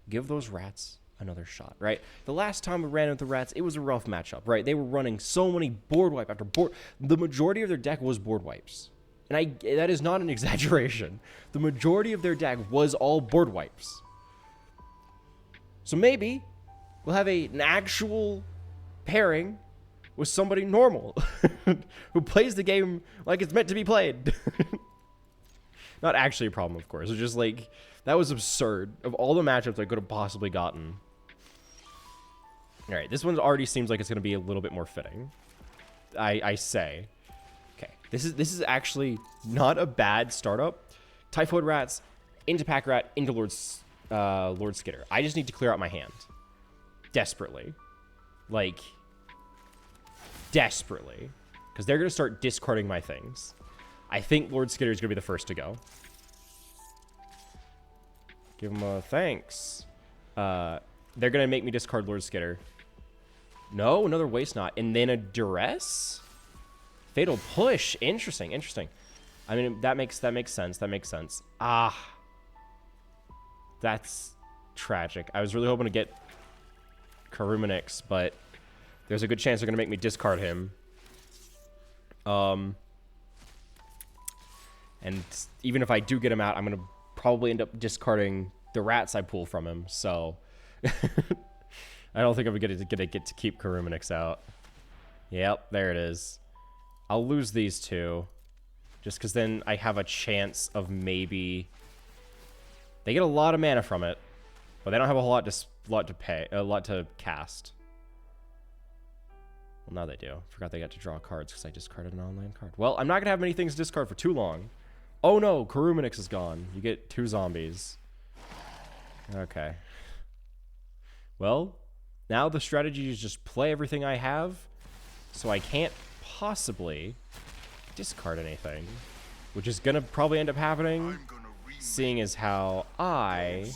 give those rats another shot, right? The last time we ran into the rats, it was a rough matchup, right? They were running so many board wipe after board. The majority of their deck was board wipes. And that is not an exaggeration. The majority of their deck was all board wipes. So maybe we'll have an actual pairing with somebody normal who plays the game like it's meant to be played. Not actually a problem, of course. It's just like, that was absurd. Of all the matchups I could have possibly gotten. All right, this one already seems like it's going to be a little bit more fitting. I say. Okay, this is actually not a bad startup. Typhoid rats, into pack rat, into Lord Skitter. I just need to clear out my hand. Desperately. Like, desperately. Because they're going to start discarding my things. I think Lord Skitter is going to be the first to go. Give him a thanks. They're going to make me discard Lord Skitter. No, another Waste Knot. And then a Duress? Fatal Push. Interesting, interesting. I mean, that makes sense. That makes sense. Ah. That's tragic. I was really hoping to get Karumanix, but there's a good chance they're going to make me discard him. And even if I do get him out, I'm going to probably end up discarding the rats I pull from him, so I don't think I'm gonna get to keep Karumanix out. Yep, there it is. I'll lose these two, just because then I have a chance of maybe... They get a lot of mana from it, but they don't have a whole lot to cast. Well, now they do. Forgot they got to draw cards because I discarded an online card. Well, I'm not gonna have many things to discard for too long. Oh no, Karumanix is gone. You get 2 zombies. Okay. Well, now the strategy is just play everything I have, so I can't possibly discard anything, which is gonna probably end up happening, seeing as how I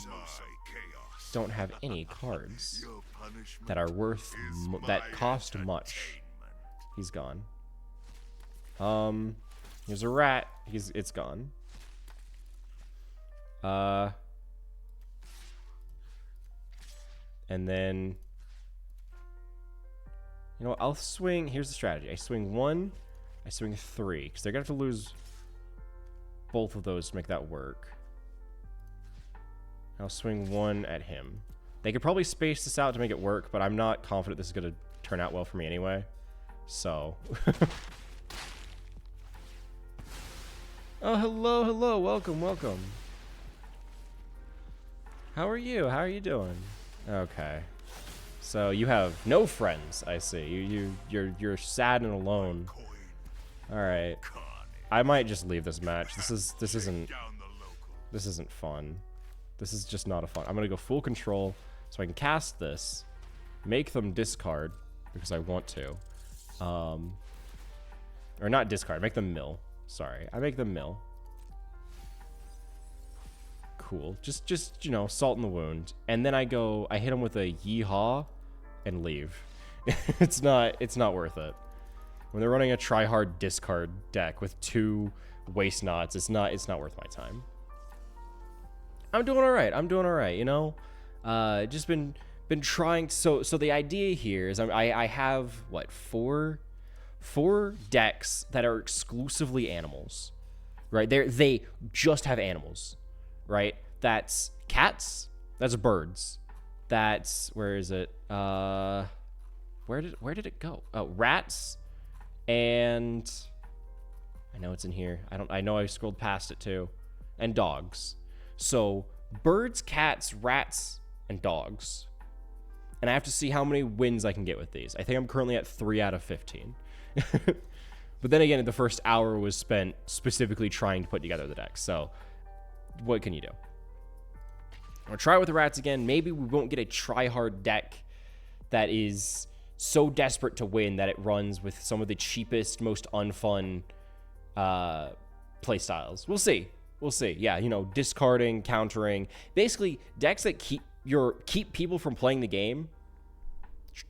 don't have any cards that are worth, that cost much. He's gone. Here's a rat. It's gone. And then, you know, I'll swing. Here's the strategy. I swing 1. I swing 3. Because they're going to have to lose both of those to make that work. I'll swing 1 at him. They could probably space this out to make it work, but I'm not confident this is going to turn out well for me anyway. So... Oh, hello, hello. Welcome, welcome. How are you? How are you doing? Okay. So you have no friends, I see. You're sad and alone. All right. I might just leave this match. This isn't fun. This is just not a fun. I'm going to go full control so I can cast this, make them discard because I want to. Or not discard, make them mill. Sorry, I make them mill. Cool. Just you know, salt in the wound. And then I hit him with a yeehaw and leave. It's not worth it. When they're running a try-hard discard deck with 2 Waste Knots, it's not worth my time. I'm doing all right, you know? Just been trying. So the idea here is I have, what, 4 decks that are exclusively animals, right? They just have animals, right? That's cats, that's birds, that's, where is it? Where did it go? Oh, rats, and I know it's in here. I know I scrolled past it too, and dogs. So birds, cats, rats, and dogs. And I have to see how many wins I can get with these. I think I'm currently at 3 out of 15. But then again, the first hour was spent specifically trying to put together the deck. So what can you do? I'll try with the rats again. Maybe we won't get a try-hard deck that is so desperate to win that it runs with some of the cheapest, most unfun play styles. We'll see. We'll see. Yeah, you know, discarding, countering, basically decks that keep people from playing the game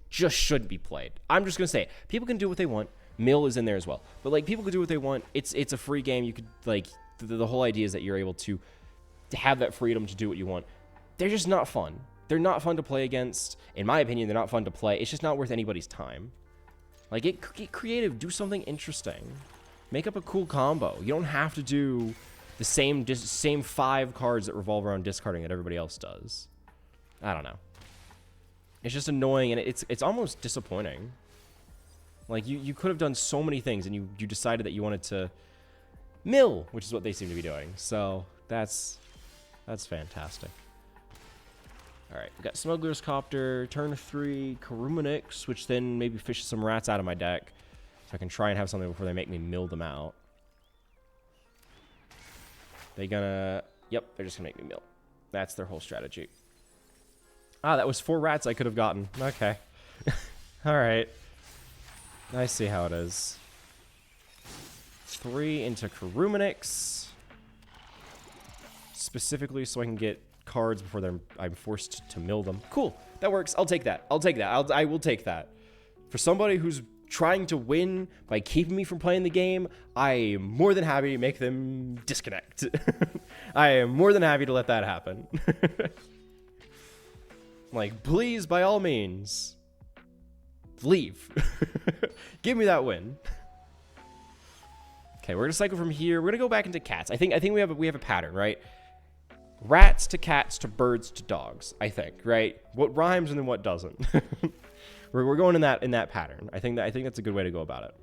just shouldn't be played. I'm just gonna say it. People can do what they want. Mill is in there as well, but like people can do what they want. It's a free game. You could like the whole idea is that you're able to have that freedom to do what you want. They're just not fun. They're not fun to play against. In my opinion, they're not fun to play. It's just not worth anybody's time. Like, get creative. Do something interesting. Make up a cool combo. You don't have to do the same 5 cards that revolve around discarding that everybody else does. I don't know. It's just annoying, and it's almost disappointing. Like, you could have done so many things, and you decided that you wanted to mill, which is what they seem to be doing. So, that's fantastic. Alright, we got Smuggler's Copter, turn 3, Karumanix, which then maybe fishes some rats out of my deck. So I can try and have something before they make me mill them out. They gonna... Yep, they're just gonna make me mill. That's their whole strategy. Ah, that was 4 rats I could have gotten. Okay. Alright. I see how it is. 3 into Karumanix. Specifically so I can get cards before I'm forced to mill them. Cool. That works. I'll take that. I'll take that. I will take that. For somebody who's trying to win by keeping me from playing the game, I am more than happy to make them disconnect. I am more than happy to let that happen. Like, please, by all means, leave. Give me that win. Okay, we're gonna cycle from here. We're gonna go back into cats. I think we have a pattern, right? Rats to cats to birds to dogs, I think, right? What rhymes and then what doesn't. we're going in that pattern. I think that's a good way to go about it.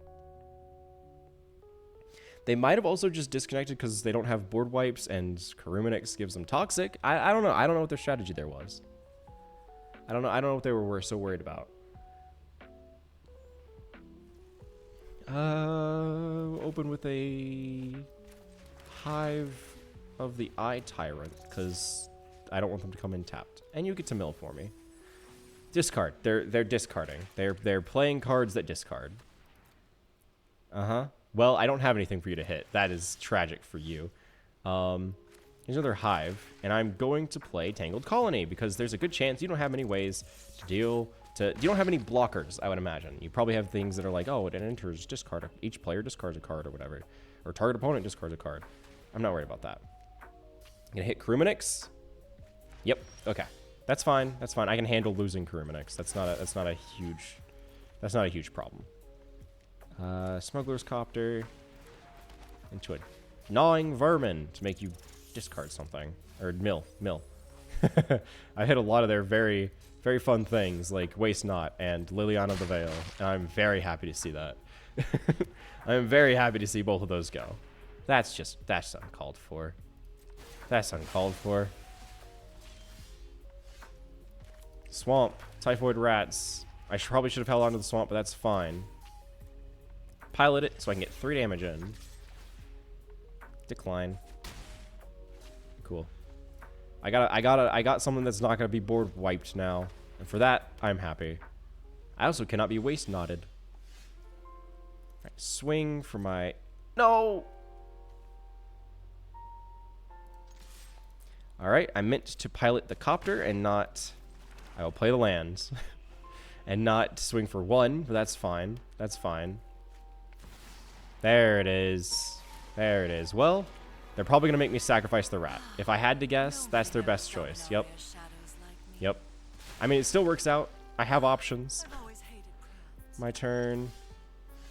They might have also just disconnected because they don't have board wipes and Karumanix gives them toxic. I don't know. I don't know what their strategy there was. I don't know what they were so worried about. Open with a Hive of the Eye Tyrant, because I don't want them to come in tapped. And you get to mill for me. Discard. They're discarding. They're playing cards that discard. Uh-huh. Well, I don't have anything for you to hit. That is tragic for you. Here's another Hive, and I'm going to play Tangled Colony, because there's a good chance you don't have many ways to deal to... You don't have any blockers, I would imagine. You probably have things that are like, oh, it enters discard. Each player discards a card or whatever. Or target opponent discards a card. I'm not worried about that. I'm gonna hit Karumanix. Yep. Okay. That's fine. That's fine. I can handle losing Karumanix. That's not a huge problem. Smuggler's Copter into a Gnawing Vermin to make you discard something or mill. I hit a lot of their very, very fun things like Waste Not and Liliana the Veil, and I'm very happy to see that. I'm very happy to see both of those go. That's uncalled for. That's uncalled for. Swamp. Typhoid Rats. I probably should have held on to the swamp, but that's fine. Pilot it so I can get 3 damage in. Decline. Cool. I got something that's not gonna be board wiped now. And for that, I'm happy. I also cannot be waste knotted. Alright, swing for my... No! Alright, I meant to pilot the copter and not... I will play the lands. And not swing for 1, but that's fine. That's fine. There it is. There it is. Well, they're probably going to make me sacrifice the rat. If I had to guess, that's their best choice. Yep. Yep. I mean, it still works out. I have options. My turn.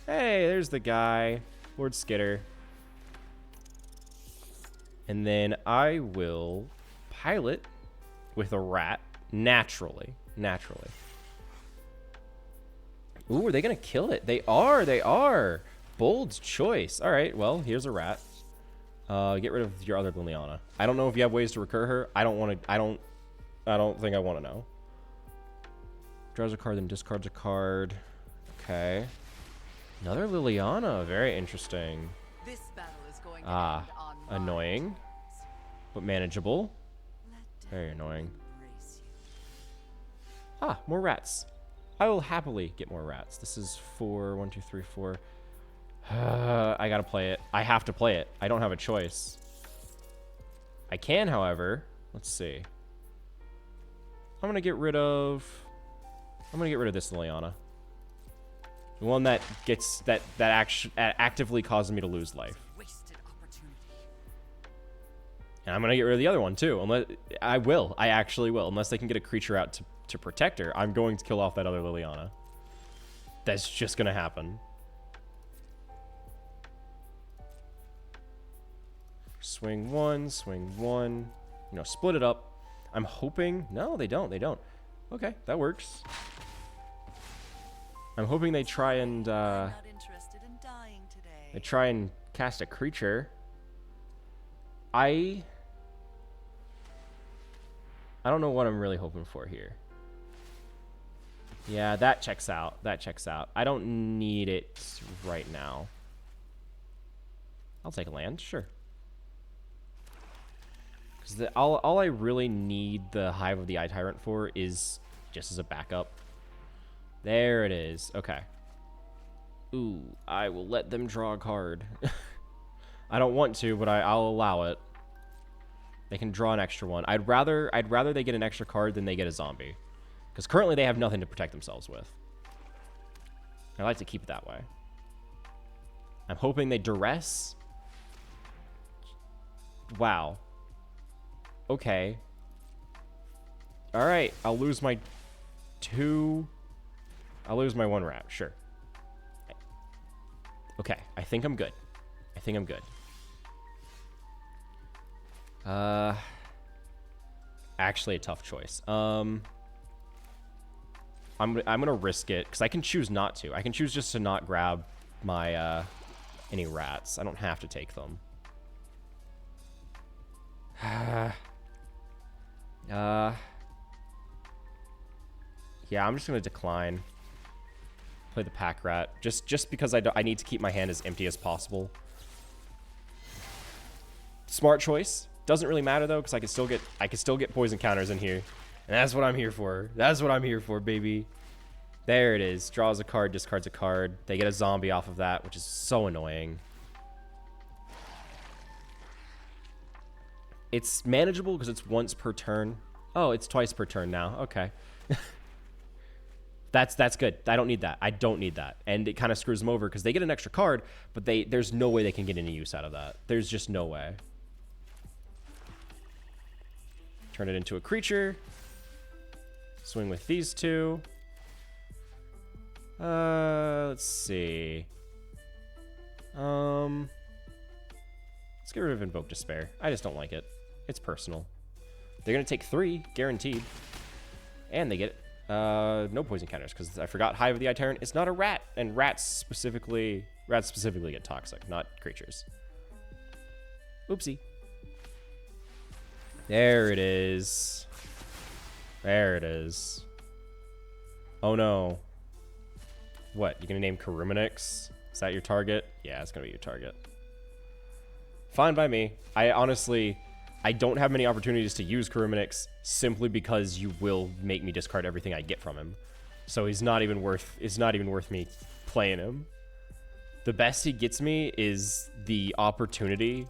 Hey, there's the guy. Lord Skitter. And then I will pilot with a rat naturally. Naturally. Ooh, are they going to kill it? They are. They are. Bold choice. All right. Well, here's a rat. Get rid of your other Liliana. I don't know if you have ways to recur her. I don't want to. I don't think I want to know. Draws a card, then discards a card. Okay. Another Liliana. Very interesting. This battle is going to end on annoying, but manageable. Very annoying. Ah, more rats. I will happily get more rats. This is 4, 1, 2, 3, 4. I gotta play it. I have to play it. I don't have a choice. I can, however. Let's see. I'm gonna get rid of this Liliana. The one that gets that actively causes me to lose life. Wasted opportunity. And I'm gonna get rid of the other one too. Unless I actually will. Unless they can get a creature out to protect her, I'm going to kill off that other Liliana. That's just gonna happen. Swing one, swing one. You know, split it up. I'm hoping... No, they don't. They don't. Okay, that works. I'm hoping they try and... Not interested in dying today. they try and cast a creature. I don't know what I'm really hoping for here. Yeah, that checks out. That checks out. I don't need it right now. I'll take a land, sure. Because all I really need the Hive of the Eye Tyrant for is just as a backup. There it is. Okay. Ooh, I will let them draw a card. I don't want to, but I'll allow it. They can draw an extra one. I'd rather they get an extra card than they get a zombie. Because currently they have nothing to protect themselves with. I like to keep it that way. I'm hoping they duress. Wow. Okay. Alright, I'll lose my 2... I'll lose my 1 rat, sure. Okay, I think I'm good. I think I'm good. Actually a tough choice. I'm gonna risk it, because I can choose not to. I can choose just to not grab my, any rats. I don't have to take them. Yeah, I'm just gonna decline. Play the pack rat, just because I need to keep my hand as empty as possible. Smart choice. Doesn't really matter though, because I can still get poison counters in here, and that's what I'm here for. That's what I'm here for, baby. There it is. Draws a card, discards a card. They get a zombie off of that, which is so annoying. It's manageable because it's once per turn. Oh, it's twice per turn now. Okay. That's good. I don't need that. I don't need that. And it kind of screws them over because they get an extra card, but there's no way they can get any use out of that. There's just no way. Turn it into a creature. Swing with these two. Let's see. Let's get rid of Invoke Despair. I just don't like it. It's personal. They're going to take 3, guaranteed. And they get no poison counters, because I forgot Hive of the Eye Tyrant is not a rat, and rats specifically get toxic, not creatures. Oopsie. There it is. There it is. Oh no. What, you gonna name Karumanix? Is that your target? Yeah, it's gonna be your target. Fine by me. I don't have many opportunities to use Karumanix simply because you will make me discard everything I get from him. So it's not even worth me playing him. The best he gets me is the opportunity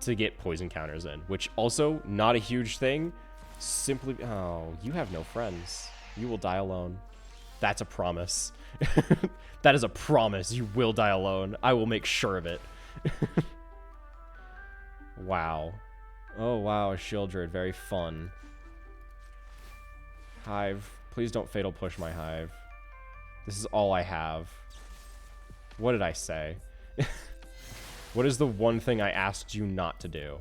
to get poison counters in, which also not a huge thing. Simply, oh, you have no friends. You will die alone. That's a promise. That is a promise. You will die alone. I will make sure of it. Wow. Oh, wow, a Shieldred. Very fun. Hive. Please don't Fatal Push my Hive. This is all I have. What did I say? What is the one thing I asked you not to do?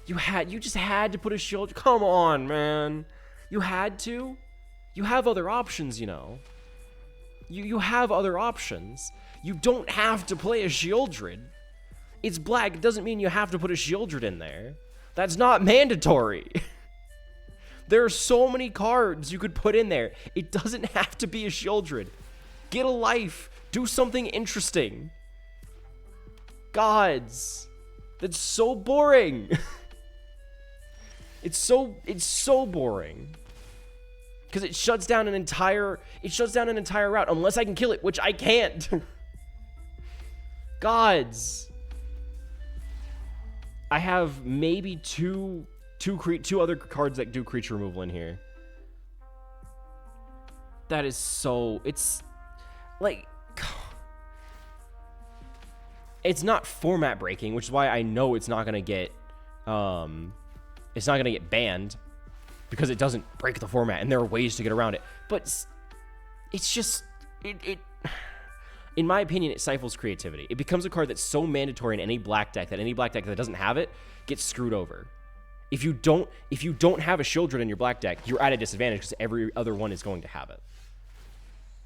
You just had to put a shield. Come on, man. You had to? You have other options, you know. You have other options. You don't have to play a Shieldred. It's black. It doesn't mean you have to put a Shieldred in there. That's not mandatory. There are so many cards you could put in there. It doesn't have to be a Shieldred. Get a life. Do something interesting. Gods. That's so boring. It's so boring. Because it shuts down an entire route unless I can kill it, which I can't. Gods. I have maybe two other cards that do creature removal in here. That is so... It's... Like... It's not format breaking, which is why I know it's not gonna get... It's not gonna get banned. Because it doesn't break the format, and there are ways to get around it. But it's just... In my opinion, it stifles creativity. It becomes a card that's so mandatory in any black deck that any black deck that doesn't have it gets screwed over. If you don't have a Shieldred in your black deck, you're at a disadvantage because every other one is going to have it.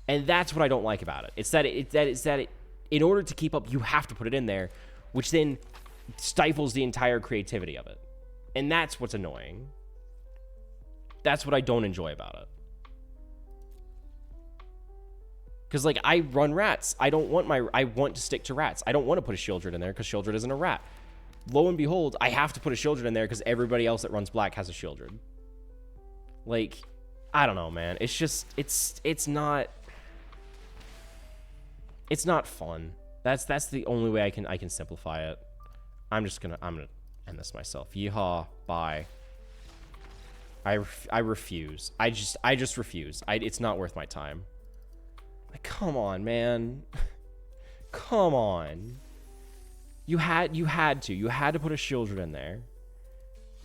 And that's what I don't like about it. It's that in order to keep up, you have to put it in there, which then stifles the entire creativity of it. And that's what's annoying. That's what I don't enjoy about it. Because, like, I run rats. I want to stick to rats. I don't want to put a Shieldred in there because Shieldred isn't a rat. Lo and behold, I have to put a Shieldred in there because everybody else that runs black has a Shieldred. Like, I don't know, man. It's just, it's not fun. That's the only way I can simplify it. I'm gonna end this myself. Yeehaw, bye. I refuse. I just refuse. It's not worth my time. Like, come on, man. Come on. You had to put a Shieldred in there.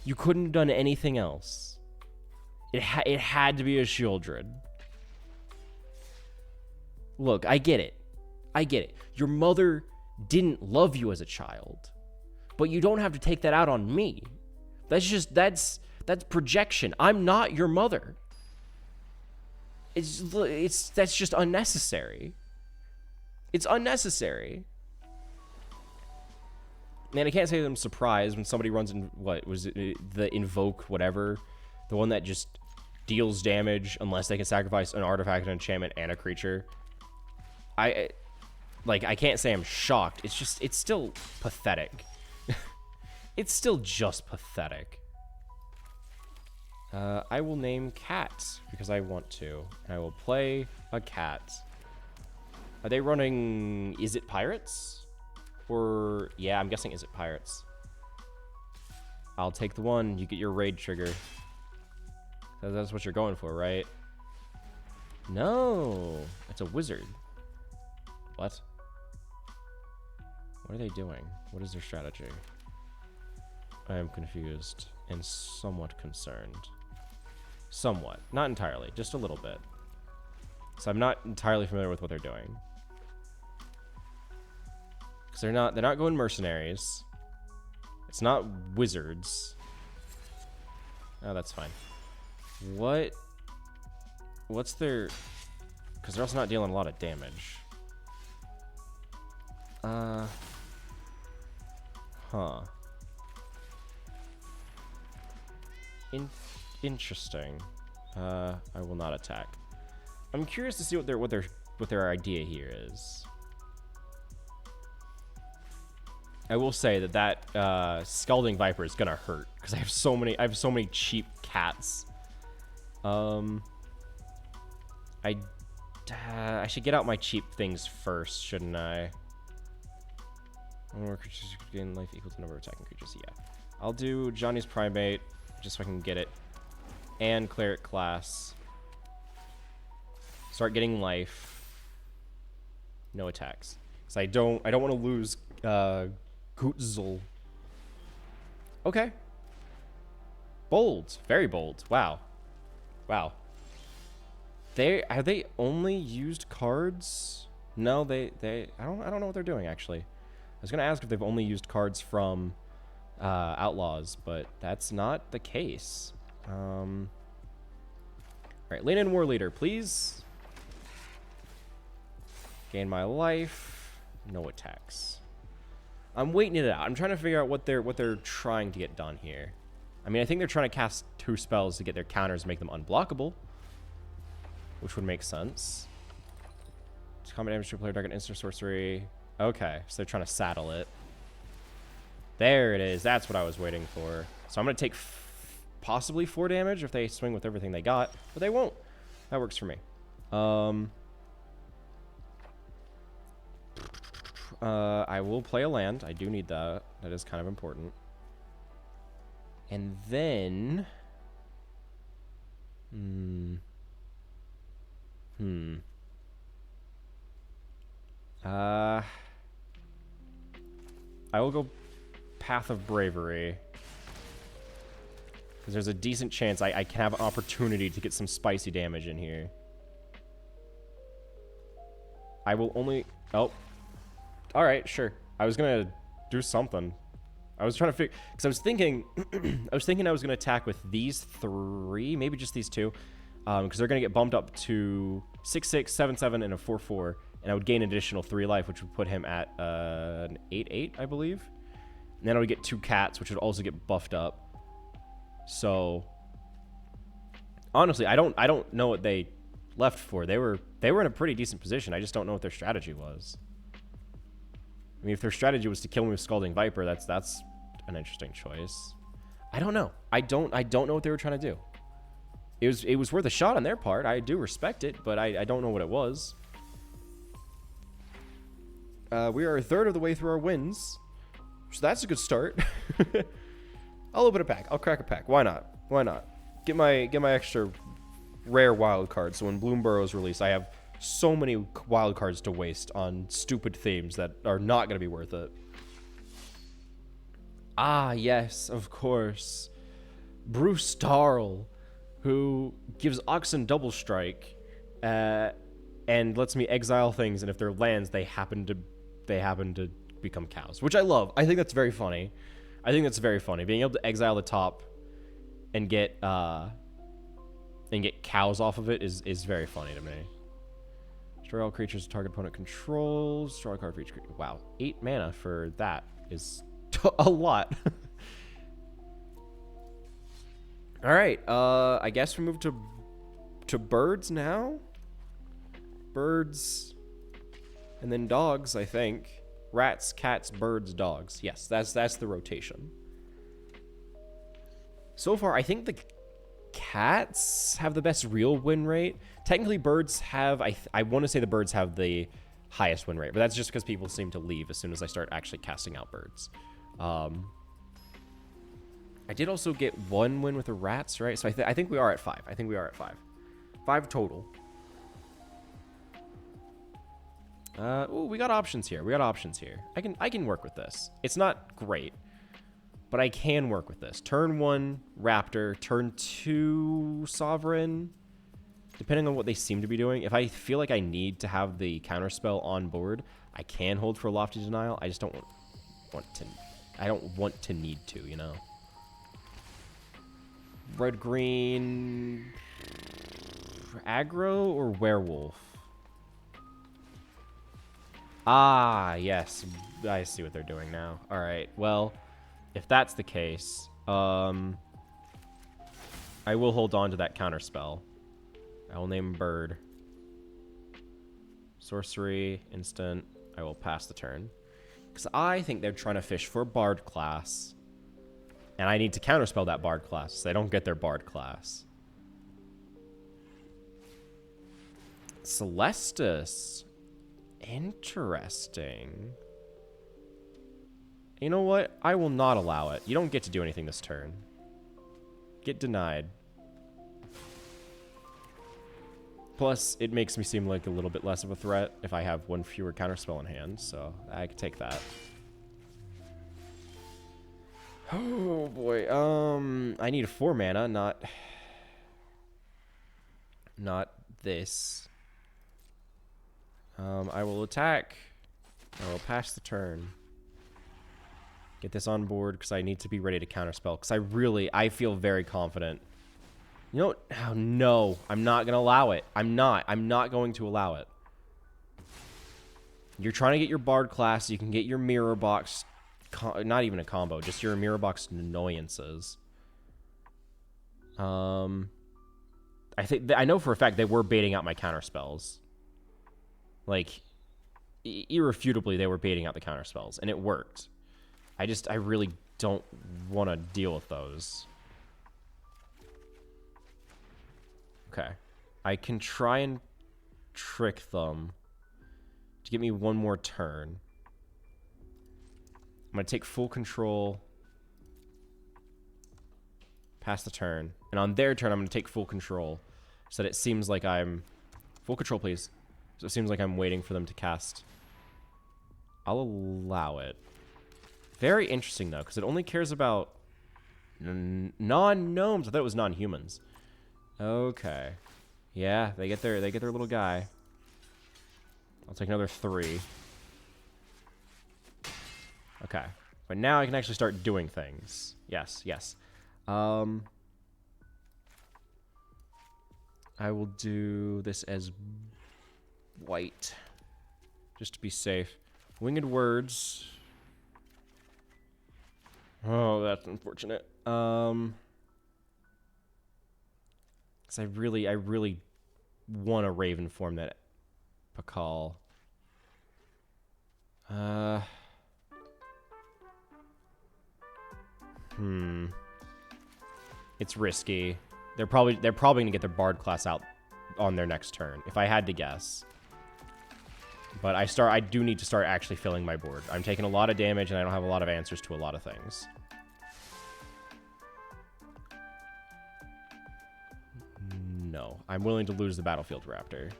You couldn't have done anything else. It had to be a Shieldred. Look, I get it. Your mother didn't love you as a child. But you don't have to take that out on me. That's projection. I'm not your mother. That's just unnecessary. It's unnecessary. Man, I can't say that I'm surprised when somebody runs in, what was it, the Invoke whatever, the one that just deals damage unless they can sacrifice an artifact, an enchantment, and a creature. I can't say I'm shocked. It's still pathetic. It's still just pathetic. I will name Cat because I want to. And I will play a cat. Are they running... Is it Pirates? Or... Yeah, I'm guessing is it Pirates. I'll take the one. You get your raid trigger. That's what you're going for, right? No. It's a wizard. What? What are they doing? What is their strategy? I am confused and somewhat concerned. Somewhat. Not entirely. Just a little bit. So I'm not entirely familiar with what they're doing. Because they're not going mercenaries. It's not wizards. Oh, that's fine. What's their... Because they're also not dealing a lot of damage. Huh. Interesting. I will not attack. I'm curious to see what their idea here is. I will say that Scalding Viper is gonna hurt because I have so many cheap cats. I should get out my cheap things first, shouldn't I? More creatures gain life equal to the number of attacking creatures. Yeah, I'll do Johnny's Primate just so I can get it, and Cleric class. Start getting life. No attacks. So I don't want to lose Gutzel. Okay. Bold. Very bold. Wow. Wow. Have they only used cards? No, I don't know what they're doing actually. I was gonna ask if they've only used cards from Outlaws, but that's not the case. All right, lane in War Leader, please. Gain my life. No attacks. I'm waiting it out. I'm trying to figure out what they're trying to get done here. I mean, I think they're trying to cast 2 spells to get their counters and make them unblockable, which would make sense. Combat damage to a player, target instant sorcery. Okay, so they're trying to saddle it. There it is. That's what I was waiting for. So I'm going to take possibly 4 damage if they swing with everything they got, but they won't. That works for me. I will play a land. I do need that. That is kind of important. And then... I will go Path of Bravery. Because there's a decent chance I can have an opportunity to get some spicy damage in here. I will only... Oh. Alright, sure. I was going to do something. I was trying to figure... Because I was thinking... I was going to attack with these 3. Maybe just these 2. Because they're going to get bumped up to 6/6, 7/7, and a 4/4. And I would gain an additional 3 life, which would put him at an 8/8, I believe. And then I would get 2 cats, which would also get buffed up. So, honestly, I don't know what they left for. They were in a pretty decent position. I just don't know what their strategy was. I mean, if their strategy was to kill me with Scalding Viper, that's an interesting choice. I don't know. I don't know what they were trying to do. It was worth a shot on their part. I do respect it, but I don't know what it was. We are a third of the way through our wins, so that's a good start. I'll open a pack. I'll crack a pack. Why not? Why not? Get my extra rare wild card. So when Bloom Burrows release, I have so many wild cards to waste on stupid themes that are not going to be worth it. Ah, yes, of course. Bruce Darl, who gives Oxen double strike, and lets me exile things, and if they're lands, they happen to become cows, which I love. I think that's very funny. Being able to exile the top and get cows off of it is very funny to me. Destroy all creatures target opponent controls. Draw a card for each creature. Wow, 8 mana for that is a lot. All right, I guess we move to birds now. Birds, and then dogs, I think. Rats, cats, birds, dogs. Yes, that's the rotation. So far, I think the cats have the best real win rate. Technically, birds have... I want to say the birds have the highest win rate, but that's just because people seem to leave as soon as I start actually casting out birds. I did also get 1 win with the rats, right? So I think we are at 5. 5 total. Oh, we got options here. I can work with this. It's not great, but I can work with this. Turn 1, Raptor. Turn 2, Sovereign. Depending on what they seem to be doing. If I feel like I need to have the counterspell on board, I can hold for Lofty Denial. I just don't want to. I don't want to need to, you know. Red, green, aggro or werewolf? Ah, yes. I see what they're doing now. All right. Well, if that's the case, I will hold on to that counterspell. I will name Bird. Sorcery, instant. I will pass the turn. Because I think they're trying to fish for Bard class. And I need to counterspell that Bard class so they don't get their Bard class. Celestus. Interesting. You know what? I will not allow it. You don't get to do anything this turn. Get denied. Plus, it makes me seem like a little bit less of a threat if I have 1 fewer counterspell in hand, so I can take that. Oh boy. I need 4 mana, not this. I will attack. I will pass the turn. Get this on board because I need to be ready to counterspell. Because I feel very confident. You know what? Oh, no, I'm not going to allow it. I'm not going to allow it. You're trying to get your Bard class. So you can get your Mirror Box. Not even a combo. Just your Mirror Box annoyances. I know for a fact they were baiting out my counterspells. Like, irrefutably, they were baiting out the counterspells, and it worked. I really don't want to deal with those. Okay. I can try and trick them to give me one more turn. I'm going to take full control. Pass the turn. And on their turn, I'm going to take full control. So that it seems like I'm... Full control, please. So it seems like I'm waiting for them to cast. I'll allow it. Very interesting, though, because it only cares about non-gnomes. I thought it was non-humans. Okay. Yeah, they get their little guy. I'll take another 3. Okay. But now I can actually start doing things. Yes, yes. I will do this as white. Just to be safe. Winged words. Oh, that's unfortunate. Because I really want a Raven form that Pakal. It's risky. They're probably gonna get their Bard class out on their next turn, if I had to guess. But I do need to start actually filling my board. I'm taking a lot of damage and I don't have a lot of answers to a lot of things. No, I'm willing to lose the Battlefield Raptor.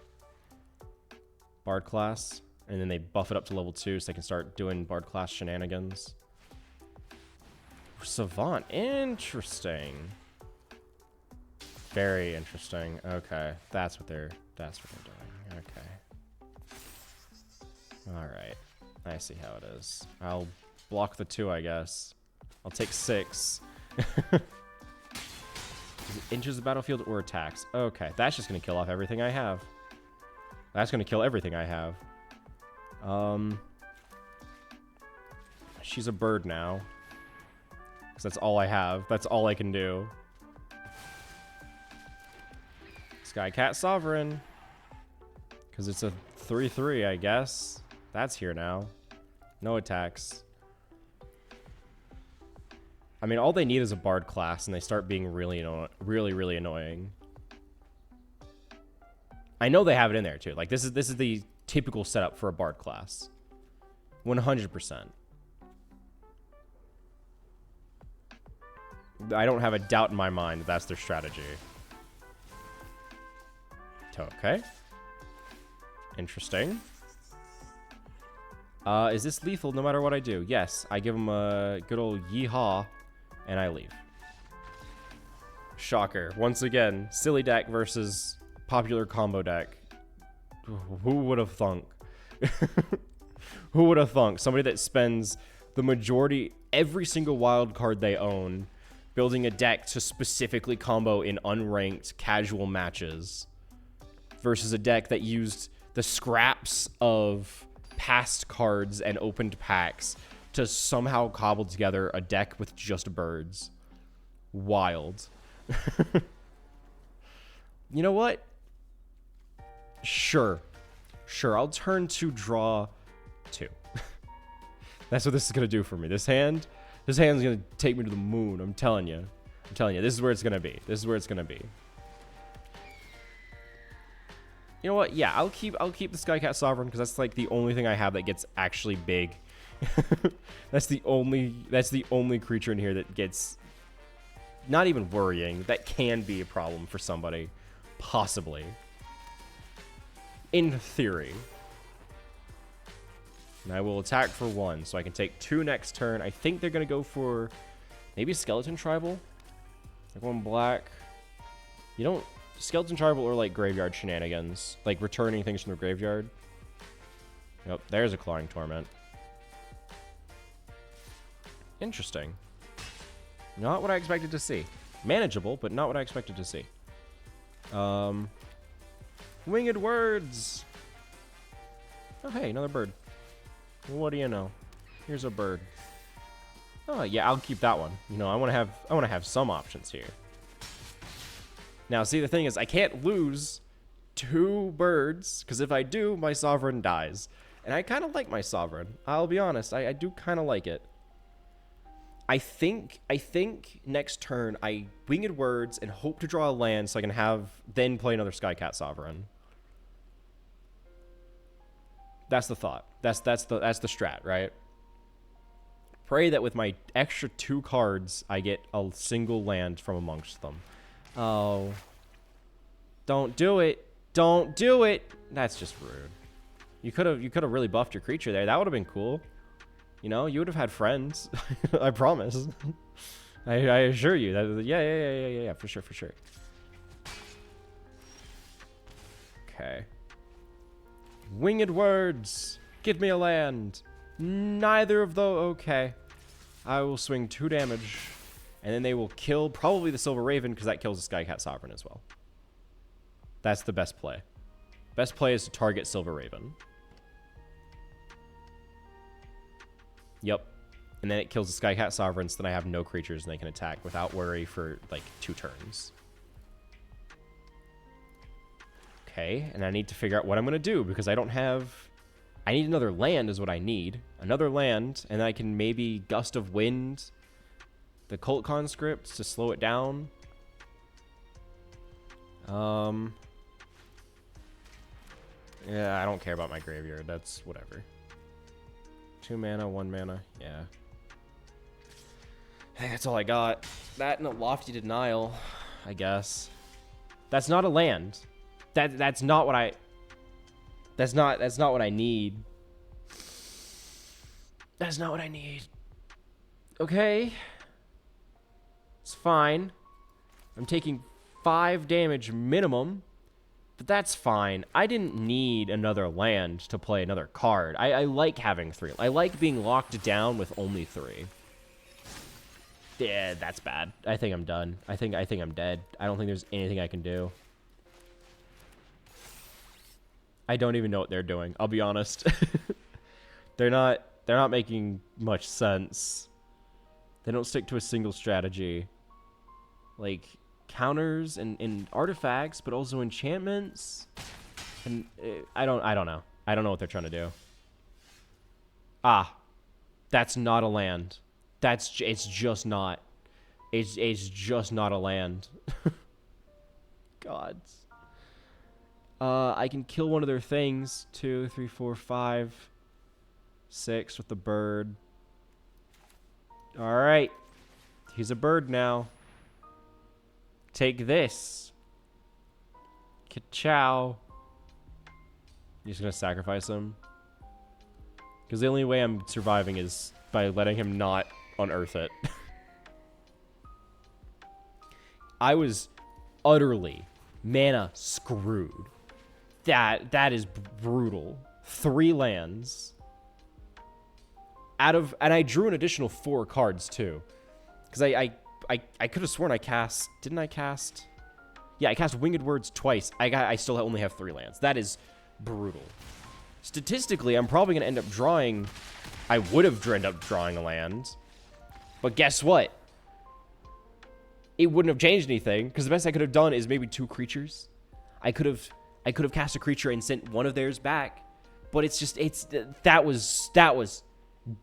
Bard class, and then they buff it up to level 2 so they can start doing Bard class shenanigans. Savant, interesting. Very interesting. Okay, that's what they're doing. Okay. All right, I see how it is. I'll block the 2, I guess. I'll take 6. Is it inches the battlefield or attacks? Okay, that's just gonna kill off everything I have. That's gonna kill everything I have. She's a bird now. Because that's all I have. That's all I can do. Skycat Sovereign. Because it's a 3/3, I guess. That's here now. No attacks. I mean, all they need is a Bard class, and they start being really annoying. I know they have it in there, too. Like, this is the typical setup for a Bard class. 100%. I don't have a doubt in my mind that that's their strategy. Okay. Interesting. Is this lethal no matter what I do? Yes. I give them a good old yeehaw, and I leave. Shocker. Once again, silly deck versus popular combo deck. Who would have thunk? Who would have thunk? Somebody that spends the majority, every single wild card they own, building a deck to specifically combo in unranked casual matches versus a deck that used the scraps of past cards and opened packs to somehow cobble together a deck with just birds. Wild. You know what? Sure. I'll turn to draw 2. That's what this is going to do for me. This hand's going to take me to the moon. I'm telling you. This is where it's going to be. You know what? Yeah, I'll keep the Skycat Sovereign because that's like the only thing I have that gets actually big. That's the only creature in here that gets not even worrying. That can be a problem for somebody. Possibly. In theory. And I will attack for 1, so I can take 2 next turn. I think they're going to go for maybe Skeleton Tribal. Like 1 black. You don't... Skeleton Tribal or like graveyard shenanigans. Like returning things from the graveyard. Yep, there's a Clawing Torment. Interesting. Not what I expected to see. Manageable, but not what I expected to see. Winged Words! Oh, hey, another bird. What do you know? Here's a bird. Oh, yeah, I'll keep that one. You know, I want to have some options here. Now, see, the thing is, I can't lose 2 birds, because if I do, my Sovereign dies. And I kind of like my Sovereign. I'll be honest, I do kind of like it. I think next turn I Winged Words and hope to draw a land so I can then play another Skycat Sovereign. That's the thought. That's the strat, right? Pray that with my extra 2 cards, I get a single land from amongst them. Oh. Don't do it. Don't do it. That's just rude. You could have really buffed your creature there. That would have been cool. You know, you would have had friends. I promise. I assure you that. Yeah. For sure. Okay. Winged Words. Get me a land. Neither of those. Okay. I will swing 2 damage. And then they will kill probably the Silver Raven because that kills the Skycat Sovereign as well. That's the best play. Best play is to target Silver Raven. Yep. And then it kills the Skycat Sovereign, so then I have no creatures and they can attack without worry for like 2 turns. Okay, and I need to figure out what I'm going to do because I don't have... I need another land is what I need. Another land, and then I can maybe Gust of Wind the Cult Conscript to slow it down. Yeah, I don't care about my graveyard. That's whatever. 2 mana, 1 mana. Yeah. I think that's all I got. That and a Lofty Denial, I guess. That's not a land. That's not what I... That's not what I need. That's not what I need. Okay. It's fine. I'm taking 5 damage minimum. But that's fine. I didn't need another land to play another card. I like having 3. I like being locked down with only 3. Yeah, that's bad. I think I'm done. I think I'm dead. I don't think there's anything I can do. I don't even know what they're doing. I'll be honest. They're not making much sense. They don't stick to a single strategy. Like counters and artifacts, but also enchantments. And I don't know. I don't know what they're trying to do. Ah, that's not a land. It's just not. It's just not a land. Gods. I can kill one of their things. 2, 3, 4, 5, 6 with the bird. All right, he's a bird now. Take this. Ka-chow. You're just gonna sacrifice him? Because the only way I'm surviving is by letting him not unearth it. I was utterly mana screwed. That is brutal. 3 lands. And I drew an additional 4 cards too. Because I could have sworn I cast... Didn't I cast? Yeah, I cast Winged Words twice. I still only have 3 lands. That is brutal. Statistically, I'm probably going to end up drawing... I would have ended up drawing a land. But guess what? It wouldn't have changed anything. Because the best I could have done is maybe 2 creatures. I could have cast a creature and sent one of theirs back. But it's just... That was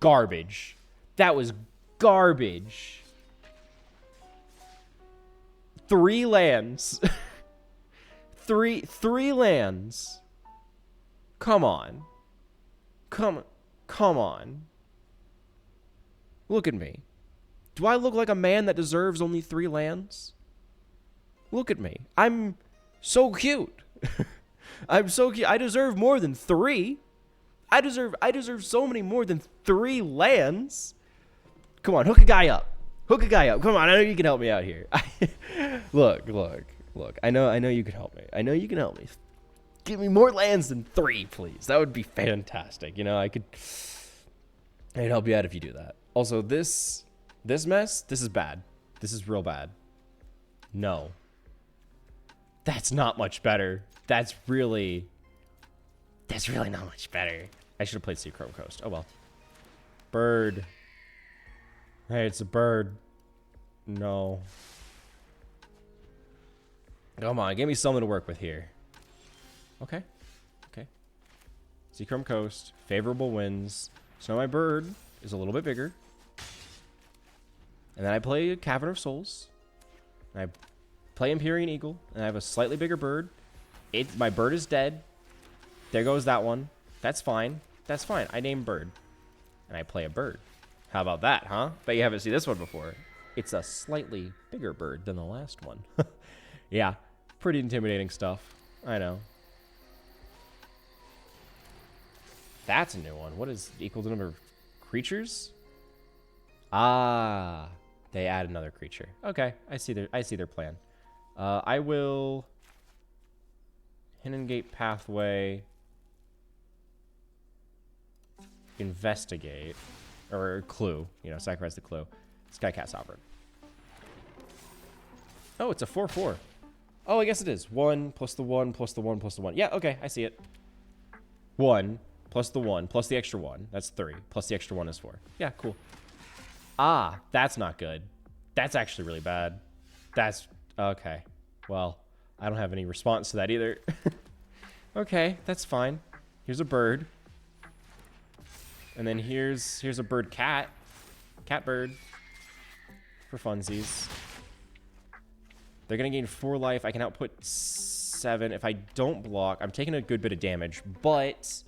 garbage. That was garbage. 3 lands. three lands. Come on. Come on. Look at me. Do I look like a man that deserves only 3 lands? Look at me. I'm so cute. I'm so cute. I deserve more than 3. I deserve so many more than 3 lands. Come on, hook a guy up. Hook a guy up. Come on, I know you can help me out here. Look. I know you can help me. I know you can help me. Give me more lands than 3, please. That would be fantastic. You know, I'd help you out if you do that. Also, this mess, this is bad. This is real bad. No. That's not much better. That's really not much better. I should have played Sea Chrome Coast. Oh well. Bird. Hey, it's a bird. No. Come on, give me something to work with here. Okay. Sea Chrome Coast. Favorable winds. So my bird is a little bit bigger. And then I play Cavern of Souls. And I play Empyrean Eagle. And I have a slightly bigger bird. My bird is dead. There goes that one. That's fine. That's fine. I name bird. And I play a bird. How about that, huh? Bet you haven't seen this one before. It's a slightly bigger bird than the last one. Yeah. Pretty intimidating stuff. I know. That's a new one. What is equal to number of creatures? Ah, they add another creature. Okay, I see their plan. I will Hidden Gate Pathway, investigate, or clue. You know, sacrifice the clue. Skycat Sovereign. Oh, it's a 4/4. Oh, I guess it is. 1 plus the 1 plus the 1 plus the 1. Yeah, okay, I see it. 1 plus the 1 plus the extra 1. That's 3. Plus the extra 1 is 4. Yeah, cool. Ah, that's not good. That's actually really bad. That's... Okay. Well, I don't have any response to that either. Okay, that's fine. Here's a bird. And then here's a bird cat. Cat bird. For funsies. They're going to gain 4 life. I can output 7. If I don't block, I'm taking a good bit of damage, but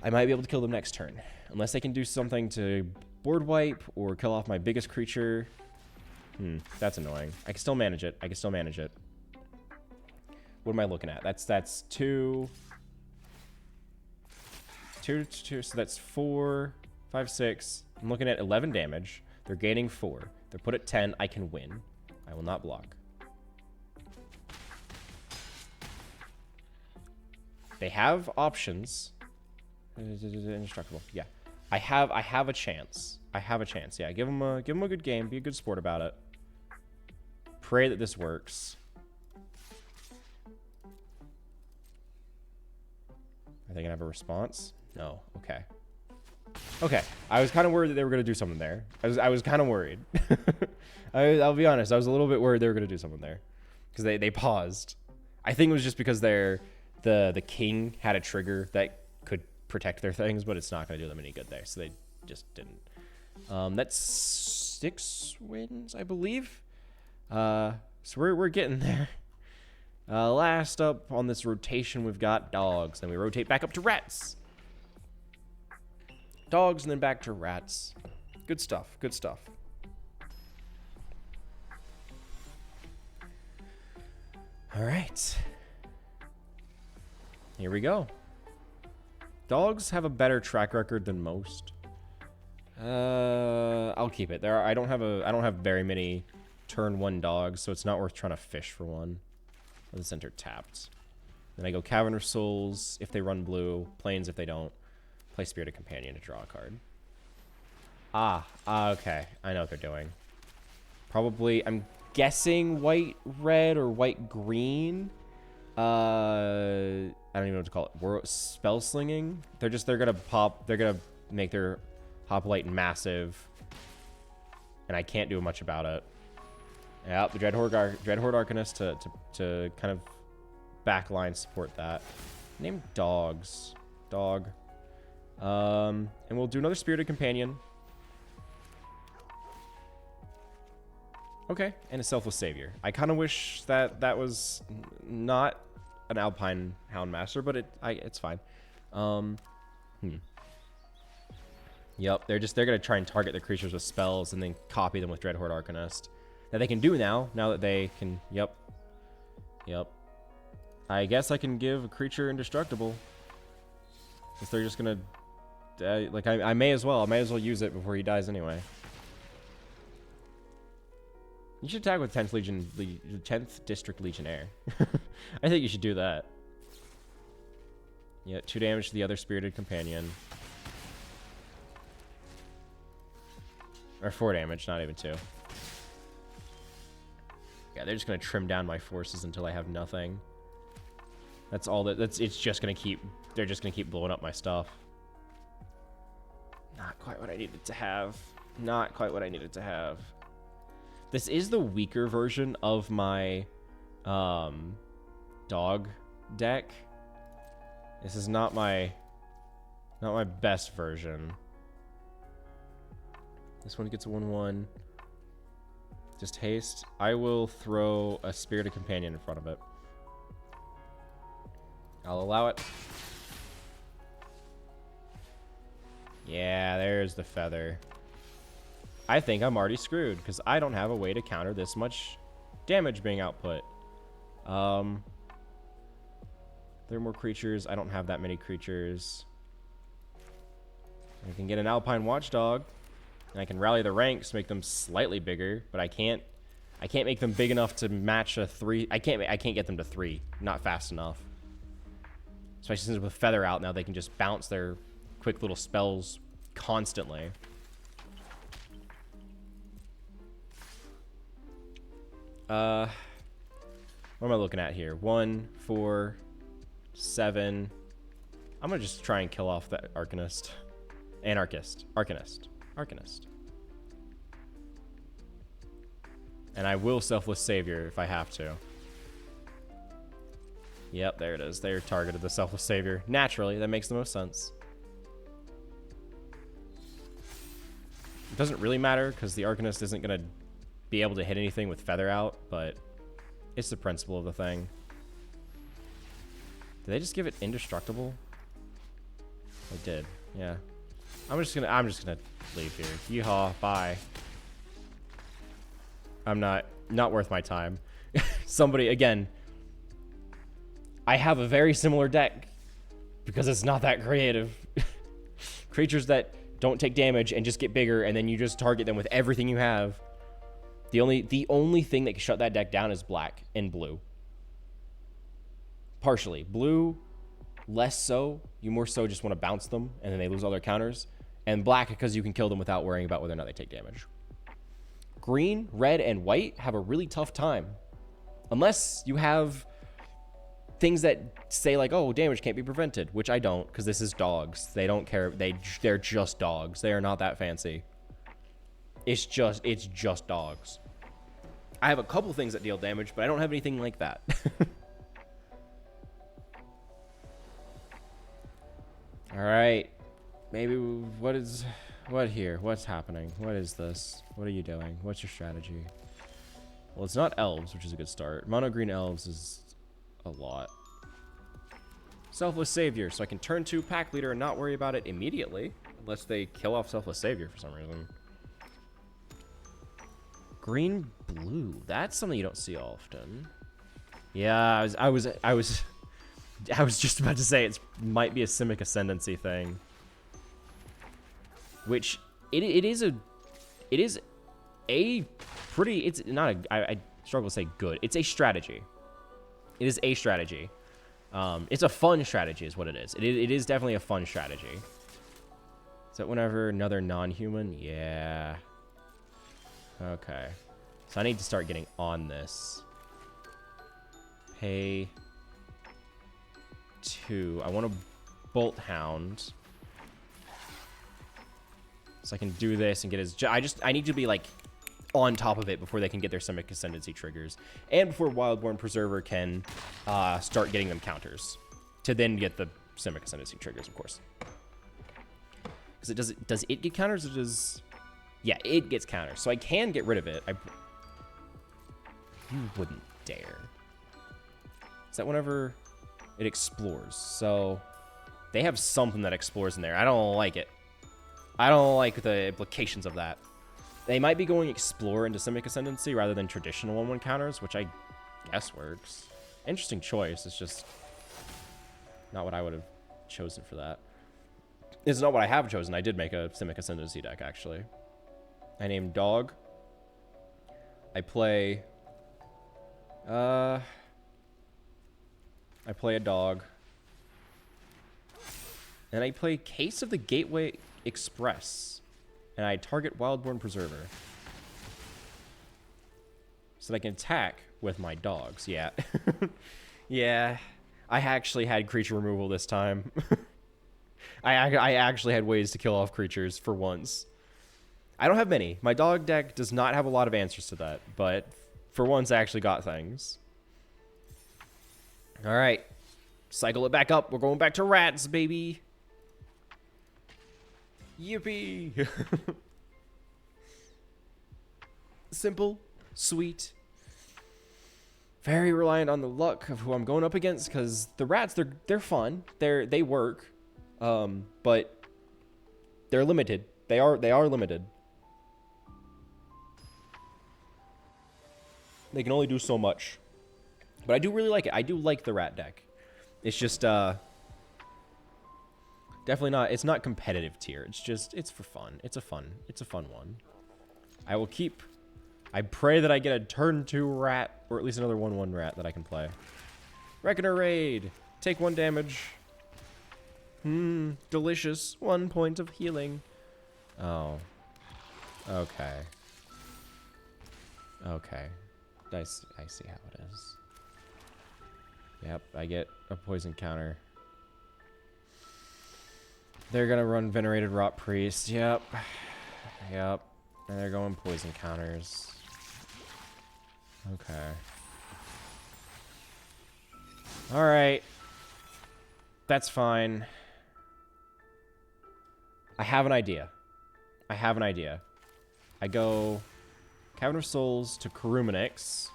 I might be able to kill them next turn. Unless they can do something to board wipe or kill off my biggest creature. That's annoying. I can still manage it. I can still manage it. What am I looking at? That's 2. 2, so that's 4, 5, 6. I'm looking at 11 damage. They're gaining 4. They're put at 10. I can win. I will not block. They have options. Indestructible. Yeah. I have a chance. I have a chance. Yeah, give them a good game. Be a good sport about it. Pray that this works. Are they gonna have a response? No. Okay. Okay. I was kind of worried that they were gonna do something there. I was kind of worried. I'll be honest. I was a little bit worried they were gonna do something there because they paused. I think it was just because the king had a trigger that could protect their things, but it's not gonna do them any good there, so they just didn't. That's 6 wins, I believe. So we're getting there. Last up on this rotation, we've got dogs. Then we rotate back up to rats. Dogs and then back to rats. Good stuff. Good stuff. All right. Here we go. Dogs have a better track record than most. I'll keep it. I don't have very many turn 1 dogs, so it's not worth trying to fish for one. The center tapped. Then I go Cavern of Souls if they run blue, Plains if they don't. Play Spirited Companion to draw a card. Okay. I know what they're doing. Probably, I'm guessing white-red or white-green. I don't even know what to call it. Spell slinging. They're gonna make their hoplite massive, and I can't do much about it. Yeah, the Dreadhorde Arcanist to kind of backline support that. Name dogs. Dog. And we'll do another Spirited Companion. Okay, and a Selfless Savior. I kind of wish that was not an Alpine Houndmaster, but it's fine. Yep, they're gonna try and target the creatures with spells and then copy them with Dreadhorde Arcanist. That they can do now that they can. Yep. I guess I can give a creature indestructible. Since they're just gonna, I may as well use it before he dies anyway. You should attack with 10th District Legionnaire. I think you should do that. Yeah, 2 damage to the other Spirited Companion. Or 4 damage, not even 2. Yeah, they're just gonna trim down my forces until I have nothing. That's all it's just gonna keep, they're just gonna keep blowing up my stuff. Not quite what I needed to have. Not quite what I needed to have. This is the weaker version of my dog deck. This is not my best version. This one gets a 1/1. Just haste. I will throw a Spirited Companion in front of it. I'll allow it. Yeah, there's the feather. I think I'm already screwed because I don't have a way to counter this much damage being output. There are more creatures. I don't have that many creatures. I can get an Alpine Watchdog, and I can rally the ranks, make them slightly bigger, but I can't make them big enough to match a 3. I can't get them to 3. Not fast enough. Especially since with Feather out now, they can just bounce their quick little spells constantly. What am I looking at here? 1, 4, 7. I'm gonna just try and kill off that Arcanist. Arcanist. And I will Selfless Savior if I have to. Yep, there it is. They're targeted the Selfless Savior. Naturally, that makes the most sense. It doesn't really matter because the Arcanist isn't going to be able to hit anything with Feather out, but it's the principle of the thing. Did they just give it indestructible? They did, yeah. I'm just gonna leave here. Yeehaw, bye. I'm not worth my time. Somebody, again, I have a very similar deck because it's not that creative. Creatures that don't take damage and just get bigger, and then you just target them with everything you have. The only thing that can shut that deck down is black and blue. Partially. Blue, less so. You more so just want to bounce them, and then they lose all their counters. And black, because you can kill them without worrying about whether or not they take damage. Green, red, and white have a really tough time. Unless you have things that say like, oh, damage can't be prevented, which I don't, because this is dogs. They don't care. They're just dogs. They are not that fancy. It's just dogs. I have a couple things that deal damage, but I don't have anything like that. All right. Maybe what here? What's happening? What is this? What are you doing? What's your strategy? Well, it's not elves, which is a good start. Mono green elves is a lot. Selfless Savior, so I can turn 2 Pack Leader and not worry about it immediately, unless they kill off Selfless Savior for some reason. Green blue, that's something you don't see often. Yeah, I was just about to say it might be a Simic Ascendancy thing. Which it is a pretty, it's not a, I struggle to say good. It's a strategy. It is a strategy. It's a fun strategy is what it is. It is definitely a fun strategy. Is that whenever another non-human? Yeah. Okay. So I need to start getting on this. Pay 2. I want a Bolt Hound. So I can do this and get his... I need to be, like, on top of it before they can get their Simic Ascendancy triggers. And before Wildborn Preserver can start getting them counters. To then get the Simic Ascendancy triggers, of course. Because does it get counters or does... Yeah, it gets counters. So I can get rid of it. You wouldn't dare. Is that whenever it explores? So they have something that explores in there. I don't like it. I don't like the implications of that. They might be going Explore into Simic Ascendancy rather than traditional 1/1 counters, which I guess works. Interesting choice. It's just not what I would have chosen for that. It's not what I have chosen. I did make a Simic Ascendancy deck, actually. I named Dog. I play a dog. And I play Case of the Gateway Express. And I target Wildborn Preserver. So that I can attack with my dogs. Yeah. Yeah. I actually had creature removal this time. I actually had ways to kill off creatures for once. I don't have many. My dog deck does not have a lot of answers to that. But for once, I actually got things. All right. Cycle it back up. We're going back to rats, baby. Yippee! simple, sweet. Very reliant on the luck of who I'm going up against, because the rats, they're fun. They work, but they're limited. They are limited. They can only do so much. But I do really like it. I do like the rat deck. It's just definitely not. It's not competitive tier. It's just it's for fun. It's a fun one. I will keep. I pray that I get a turn 2 rat, or at least another 1/1 rat that I can play. Reckoner Raid. Take 1 damage. Delicious. 1 point of healing. Oh. Okay. Okay. I see how it is. Yep, I get a poison counter. They're gonna run Venerated Rot Priest. Yep. Yep. And they're going poison counters. Okay. Alright. That's fine. I have an idea. I go Cavern of Souls to Karumanix.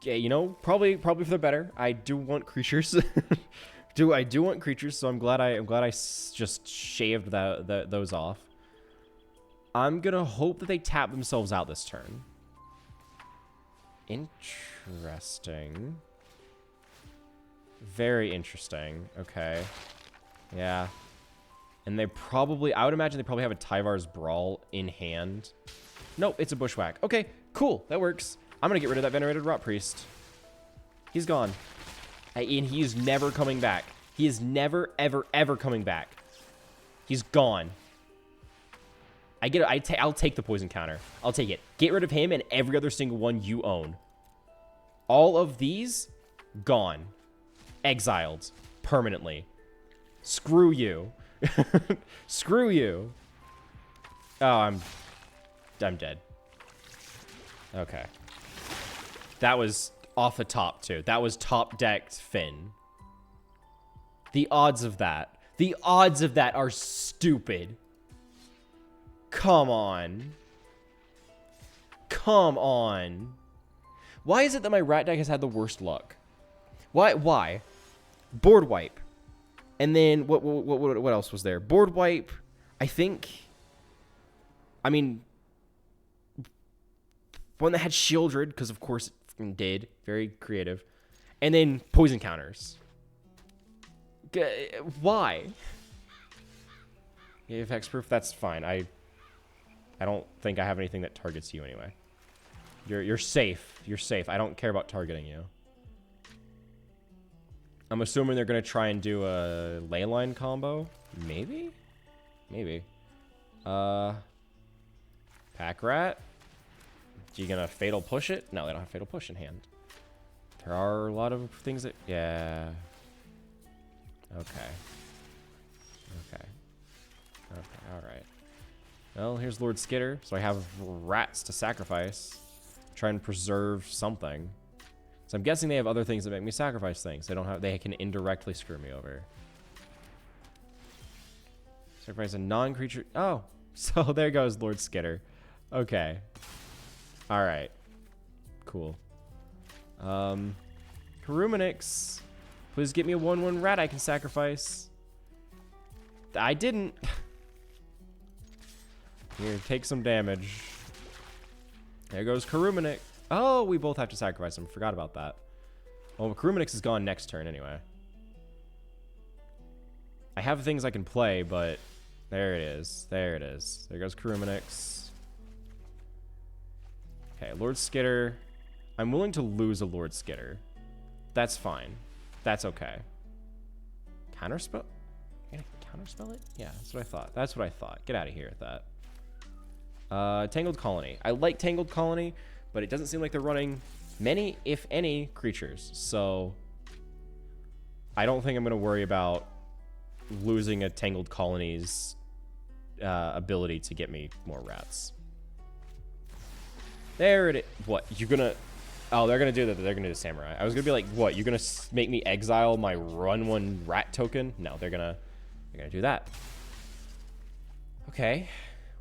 Yeah, you know, probably for the better. I do want creatures. I do want creatures, so I'm glad I just shaved those off. I'm gonna hope that they tap themselves out this turn. Interesting. Very interesting. Okay. Yeah. And they probably, I would imagine they probably have a Tyvar's Brawl in hand. Nope, it's a Bushwhack. Okay, cool. That works. I'm gonna get rid of that Venerated Rot Priest. He's gone. And he's never coming back. He is never, ever, ever coming back. He's gone. I'll take the poison counter. I'll take it. Get rid of him and every other single one you own. All of these, gone. Exiled. Permanently. Screw you. Screw you. Oh, I'm dead. Okay. That was off the top, too. That was top-decked Finn. The odds of that. The odds of that are stupid. Come on. Come on. Why is it that my rat deck has had the worst luck? Why? Board wipe. And then what else was there? Board wipe. I think. I mean, one that had Shieldred, because of course it did. Very creative. And then poison counters. Why? If hexproof, that's fine. I don't think I have anything that targets you anyway. You're safe. You're safe. I don't care about targeting you. I'm assuming they're going to try and do a Leyline combo. Maybe? Maybe. Pack Rat? You going to Fatal Push it? No, they don't have Fatal Push in hand. There are a lot of things that... Yeah. Okay. Okay. Okay, alright. Well, here's Lord Skitter, so I have rats to sacrifice. Try and preserve something. So I'm guessing they have other things that make me sacrifice things. They can indirectly screw me over. Sacrifice a non-creature. Oh, so there goes Lord Skitter. Okay. Alright. Cool. Karumanix. Please get me a 1/1 rat I can sacrifice. I didn't. Here, take some damage. There goes Karumanix. Oh, we both have to sacrifice him. Forgot about that. Well, Karumanix is gone next turn anyway. I have things I can play, but there it is. There it is. There goes Karumanix. Okay, Lord Skitter. I'm willing to lose a Lord Skitter. That's fine. That's okay. Counterspell? Can I counterspell it? Yeah, that's what I thought. That's what I thought. Get out of here with that. Tangled Colony. I like Tangled Colony, but it doesn't seem like they're running many, if any, creatures. So I don't think I'm going to worry about losing a Tangled Colony's ability to get me more rats. There it is. What? You're going to... Oh, they're going to do that. They're going to do Samurai. I was going to be like, what? You're going to make me exile my run 1 rat token? No, they're going to do that. Okay.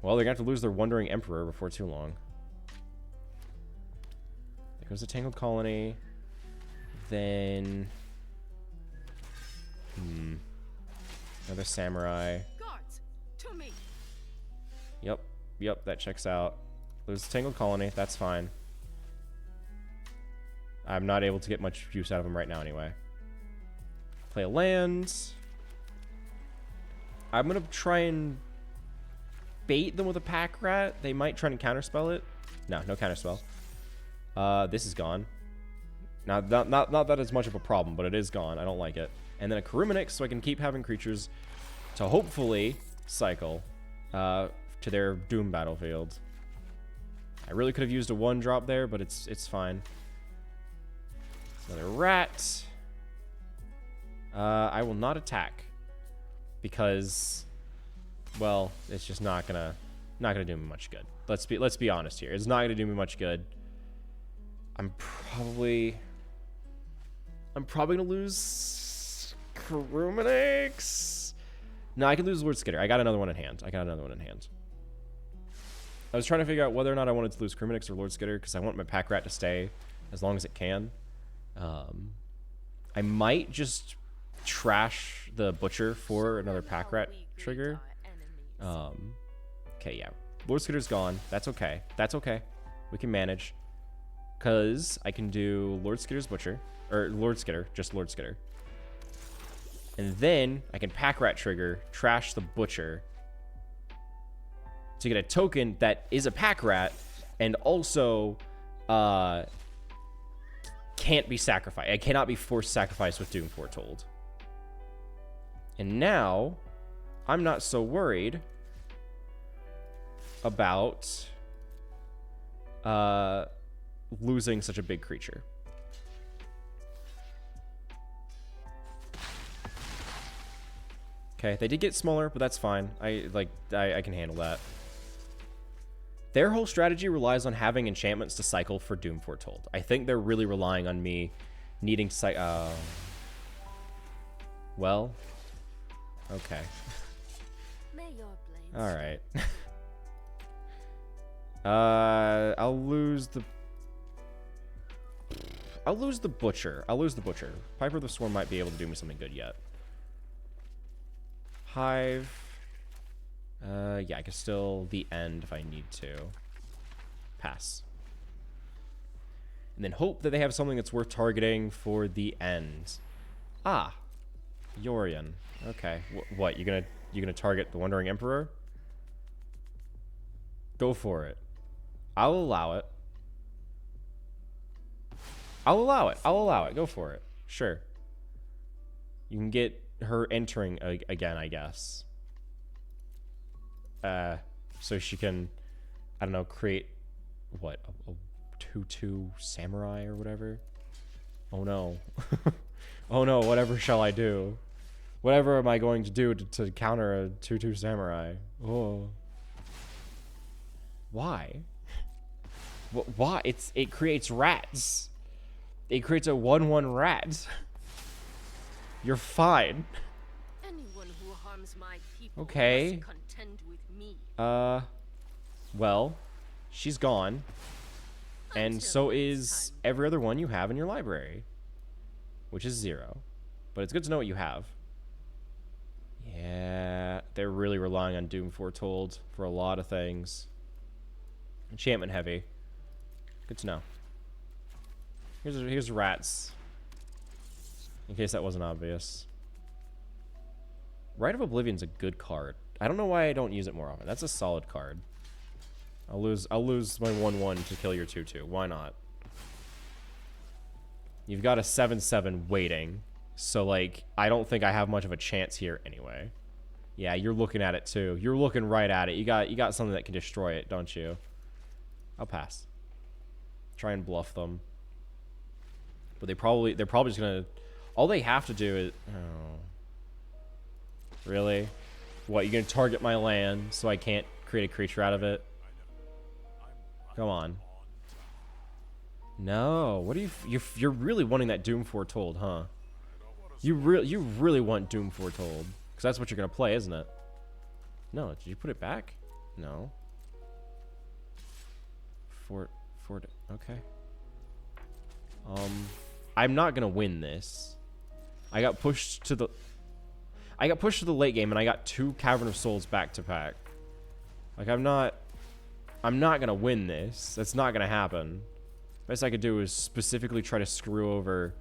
Well, they're gonna have to lose their Wandering Emperor before too long. There goes the Tangled Colony. Then... Another Samurai. Guards, to me. Yep, that checks out. Lose the Tangled Colony, that's fine. I'm not able to get much use out of them right now anyway. Play a land. I'm gonna try and bait them with a pack rat. They might try and counterspell it. No counterspell. This is gone. Now, not that it's much of a problem, but it is gone. I don't like it. And then a Karumanix, so I can keep having creatures to hopefully cycle to their Doom battlefield. I really could have used a 1-drop there, but it's fine. Another rat. I will not attack because, well, it's just not gonna do me much good. Let's be honest here. It's not gonna do me much good. I'm probably gonna lose Karumanix. No, I can lose Lord Skitter. I got another one in hand. I was trying to figure out whether or not I wanted to lose Karumanix or Lord Skitter because I want my pack rat to stay as long as it can. I might just trash the Butcher for another pack rat trigger. Okay, yeah. Lord Skitter's gone. That's okay. We can manage. Because I can do Lord Skitter's Butcher. Or Lord Skitter. Just Lord Skitter. And then I can pack rat trigger, trash the Butcher to get a token that is a pack rat and also can't be sacrificed. I cannot be forced sacrificed with Doom Foretold. And now I'm not so worried about losing such a big creature. Okay, they did get smaller, but that's fine. I can handle that. Their whole strategy relies on having enchantments to cycle for Doom Foretold. I think they're really relying on me needing to well, okay. May your blades All right. I'll lose the Butcher. Piper the Swarm might be able to do me something good yet. Hive. Yeah, I can still the end if I need to. Pass. And then hope that they have something that's worth targeting for the end. Ah, Yorion. Okay. What? You're gonna target the Wandering Emperor? Go for it. I'll allow it. Go for it. Sure. You can get her entering again, I guess. So she can, I don't know, create what, a 2/2 samurai or whatever. Oh no. Oh no, whatever shall I do? Whatever am I going to do to counter a 2/2 samurai? Oh. Why? Why? It creates rats. It creates a 1/1 rat. You're fine. Anyone who harms my people Okay. must contend with me. Well, she's gone. And Until so next is time. every other one you have in your library. Which is 0. But it's good to know what you have. Yeah, they're really relying on Doom Foretold for a lot of things. Enchantment heavy. Good to know. Here's rats. In case that wasn't obvious. Rite of Oblivion's a good card. I don't know why I don't use it more often. That's a solid card. I'll lose my 1/1 to kill your 2/2. Why not? You've got a 7/7 waiting. So like I don't think I have much of a chance here anyway. Yeah, you're looking at it too. You're looking right at it. You got something that can destroy it, don't you? I'll pass. Try and bluff them. But they're probably just gonna. All they have to do is. Oh. Really? What? You're gonna target my land so I can't create a creature out of it? Come on. No. What do you're really wanting that Doom Foretold, huh? You really want Doom Foretold because that's what you're gonna play, isn't it? No. Did you put it back? No. Fort. Okay. I'm not gonna win this. I got pushed to the late game, and I got 2 Cavern of Souls back to back. Like, I'm not gonna win this. That's not gonna happen. Best I could do is specifically try to screw over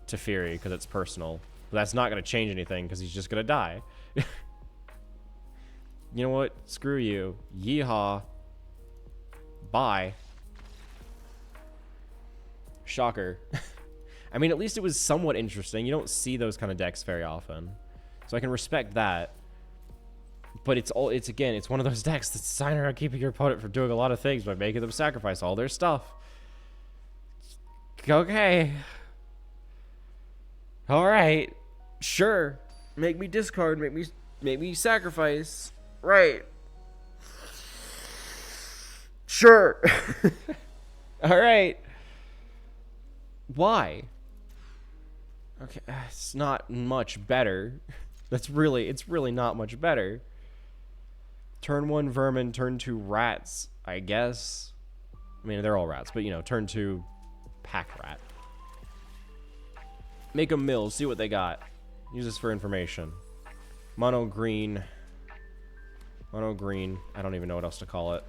Teferi because it's personal. But that's not gonna change anything because he's just gonna die. You know what? Screw you. Yeehaw. Bye. Shocker. I mean, at least it was somewhat interesting. You don't see those kind of decks very often. So I can respect that. But it's one of those decks that's designed around keeping your opponent from doing a lot of things by making them sacrifice all their stuff. Okay. Alright. Sure. Make me discard, make me sacrifice. Right. Sure. Alright. Why? Okay, it's not much better. It's really not much better. Turn 1 vermin, turn 2 rats, I guess. I mean, they're all rats, but you know, turn 2 pack rat. Make a mill, see what they got. Use this for information. Mono green. Mono green. I don't even know what else to call it.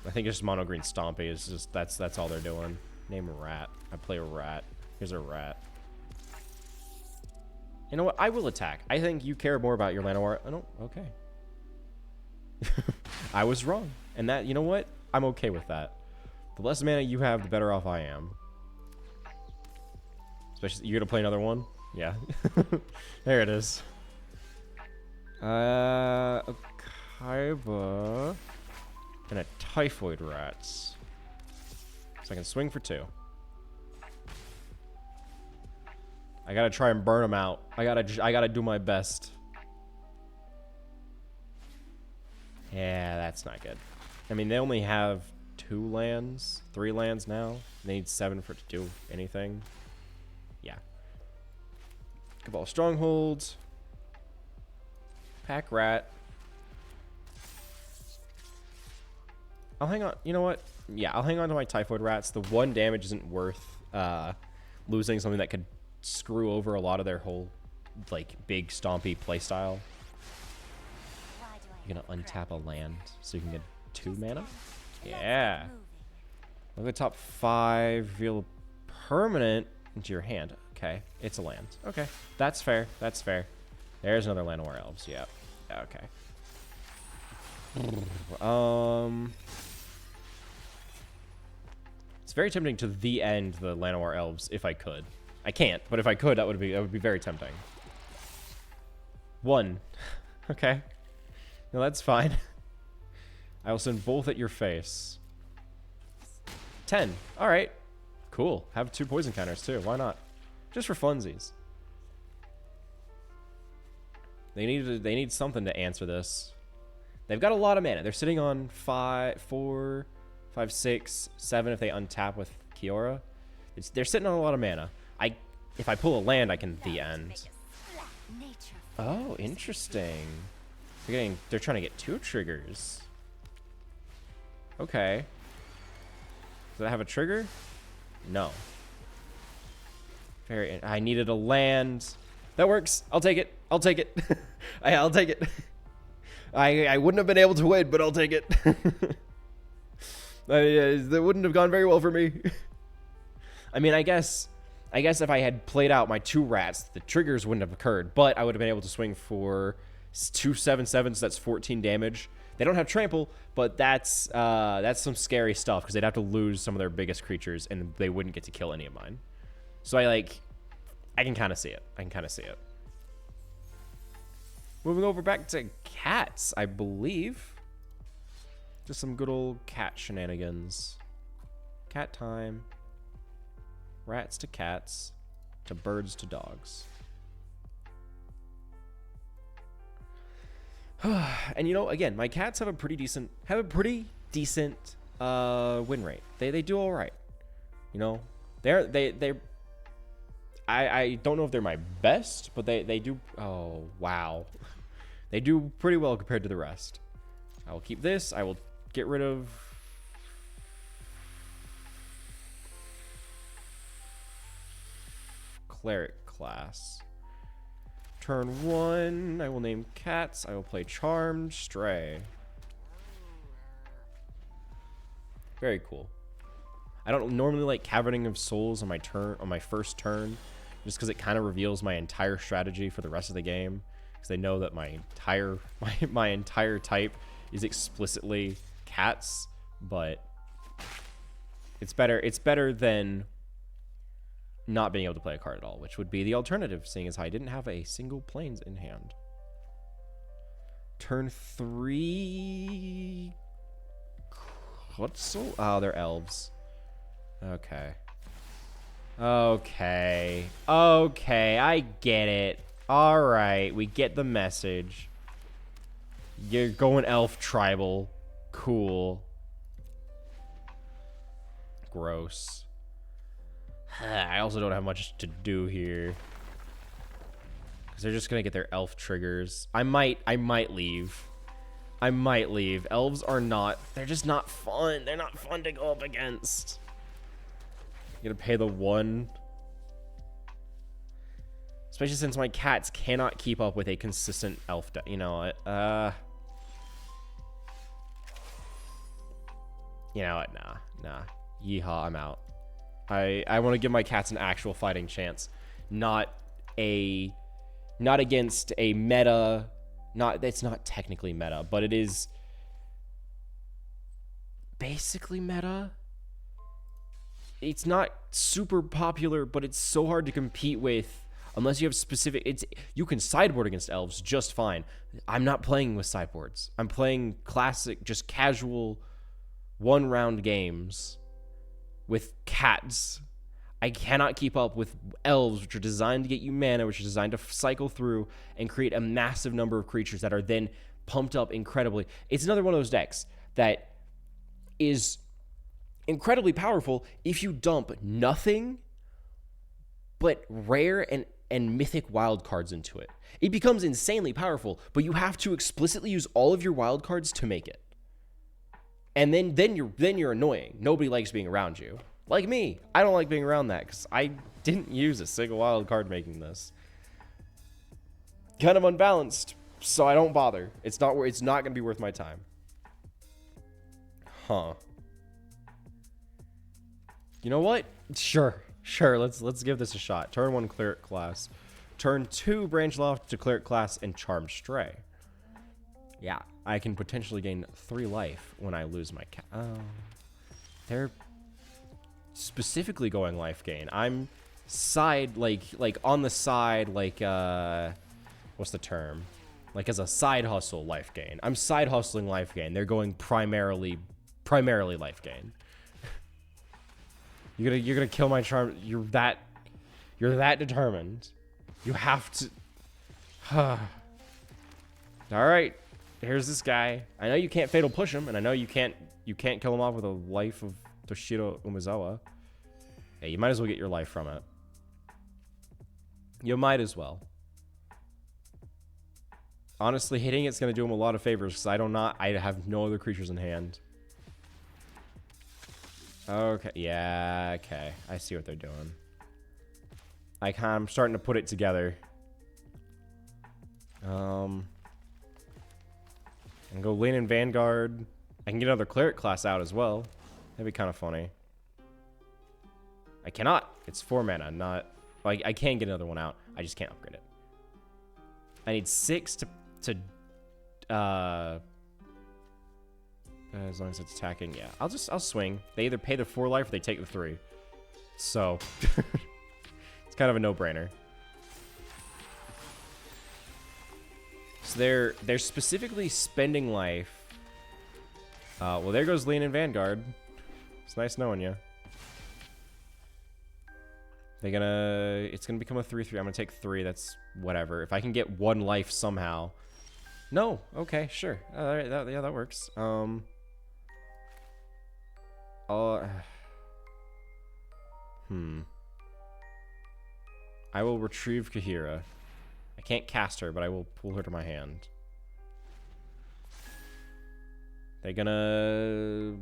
I think it's just mono green stompy. It's just that's all they're doing. Name a rat. I play a rat. Here's a rat. You know what? I will attack. I think you care more about your Llanowar. I don't. Okay. I was wrong. And that, you know what? I'm okay with that. The less mana you have, the better off I am. Especially, you gonna play another one? Yeah. There it is. A Kaiba and a Typhoid Rats. So I can swing for 2. I gotta try and burn them out. I gotta do my best. Yeah, that's not good. I mean, they only have 2 lands, 3 lands now. They need 7 for it to do anything. Yeah. Cabal Strongholds. Pack Rat. I'll hang on. You know what? Yeah, I'll hang on to my Typhoid Rats. The 1 damage isn't worth losing something that could screw over a lot of their whole, like, big stompy playstyle. You're gonna untap a land so you can get 2 mana? Yeah. Look at top 5. Reveal permanent into your hand. Okay. It's a land. Okay. That's fair. That's fair. There's another Llanowar Elves. Yep. Okay. It's very tempting to the end the Llanowar Elves if I could. I can't, but if I could, that would be very tempting. 1. Okay. No, that's fine. I will send both at your face. 10. All right. Cool. Have 2 poison counters too. Why not? Just for funsies. They need something to answer this. They've got a lot of mana. They're sitting on 5, 4, 5, 6, 7 if they untap with Kiora. They're sitting on a lot of mana. If I pull a land, I can the end. Oh, interesting. They're trying to get 2 triggers. Okay. Does that have a trigger? No. I needed a land. That works. I'll take it. I'll take it. I'll take it. I wouldn't have been able to win, but I'll take it. That wouldn't have gone very well for me. I mean, I guess if I had played out my 2 rats, the triggers wouldn't have occurred, but I would have been able to swing for 2 7/7s. That's 14 damage. They don't have trample, but that's some scary stuff because they'd have to lose some of their biggest creatures, and they wouldn't get to kill any of mine. So I can kind of see it. I can kind of see it. Moving over back to cats, I believe. Just some good old cat shenanigans. Cat time. Rats to cats. To birds to dogs. And you know, again, my cats have a pretty decent win rate. They do all right. You know, I don't know if they're my best, but they do. Oh wow, they do pretty well compared to the rest. I will keep this. I will get rid of... Cleric class. Turn 1, I will name cats. I will play Charmed Stray. Very cool. I don't normally like Caverning of Souls on my first turn, just because it kind of reveals my entire strategy for the rest of the game. Because they know that my entire type is explicitly cats, but it's better than not being able to play a card at all, which would be the alternative, seeing as I didn't have a single planes in hand. Turn 3. Oh, they're elves. Okay. Okay, I get it. All right, we get the message. You're going elf tribal. Cool. Gross. I also don't have much to do here. Because they're just going to get their elf triggers. I might leave. Elves are not... They're just not fun. They're not fun to go up against. You gotta pay the 1. Especially since my cats cannot keep up with a consistent elf... You know what? You know what? Nah. Yeehaw, I'm out. I want to give my cats an actual fighting chance, not against a meta. It's not technically meta, but it is basically meta. It's not super popular, but it's so hard to compete with unless you have specific. You can sideboard against elves just fine. I'm not playing with sideboards. I'm playing classic, just casual, 1-round games with cats. I cannot keep up with elves, which are designed to get you mana, which are designed to cycle through and create a massive number of creatures that are then pumped up incredibly. It's another one of those decks that is incredibly powerful if you dump nothing but rare and mythic wild cards into it. It becomes insanely powerful, but you have to explicitly use all of your wild cards to make it. And then you're annoying. Nobody likes being around you. Like me. I don't like being around that because I didn't use a single wild card making this. Kind of unbalanced, so I don't bother. It's not going to be worth my time. Huh. You know what? Sure. Let's give this a shot. Turn 1 cleric class. Turn 2 branch loft to cleric class and charmed stray. Yeah, I can potentially gain 3 life when I lose my cat. Oh, they're specifically going life gain. I'm side like on the side what's the term? Like as a side hustle life gain. I'm side hustling life gain. They're going primarily life gain. You're gonna kill my charm. You're that determined. You have to. All right. Here's this guy. I know you can't fatal push him, and I know you can't kill him off with a life of Toshiro Umezawa. Hey, you might as well get your life from it. You might as well. Honestly, hitting it's gonna do him a lot of favors because I have no other creatures in hand. Okay, yeah, okay. I see what they're doing. I'm starting to put it together. I can go Lean in Vanguard. I can get another cleric class out as well. That'd be kind of funny. I cannot. It's 4 mana, not... Like, I can get another one out. I just can't upgrade it. I need 6 to as long as it's attacking, yeah. I'll swing. They either pay the 4 life or they take the 3. So, it's kind of a no-brainer. So they're specifically spending life. Well, there goes Lean in Vanguard. It's nice knowing you. It's gonna become a 3/3. I'm gonna take 3. That's whatever. If I can get 1 life somehow. No. Okay. Sure. All right. Yeah, that works. I will retrieve Kahira. I can't cast her, but I will pull her to my hand. They're gonna...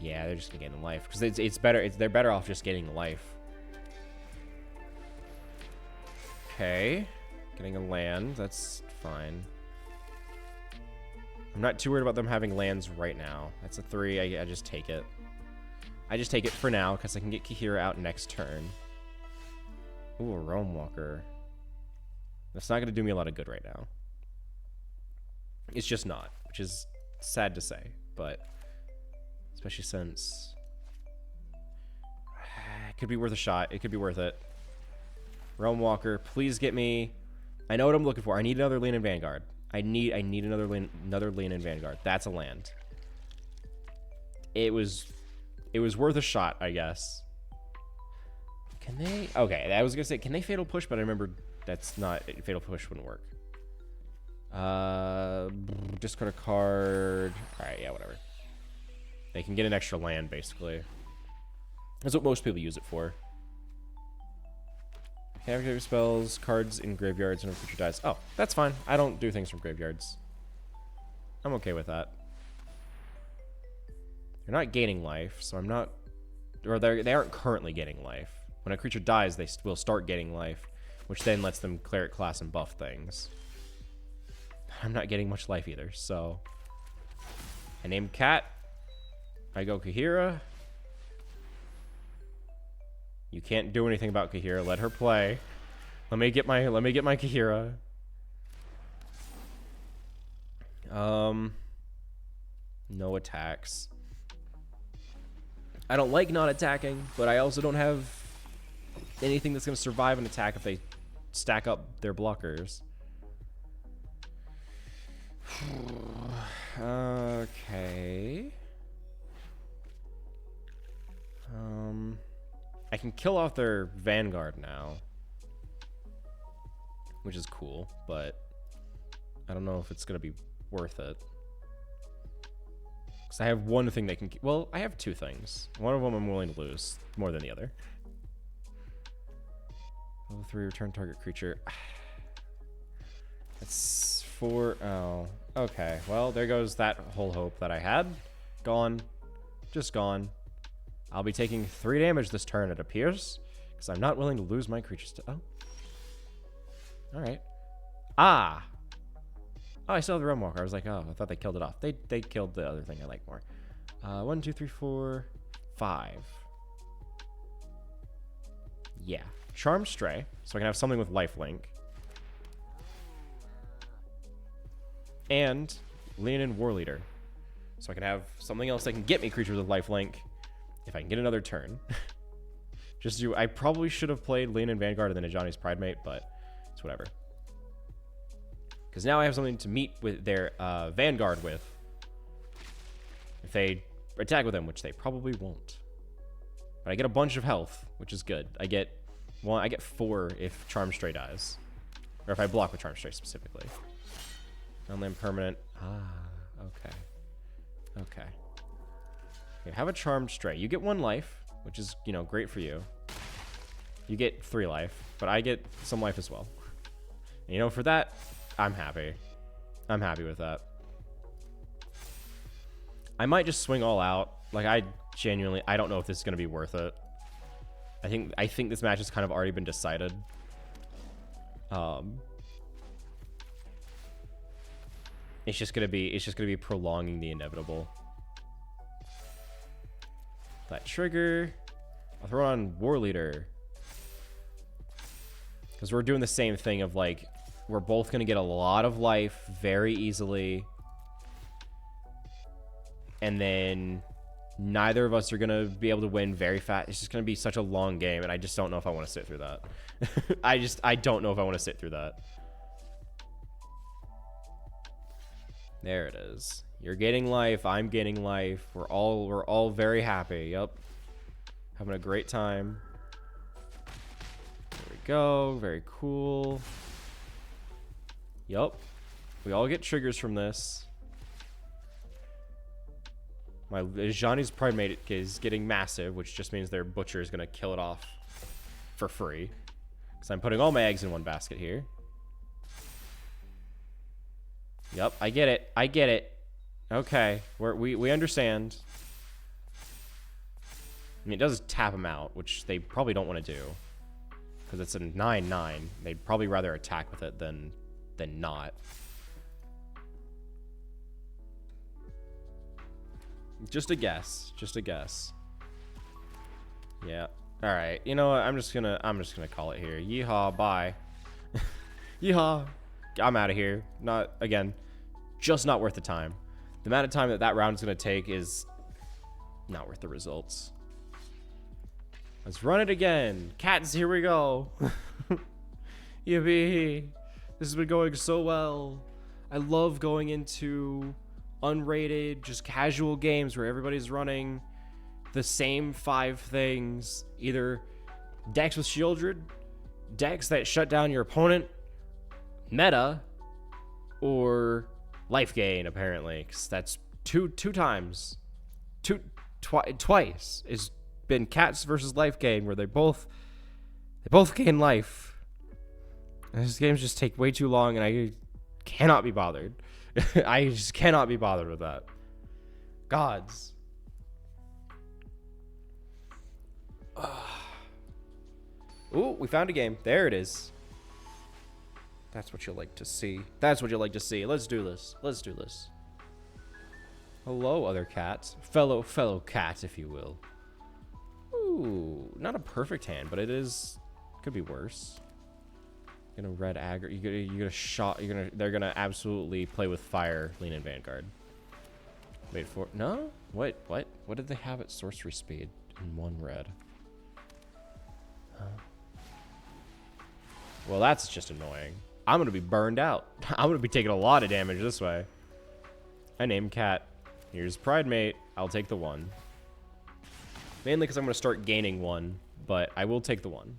Yeah, they're just gonna get in life. Because it's better... they're better off just getting life. Okay. Getting a land. That's fine. I'm not too worried about them having lands right now. That's a 3. I just take it. I just take it for now, because I can get Kahira out next turn. Ooh, a Realm Walker. That's not going to do me a lot of good right now. It's just not, which is sad to say, but especially since it could be worth a shot. It could be worth it. Realm Walker, please get me. I know what I'm looking for. I need another lane in Vanguard. I need another lane in Vanguard. That's a land. It was worth a shot, I guess. Can they? Okay, I was gonna say, can they Fatal Push? But I remember that's not Fatal Push wouldn't work. Discard a card. All right, yeah, whatever. They can get an extra land, basically. That's what most people use it for. Activate spells, cards in graveyards when a creature dies. Oh, that's fine. I don't do things from graveyards. I'm okay with that. They're not gaining life, so I'm not... Or they aren't currently getting life. When a creature dies, they will start getting life, which then lets them cleric class and buff things. I'm not getting much life either, so... I name Cat. I go Kahira. You can't do anything about Kahira. Let her play. Let me get my Kahira. No attacks. I don't like not attacking, but I also don't have anything that's going to survive an attack if they stack up their blockers. Okay. I can kill off their Vanguard now, which is cool, but I don't know if it's going to be worth it. Because I have one thing they can... Well, I have 2 things. One of them I'm willing to lose more than the other. Level 3, return target creature. That's 4... Oh, okay. Well, there goes that whole hope that I had. Gone. Just gone. I'll be taking 3 damage this turn, it appears, because I'm not willing to lose my creatures to... Oh. Alright. Ah! Oh, I still have the Realm Walker. I was like, oh, I thought they killed it off. They killed the other thing I like more. 1, 2, 3, 4, 5. Yeah. Charmed Stray, so I can have something with lifelink. And Lean in War Leader, so I can have something else that can get me creatures with lifelink. If I can get another turn. I probably should have played Lean in Vanguard and then a Johnny's Pridemate, but it's whatever. Because now I have something to meet with their Vanguard with. If they attack with them, which they probably won't. But I get a bunch of health, which is good. I get 4 if Charm Stray dies. Or if I block with Charm Stray specifically. Unland permanent. Ah, okay. Okay. Okay, have a Charmed Stray. You get 1 life, which is, you know, great for you. You get 3 life, but I get some life as well. And, you know, for that, I'm happy. I'm happy with that. I might just swing all out. Like, I don't know if this is going to be worth it. I think this match has kind of already been decided. It's just gonna be prolonging the inevitable. That trigger. I'll throw on War Leader. Because we're doing the same thing of like, we're both gonna get a lot of life very easily. And then neither of us are gonna be able to win very fast. It's just gonna be such a long game, and I just don't know if I want to sit through that. I don't know if I want to sit through that. There it is. You're getting life. I'm getting life. We're all very happy. Yep. Having a great time. There we go. Very cool. Yep. We all get triggers from this. My Johnny's Pridemate is getting massive, which just means their butcher is going to kill it off for free. Because I'm putting all my eggs in one basket here. Yep, I get it. I get it. Okay, we understand. I mean, it does tap him out, which they probably don't want to do. Because it's a 9/9. They'd probably rather attack with it than not. Just a guess. Just a guess. Yeah. All right. You know what? I'm just gonna call it here. Yeehaw. Bye. Yeehaw. I'm out of here. Not again. Just not worth the time. The amount of time that round is gonna take is not worth the results. Let's run it again. Cats, here we go. Yippee. This has been going so well. I love going into unrated, just casual games where everybody's running the same 5 things. Either decks with Shieldred, decks that shut down your opponent, meta, or life gain, apparently. Because that's two times. Twice is been cats versus life gain, where they both gain life. And these games just take way too long, and I cannot be bothered. I just cannot be bothered with that. Gods. Ooh, we found a game. There it is. That's what you like to see. That's what you like to see. Let's do this. Let's do this. Hello, other cats. Fellow cats, if you will. Ooh, not a perfect hand, but it is. Could be worse. Gonna red aggro. You gonna shot. They're gonna absolutely play with fire. Lean in Vanguard. Wait for no. What did they have at sorcery speed in 1 red? Well, that's just annoying. I'm gonna be burned out. I'm gonna be taking a lot of damage this way. I named cat. Here's Pride Mate. I'll take the 1. Mainly because I'm gonna start gaining 1, but I will take the 1.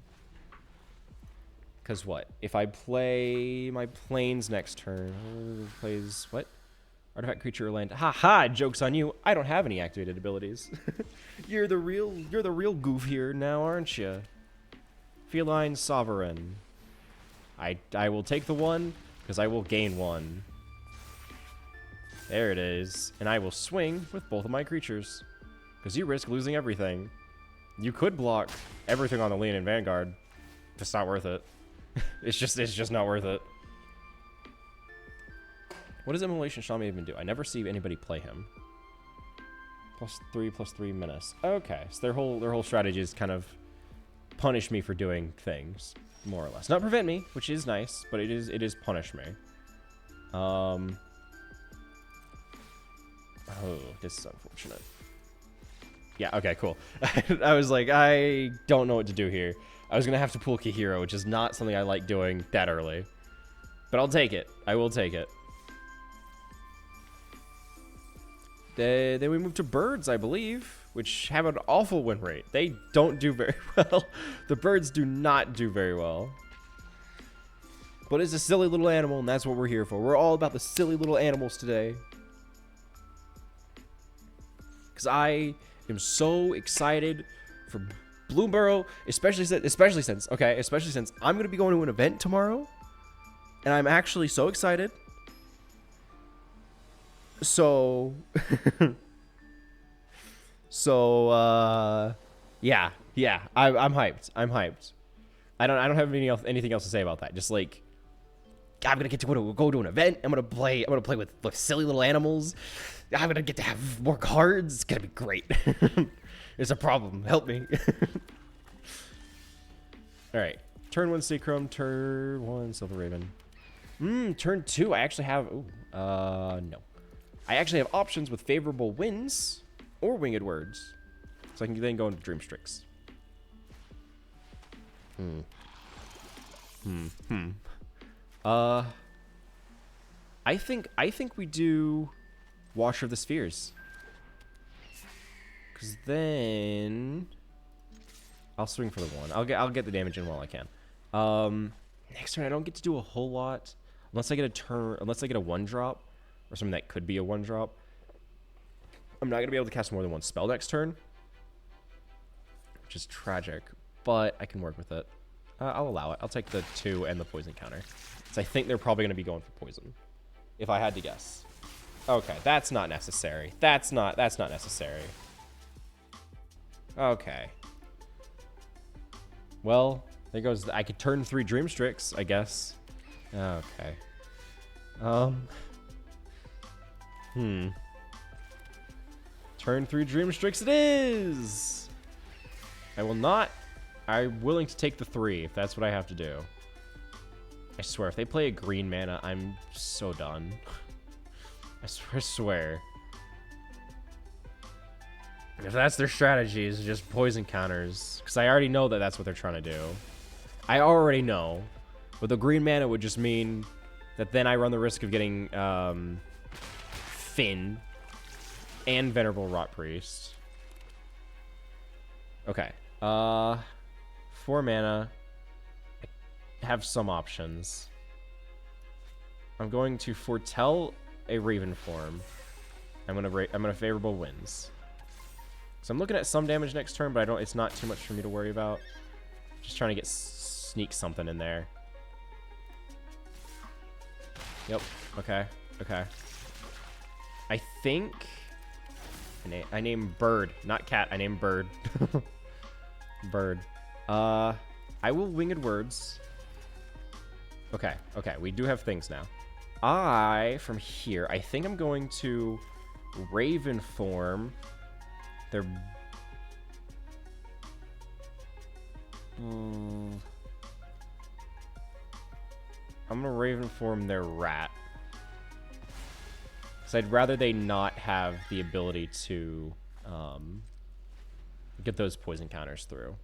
Because what? If I play my planes next turn, plays what? Artifact, creature, or land. Ha! Joke's on you. I don't have any activated abilities. You're the real goof here now, aren't you? Feline Sovereign. I will take the 1 because I will gain 1. There it is, and I will swing with both of my creatures because you risk losing everything. You could block everything on the Lean in Vanguard. It's not worth it. It's just not worth it. What does Immolation Shaman even do? I never see anybody play him. +3/+3 menace. Okay, so their whole strategy is kind of punish me for doing things, more or less. Not prevent me, which is nice, but it is punish me. Oh, this is unfortunate. Yeah, okay, cool. I was like, I don't know what to do here. I was going to have to pull Kihiro, which is not something I like doing that early. But I'll take it. I will take it. Then we move to birds, I believe, which have an awful win rate. They don't do very well. The birds do not do very well. But it's a silly little animal, and that's what we're here for. We're all about the silly little animals today. Because I am so excited for Bloomburrow, especially since I'm going to be going to an event tomorrow, and I'm actually so excited. So, yeah, I'm hyped. I'm hyped. I don't have anything else to say about that. Just like, I'm gonna get to go to an event. I'm gonna play with silly little animals. I'm gonna get to have more cards. It's gonna be great. There's a problem. Help me. All right. Turn 1 Seachrome. Turn 1 Silver Raven. Turn 2. I actually have. No. I actually have options with favorable winds or winged words, so I can then go into Dreamstrix. I think we do Washer of the Spheres, because then I'll swing for the 1. I'll get the damage in while I can. Next turn I don't get to do a whole lot unless I get a 1-drop or something that could be a 1-drop. I'm not gonna be able to cast more than 1 spell next turn, which is tragic, but I can work with it. I'll allow it. I'll take the 2 and the poison counter, because I think they're probably gonna be going for poison. if I had to guess. Okay, that's not necessary. That's not necessary. Okay. Well, there goes. I could turn 3 Dreamstrix, I guess. Okay. Turn 3 Dreamstrix it is! I will not. I'm willing to take the 3 if that's what I have to do. I swear, if they play a green mana, I'm so done. I swear. If that's their strategy, is just poison counters. Because I already know that that's what they're trying to do. I already know. But the green mana would just mean that then I run the risk of getting Finn and Venerable Rot Priest. Okay. 4 mana. I have some options. I'm going to foretell a Raven form. I'm gonna favorable winds. So I'm looking at some damage next turn, but it's not too much for me to worry about. Just trying to get sneak something in there. Yep. Okay. Okay. I think I named Bird, not Cat. I named Bird. Bird. I will Winged Words. Okay. Okay. We do have things now. From here, I think I'm going to Raven form. They're... I'm gonna Raven form their rat. Because I'd rather they not have the ability to get those poison counters through.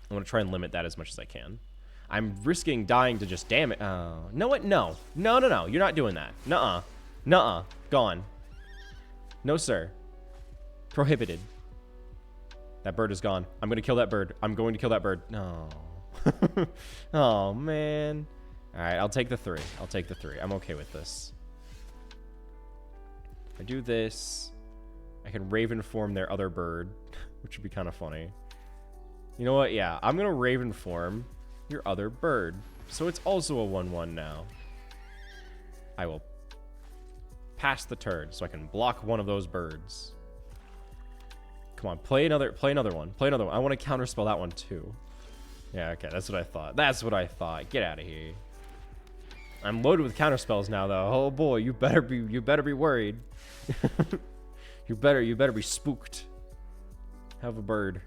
I want to try and limit that as much as I can. I'm risking dying to just damn it. No, what? No. No, no, no. You're not doing that. Nuh-uh. Nuh-uh. Gone. No, sir. Prohibited. That bird is gone. I'm going to kill that bird. I'm going to kill that bird. No. Oh, man. All right, I'll take the 3. I'll take the 3. I'm okay with this. If I do this, I can Raven form their other bird, which would be kind of funny. You know what? Yeah, I'm going to Raven form your other bird. So it's also a 1/1 now. I will pass the turn so I can block one of those birds. Come on, play another one. Play another one. I want to counterspell that one too. Yeah, okay, that's what I thought. That's what I thought. Get out of here. I'm loaded with counterspells now though. Oh boy, you better be worried. you better be spooked. Have a bird.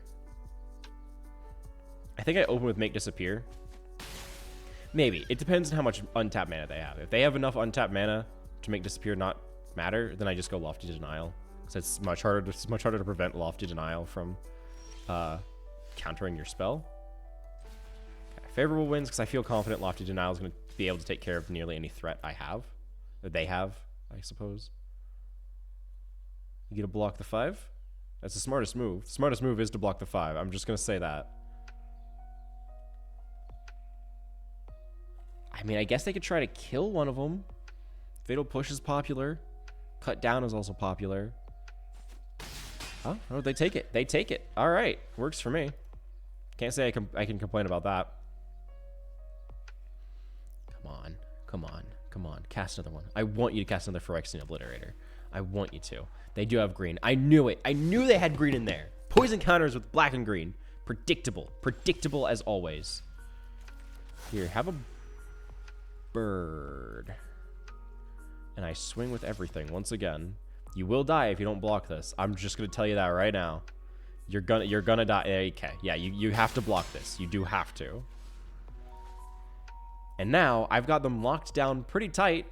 I think I open with Make Disappear. Maybe. It depends on how much untapped mana they have. If they have enough untapped mana to make Disappear not matter, then I just go Lofty Denial. Because it's much harder to prevent Lofty Denial from countering your spell. Okay. Favorable wins because I feel confident Lofty Denial is going to be able to take care of nearly any threat I have. Or they have, I suppose. You get to block the 5? That's the smartest move. The smartest move is to block the 5. I'm just going to say that. I mean, I guess they could try to kill one of them. Fatal Push is popular. Cut Down is also popular. Oh, they take it. They take it. All right. Works for me. Can't say I can complain about that. Come on. Come on. Come on. Cast another one. I want you to cast another Phyrexian Obliterator. I want you to. They do have green. I knew it. I knew they had green in there. Poison counters with black and green. Predictable. Predictable as always. Here, have a bird. And I swing with everything once again. You will die if you don't block this. I'm just gonna tell you that right now. You're gonna die. Okay, yeah, you have to block this. You do have to. And now I've got them locked down pretty tight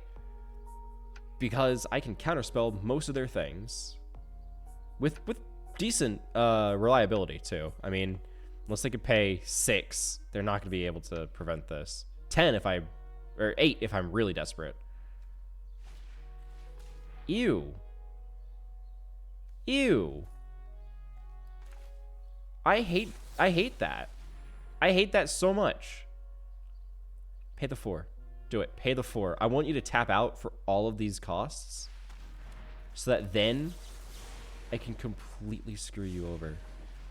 because I can counterspell most of their things with decent reliability too. I mean, unless they could pay 6, they're not gonna be able to prevent this. 10 or 8 if I'm really desperate. Ew. Ew. I hate that. I hate that so much. Pay the 4. Do it. Pay the 4. I want you to tap out for all of these costs so that then I can completely screw you over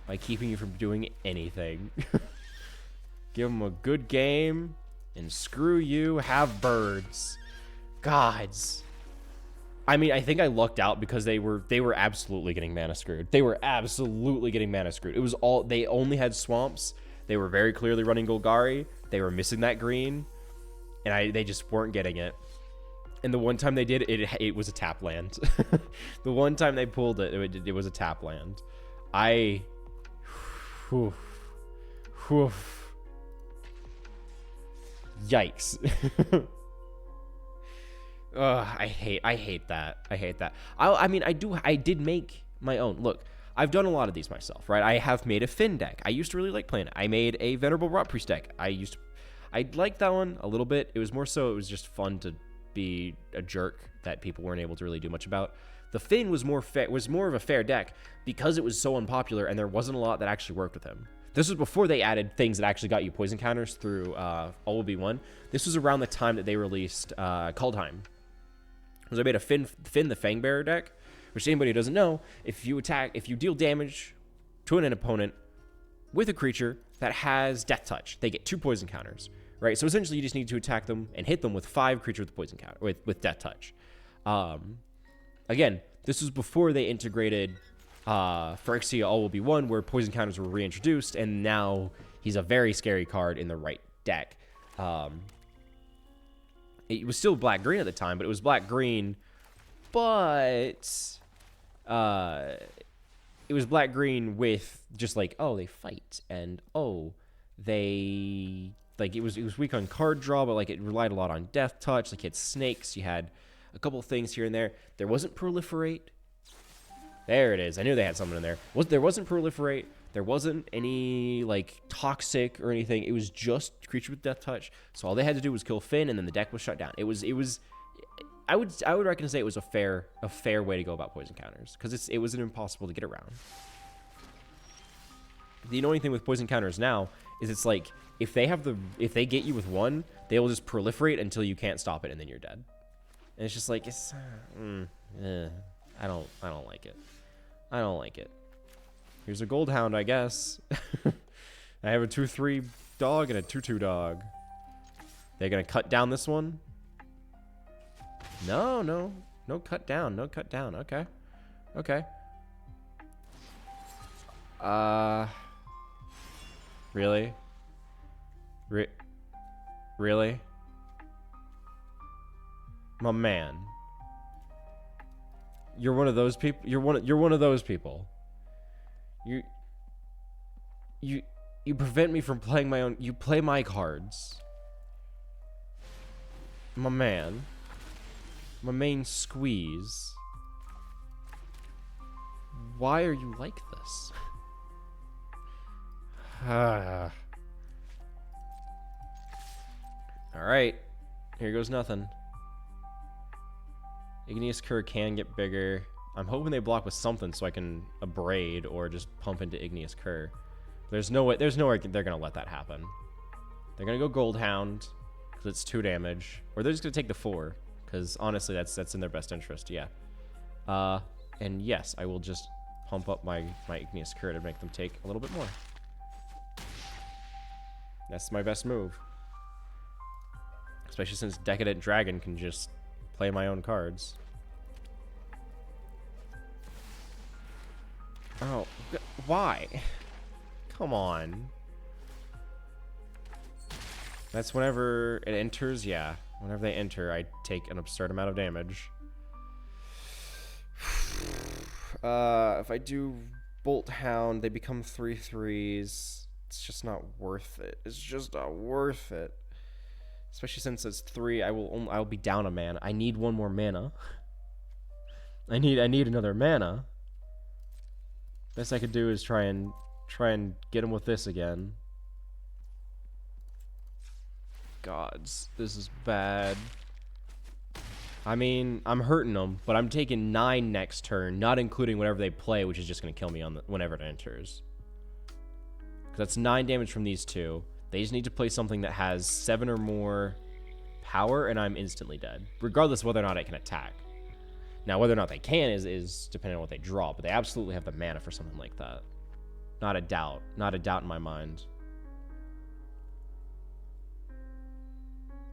by keeping you from doing anything. Give them a good game and screw you. Have birds. Gods. I mean, I think I lucked out because they were absolutely getting mana screwed. They were absolutely getting mana screwed. It was all, they only had swamps. They were very clearly running Golgari. They were missing that green, and they just weren't getting it. And the one time they did, it was a tap land. The one time they pulled it was a tap land. Whew. Yikes. Ugh, I hate that. I hate that. I mean, I did make my own. Look, I've done a lot of these myself, right? I have made a Finn deck. I used to really like playing it. I made a Venerable Rot Priest deck. I liked that one a little bit. It was more so, it was just fun to be a jerk that people weren't able to really do much about. The Finn was more of a fair deck because it was so unpopular and there wasn't a lot that actually worked with him. This was before they added things that actually got you poison counters through All Will Be One. This was around the time that they released Kaldheim. Because I made a Finn the Fangbearer deck, which anybody who doesn't know, if you deal damage to an opponent with a creature that has Death Touch, they get 2 poison counters, right? So essentially, you just need to attack them and hit them with 5 creatures with poison counter with Death Touch. Again, this was before they integrated Phyrexia All Will Be One, where poison counters were reintroduced, and now he's a very scary card in the right deck. It was still black-green at the time, but it was black-green, but it was black-green with just like, oh, they fight, and oh, they, like, it was weak on card draw, but like it relied a lot on Death Touch. Like, you had snakes, you had a couple things here and there. There wasn't Proliferate. There it is. I knew they had something in there. There wasn't Proliferate. There wasn't any, like, Toxic or anything. It was just creature with Death Touch. So all they had to do was kill Finn, and then the deck was shut down. It was. I would reckon to say it was a fair way to go about poison counters, because it was impossible to get around. The annoying thing with poison counters now is it's like if they get you with one, they will just proliferate until you can't stop it, and then you're dead. And it's just like I don't like it. I don't like it. Here's a Gold Hound, I guess. I have a 2/3 dog and a 2/2 dog. They're gonna cut down this one? No cut down. No cut down. Okay. Really? Really? My man. You're one of those people. You're one of those people. You prevent me from playing my own. You play my cards. My man. My main squeeze. Why are you like this? Alright. Here goes nothing. Igneous Cur can get bigger. I'm hoping they block with something so I can Abrade or just pump into Igneous Cur. There's no way they're gonna let that happen. They're gonna go Gold Hound because it's 2 damage, or they're just gonna take the 4 because honestly that's in their best interest. Yeah. And yes, I will just pump up my Igneous Cur to make them take a little bit more. That's my best move, especially since Decadent Dragon can just play my own cards. Oh, why? Come on. That's whenever it enters, yeah. Whenever they enter, I take an absurd amount of damage. If I do Bolt Hound, they become 3/3s. It's just not worth it. It's just not worth it. Especially since it's 3, I'll be down a mana. I need 1 more mana. I need another mana. Best I could do is try and get him with this again. Gods, this is bad. I mean, I'm hurting them, but I'm taking 9 next turn, not including whatever they play, which is just going to kill me whenever it enters. Because that's 9 damage from these 2. They just need to play something that has 7 or more power, and I'm instantly dead, regardless of whether or not I can attack. Now, whether or not they can is depending on what they draw, but they absolutely have the mana for something like that. Not a doubt. Not a doubt in my mind.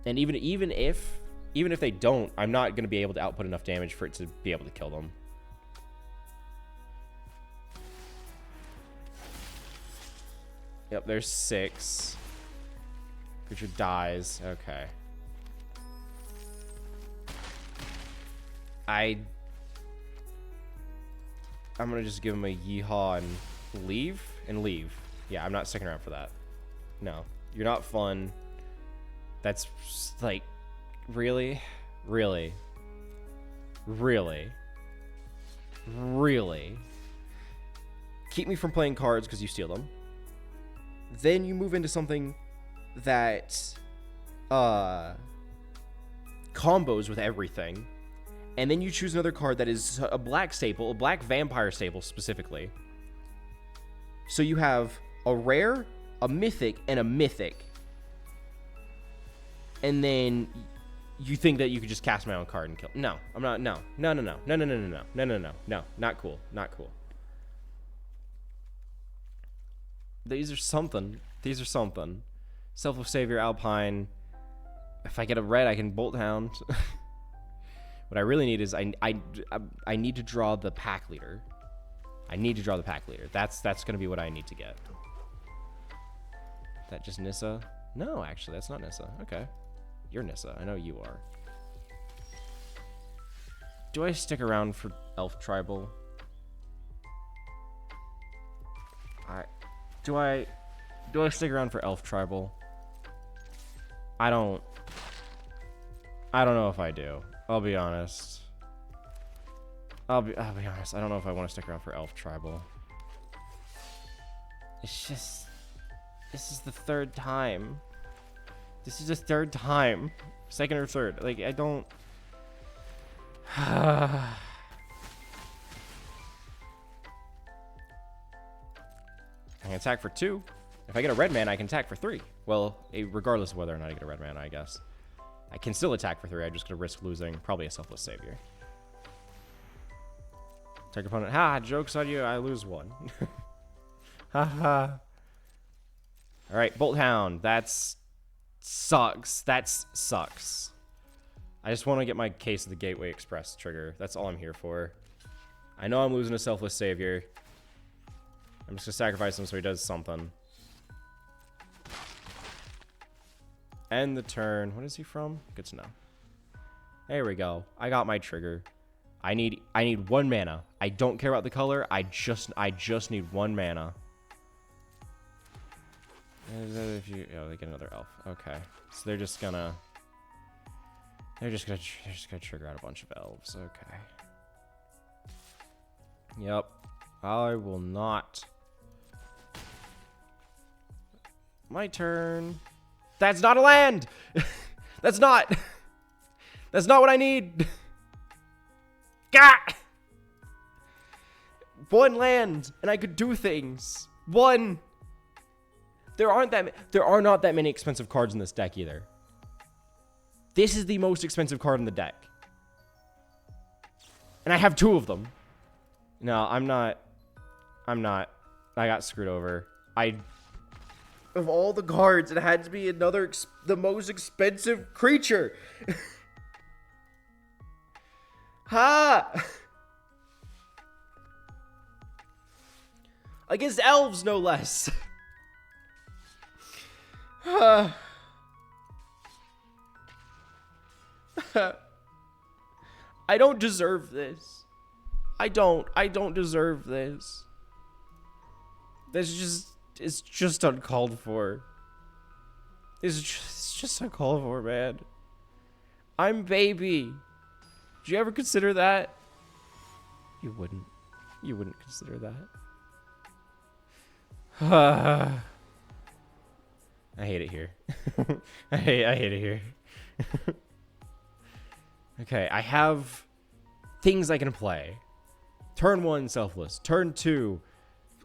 And even if even if they don't, I'm not going to be able to output enough damage for it to be able to kill them. Yep, there's 6. Creature dies. Okay. I'm going to just give him a yeehaw and leave. Yeah, I'm not sticking around for that. No, you're not fun. That's like, really? Really? Really? Really? Keep me from playing cards because you steal them. Then you move into something that combos with everything. And then you choose another card that is a black staple, a black vampire staple specifically. So you have a rare, a mythic, and a mythic. And then you think that you could just cast my own card and kill. No, I'm not. No, not cool. Not cool. These are something. Selfless Savior, Alpine. If I get a red, I can Bolt Hound. What I really need is I need to draw the pack leader. That's gonna be what I need to get. Is that just Nissa? No, actually, that's not Nissa. Okay. You're Nissa. I know you are. Do I stick around for Elf Tribal? Do I stick around for Elf Tribal? I don't know if I do. I'll be honest. I'll be honest. I don't know if I want to stick around for Elf Tribal. It's just, this is the third time. Second or third. Like, I don't. I can attack for 2. If I get a red mana, I can attack for 3. Well, regardless of whether or not I get a red mana, I guess. I can still attack for 3. I'm just going to risk losing probably a Selfless Savior. Attack opponent. Ha! Joke's on you. I lose 1. Ha ha. Alright, Bolt Hound. That sucks. I just want to get my Case of the Gateway Express trigger. That's all I'm here for. I know I'm losing a Selfless Savior. I'm just going to sacrifice him so he does something. End the turn. What is he from? Good to know. There we go. I got my trigger. I need 1 mana. I don't care about the color. I just need 1 mana. If you, oh, they get another elf. Okay, so they're just gonna trigger out a bunch of elves. Okay. Yep. I will not. My turn. That's not a land. That's not what I need. Gah! 1 land, and I could do things. 1. There are not that many expensive cards in this deck either. This is the most expensive card in the deck. And I have 2 of them. No, I'm not. I got screwed over. Of all the cards, it had to be the most expensive creature. Ha! Against elves, no less. I don't deserve this. I don't deserve this. It's just uncalled for. It's just uncalled for, man. I'm baby. Did you ever consider that? You wouldn't. You wouldn't consider that. I hate it here. I hate it here. Okay, I have things I can play. Turn 1, Selfless. Turn 2,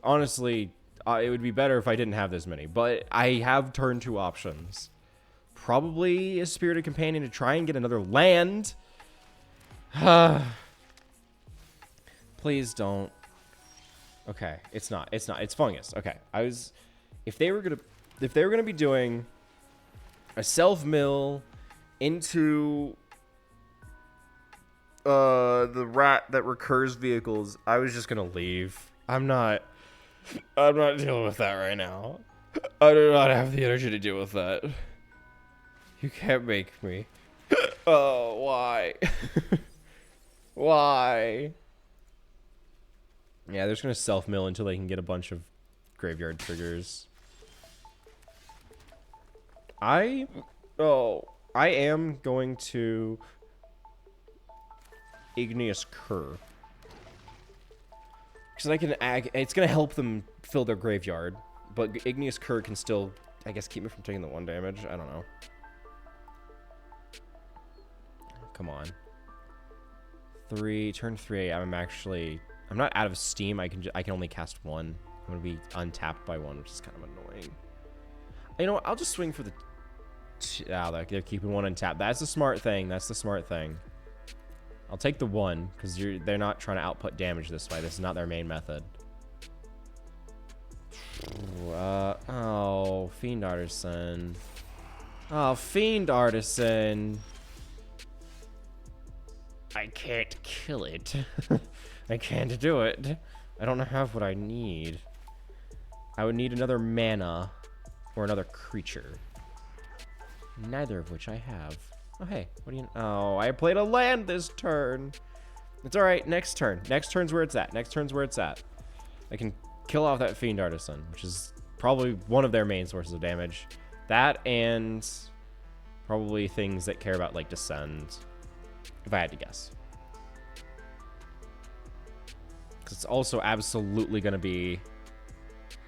honestly, it would be better if I didn't have this many, but I have turn 2 options. Probably a Spirited Companion to try and get another land. Please don't. Okay, it's not. It's Fungus. Okay, if they were gonna be doing a self mill into the rat that recurs vehicles, I was just gonna leave. I'm not dealing with that right now. I do not have the energy to deal with that. You can't make me. Oh, why? Why? Yeah, they're just gonna self-mill until they can get a bunch of graveyard triggers. I am going to Igneous Cur. Because I can it's gonna help them fill their graveyard. But Igneous Cur can still, I guess, keep me from taking the 1 damage. I don't know. Come on. Turn 3, I'm not out of steam. I can only cast 1. I'm gonna be untapped by 1, which is kind of annoying. You know what? I'll just swing for the. They're keeping 1 untapped. That's the smart thing. That's the smart thing. I'll take the 1 because they're not trying to output damage this way. This is not their main method. Oh, Fiend Artisan. Oh, Fiend Artisan. I can't kill it. I can't do it. I don't have what I need. I would need another mana or another creature. Neither of which I have. Oh, hey. What do you... Oh, I played a land this turn. It's alright. Next turn. Next turn's where it's at. Next turn's where it's at. I can kill off that Fiend Artisan, which is probably one of their main sources of damage. That and probably things that care about, like, Descend. If I had to guess. Because it's also absolutely going to be...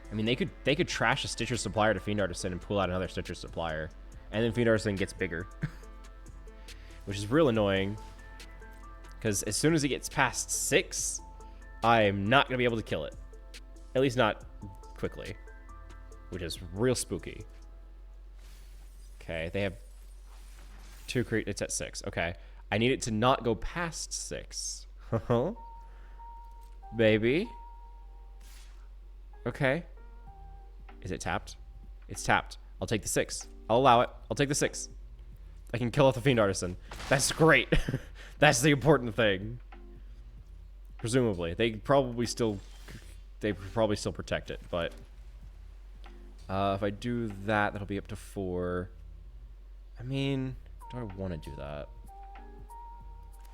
I mean, they could trash a Stitcher Supplier to Fiend Artisan and pull out another Stitcher Supplier. And then Fiend Artisan gets bigger. Which is real annoying. Because as soon as it gets past 6, I'm not going to be able to kill it. At least not quickly. Which is real spooky. Okay, they have 2 creatures. It's at 6. Okay. I need it to not go past 6. Baby. Okay. Is it tapped? It's tapped. I'll take the 6. I'll allow it. I'll take the 6. I can kill off the Fiend Artisan. That's great. That's the important thing. Presumably. They probably still protect it, but if I do that, that'll be up to 4. I mean, do I want to do that?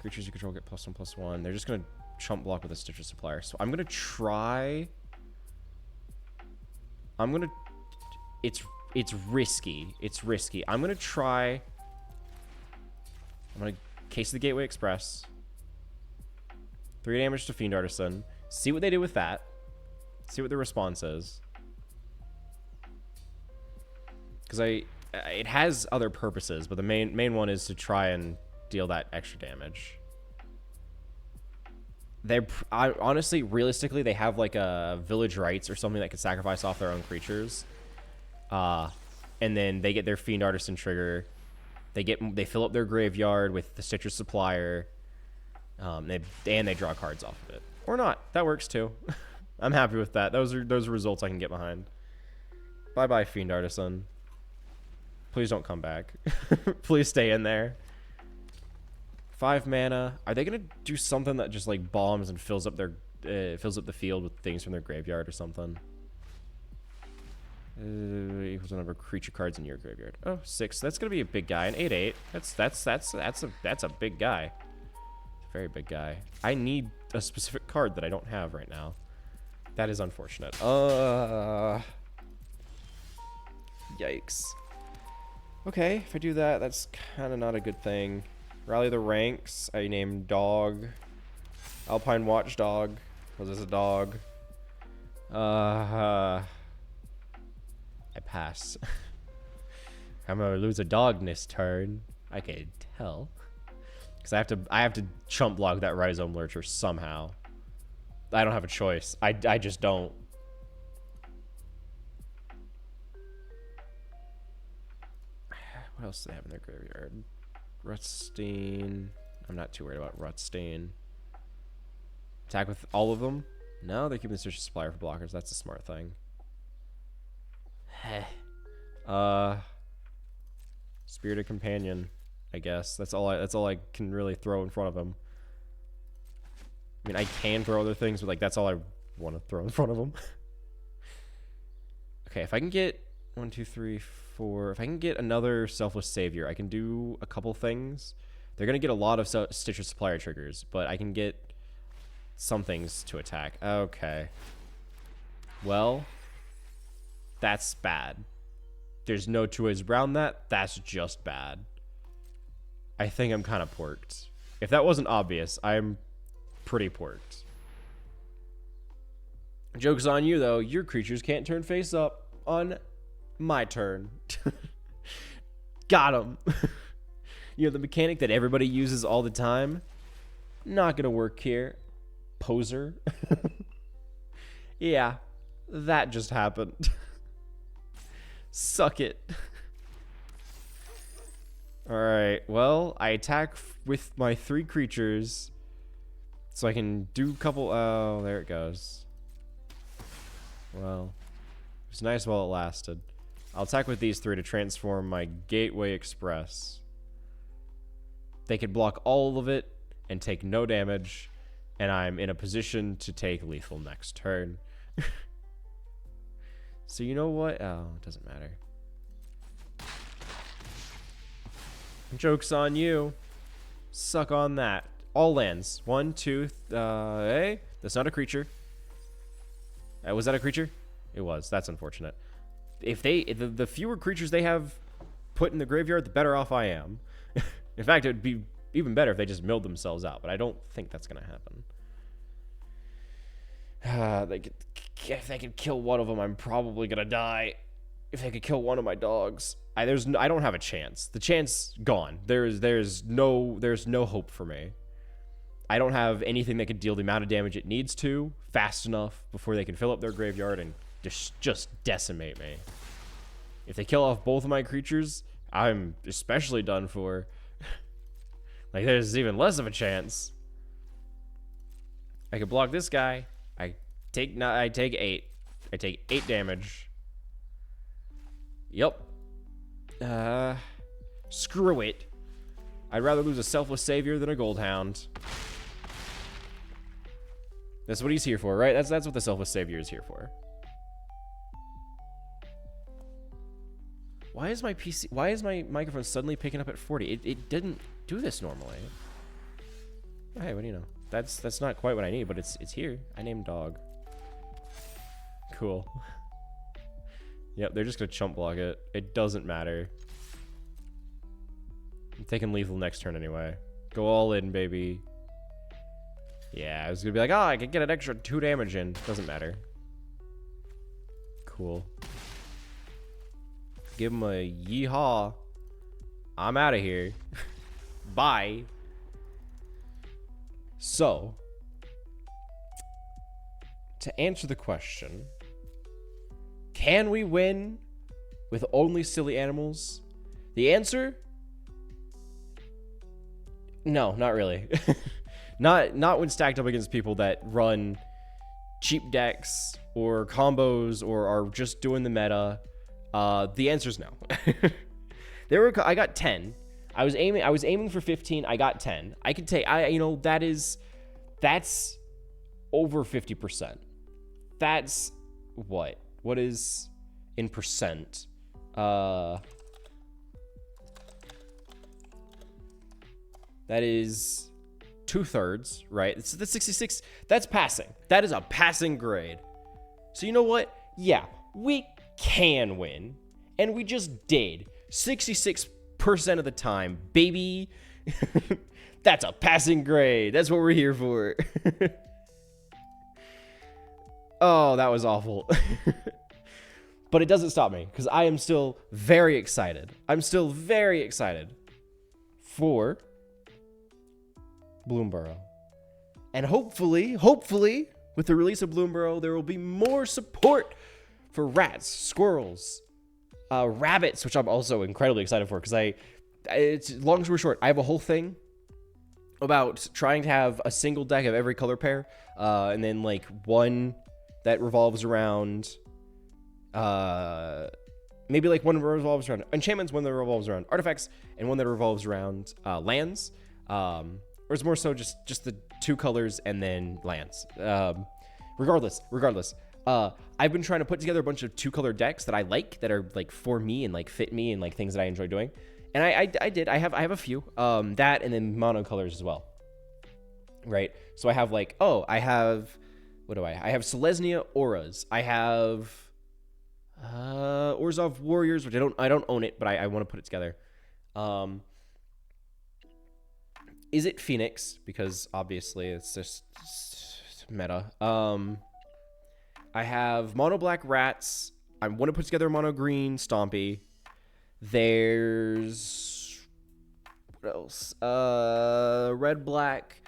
Creatures you control get +1/+1. They're just gonna chump block with a Stitcher Supplier. So I'm gonna try. It's risky. It's risky. I'm gonna try. I'm gonna Case of the Gateway Express. 3 damage to Fiend Artisan. See what they do with that. See what the response is. Because it has other purposes, but the main one is to try and deal that extra damage. Honestly, realistically, they have like a Village Rites or something that could sacrifice off their own creatures. And then they get their Fiend Artisan trigger. They fill up their graveyard with the Stitcher Supplier. They draw cards off of it. Or not. That works too. I'm happy with that. Those are results I can get behind. Bye-bye, Fiend Artisan. Please don't come back. Please stay in there. 5 mana. Are they gonna do something that just like bombs and fills up the field with things from their graveyard or something? Equals the number of creature cards in your graveyard. Oh, 6. That's gonna be a big guy. An 8/8. That's a big guy. Very big guy. I need a specific card that I don't have right now. That is unfortunate. Yikes. Okay, if I do that, that's kind of not a good thing. Rally the ranks. I name dog. Alpine Watchdog. Was this a dog? I pass. I'm gonna lose a dog this turn. I can tell. Because I have to chump block that Rhizome Lurcher somehow. I don't have a choice. I just don't. What else do they have in their graveyard? Rutstein. I'm not too worried about Rutstein. Attack with all of them? No, they're keeping the Stitcher Supplier for blockers. That's a smart thing. Spirited Companion, I guess. That's all I can really throw in front of him. I mean, I can throw other things, but like that's all I want to throw in front of them. Okay, if I can get 1, 2, 3, 4. If I can get another Selfless Savior, I can do a couple things. They're gonna get a lot of Stitcher Supplier triggers, but I can get some things to attack. Okay. Well, that's bad. There's no two ways around that. That's just bad. I think I'm kind of porked. If that wasn't obvious, I'm pretty porked. Joke's on you, though. Your creatures can't turn face up on my turn. Got him. You know, the mechanic that everybody uses all the time. Not gonna work here. Poser. Yeah, that just happened. Suck it. Alright, well, I attack with my 3 creatures. So I can do a couple... Oh, there it goes. Well, it was nice while it lasted. I'll attack with these 3 to transform my Gateway Express. They could block all of it and take no damage. And I'm in a position to take lethal next turn. So you know what? Oh, it doesn't matter. Joke's on you. Suck on that. All lands. 1, 2, hey. That's not a creature. Was that a creature? It was. That's unfortunate. If the fewer creatures they have put in the graveyard, the better off I am. In fact, it would be even better if they just milled themselves out, but I don't think that's going to happen. If they could kill one of them, I'm probably going to die. If they could kill one of my dogs, I don't have a chance. The chance gone. There's no hope for me. I don't have anything that could deal the amount of damage it needs to fast enough before they can fill up their graveyard and just decimate me. If they kill off both of my creatures, I'm especially done for. Like, there's even less of a chance. I could block this guy. I take 8. I take 8 damage. Yep. Screw it. I'd rather lose a Selfless Savior than a Gold Hound. That's what he's here for, right? That's what the Selfless Savior is here for. Why is my microphone suddenly picking up at 40? It didn't do this normally. Oh, hey, what do you know? That's not quite what I need, but it's here. I named dog. Cool. Yep, they're just gonna chump block it. It doesn't matter. I'm taking lethal next turn anyway. Go all in, baby. Yeah, I was gonna be like, oh, I could get an extra 2 damage in. Doesn't matter. Cool. Give him a yeehaw. I'm out of here. Bye. So, to answer the question, can we win with only silly animals? The answer? No, not really. not when stacked up against people that run cheap decks or combos or are just doing the meta. The answer is no. I got 10. I was aiming for 15. I got 10. I could take. That's over 50%. That's what? What is in percent? That is 2/3, right? It's the 66. That's passing. That is a passing grade. So you know what? Yeah, we can win, and we just did 66% of the time, baby. That's a passing grade. That's what we're here for. Oh, that was awful. But it doesn't stop me, because I am still very excited. I'm still very excited for Bloomburrow. And hopefully, with the release of Bloomburrow, there will be more support for rats, squirrels, rabbits, which I'm also incredibly excited for, because it's long story short, I have a whole thing about trying to have a single deck of every color pair, and then like one that revolves around, maybe like one that revolves around enchantments, one that revolves around artifacts, and one that revolves around lands. or it's more so just the 2 colors and then lands. Regardless, I've been trying to put together a bunch of 2-color decks that I like, that are like for me and like fit me and like things that I enjoy doing. And I did. I have a few. That and then monocolors as well. Right. So I have like, I have, what do I have? Selesnya Auras. I have Orzhov Warriors, which I don't own it, but I want to put it together. Is it Phoenix? Because obviously it's just meta. I have Mono Black Rats. I want to put together Mono Green Stompy. There's what else? Red Black.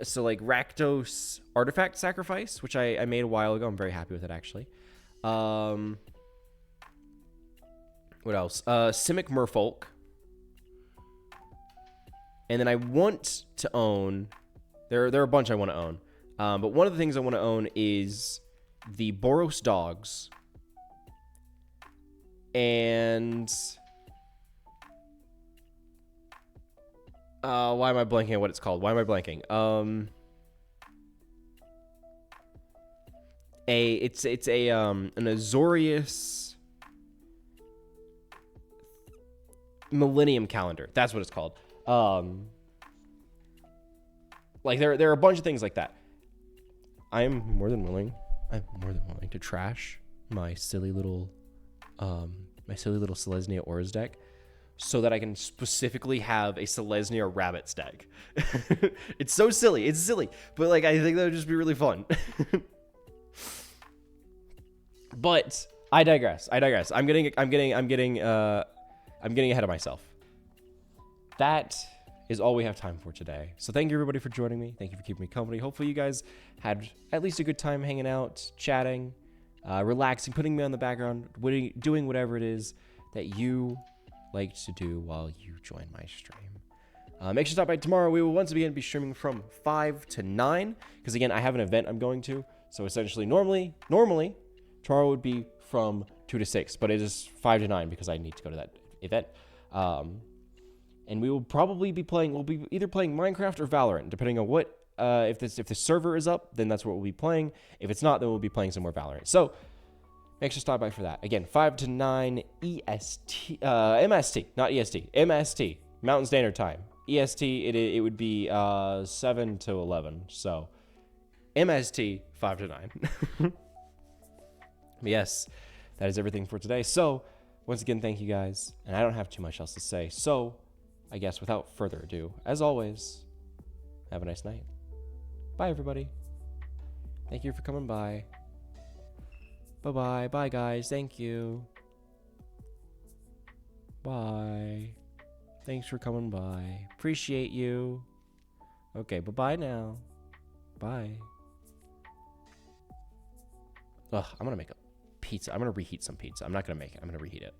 So like Rakdos Artifact Sacrifice, which I made a while ago. I'm very happy with it actually. What else? Simic Merfolk. And then I want to own, there are a bunch I want to own. But one of the things I want to own is the Boros Dogs. And why am I blanking on what it's called? Why am I blanking? It's an Azorius Millennium Calendar. That's what it's called. Like there are a bunch of things like that. I'm more than willing to trash my silly little Selesnya Auras deck so that I can specifically have a Selesnya Rabbits deck. It's so silly. It's silly, but like I think that would just be really fun. But I digress. I'm getting ahead of myself. That is all we have time for today. So thank you everybody for joining me. Thank you for keeping me company. Hopefully you guys had at least a good time hanging out, chatting, relaxing, putting me on the background, doing whatever it is that you like to do while you join my stream. Make sure to stop by tomorrow. We will once again be streaming from 5 to 9 because again I have an event I'm going to. So essentially normally tomorrow would be from 2 to 6, but it is 5 to 9 because I need to go to that event. And we will probably be playing, we'll be either playing Minecraft or Valorant, depending on what, if the server is up, then that's what we'll be playing. If it's not, then we'll be playing some more Valorant. So, make sure to stop by for that. Again, 5 to 9 EST, MST, not EST, MST, Mountain Standard Time. EST, it would be 7 to 11. So, MST, 5 to 9. Yes, that is everything for today. So, once again, thank you guys. And I don't have too much else to say. So, I guess without further ado, as always, have a nice night. Bye, everybody. Thank you for coming by. Bye-bye. Bye, guys. Thank you. Bye. Thanks for coming by. Appreciate you. Okay, bye-bye now. Bye. Ugh, I'm gonna make a pizza. I'm gonna reheat some pizza. I'm not gonna make it. I'm gonna reheat it.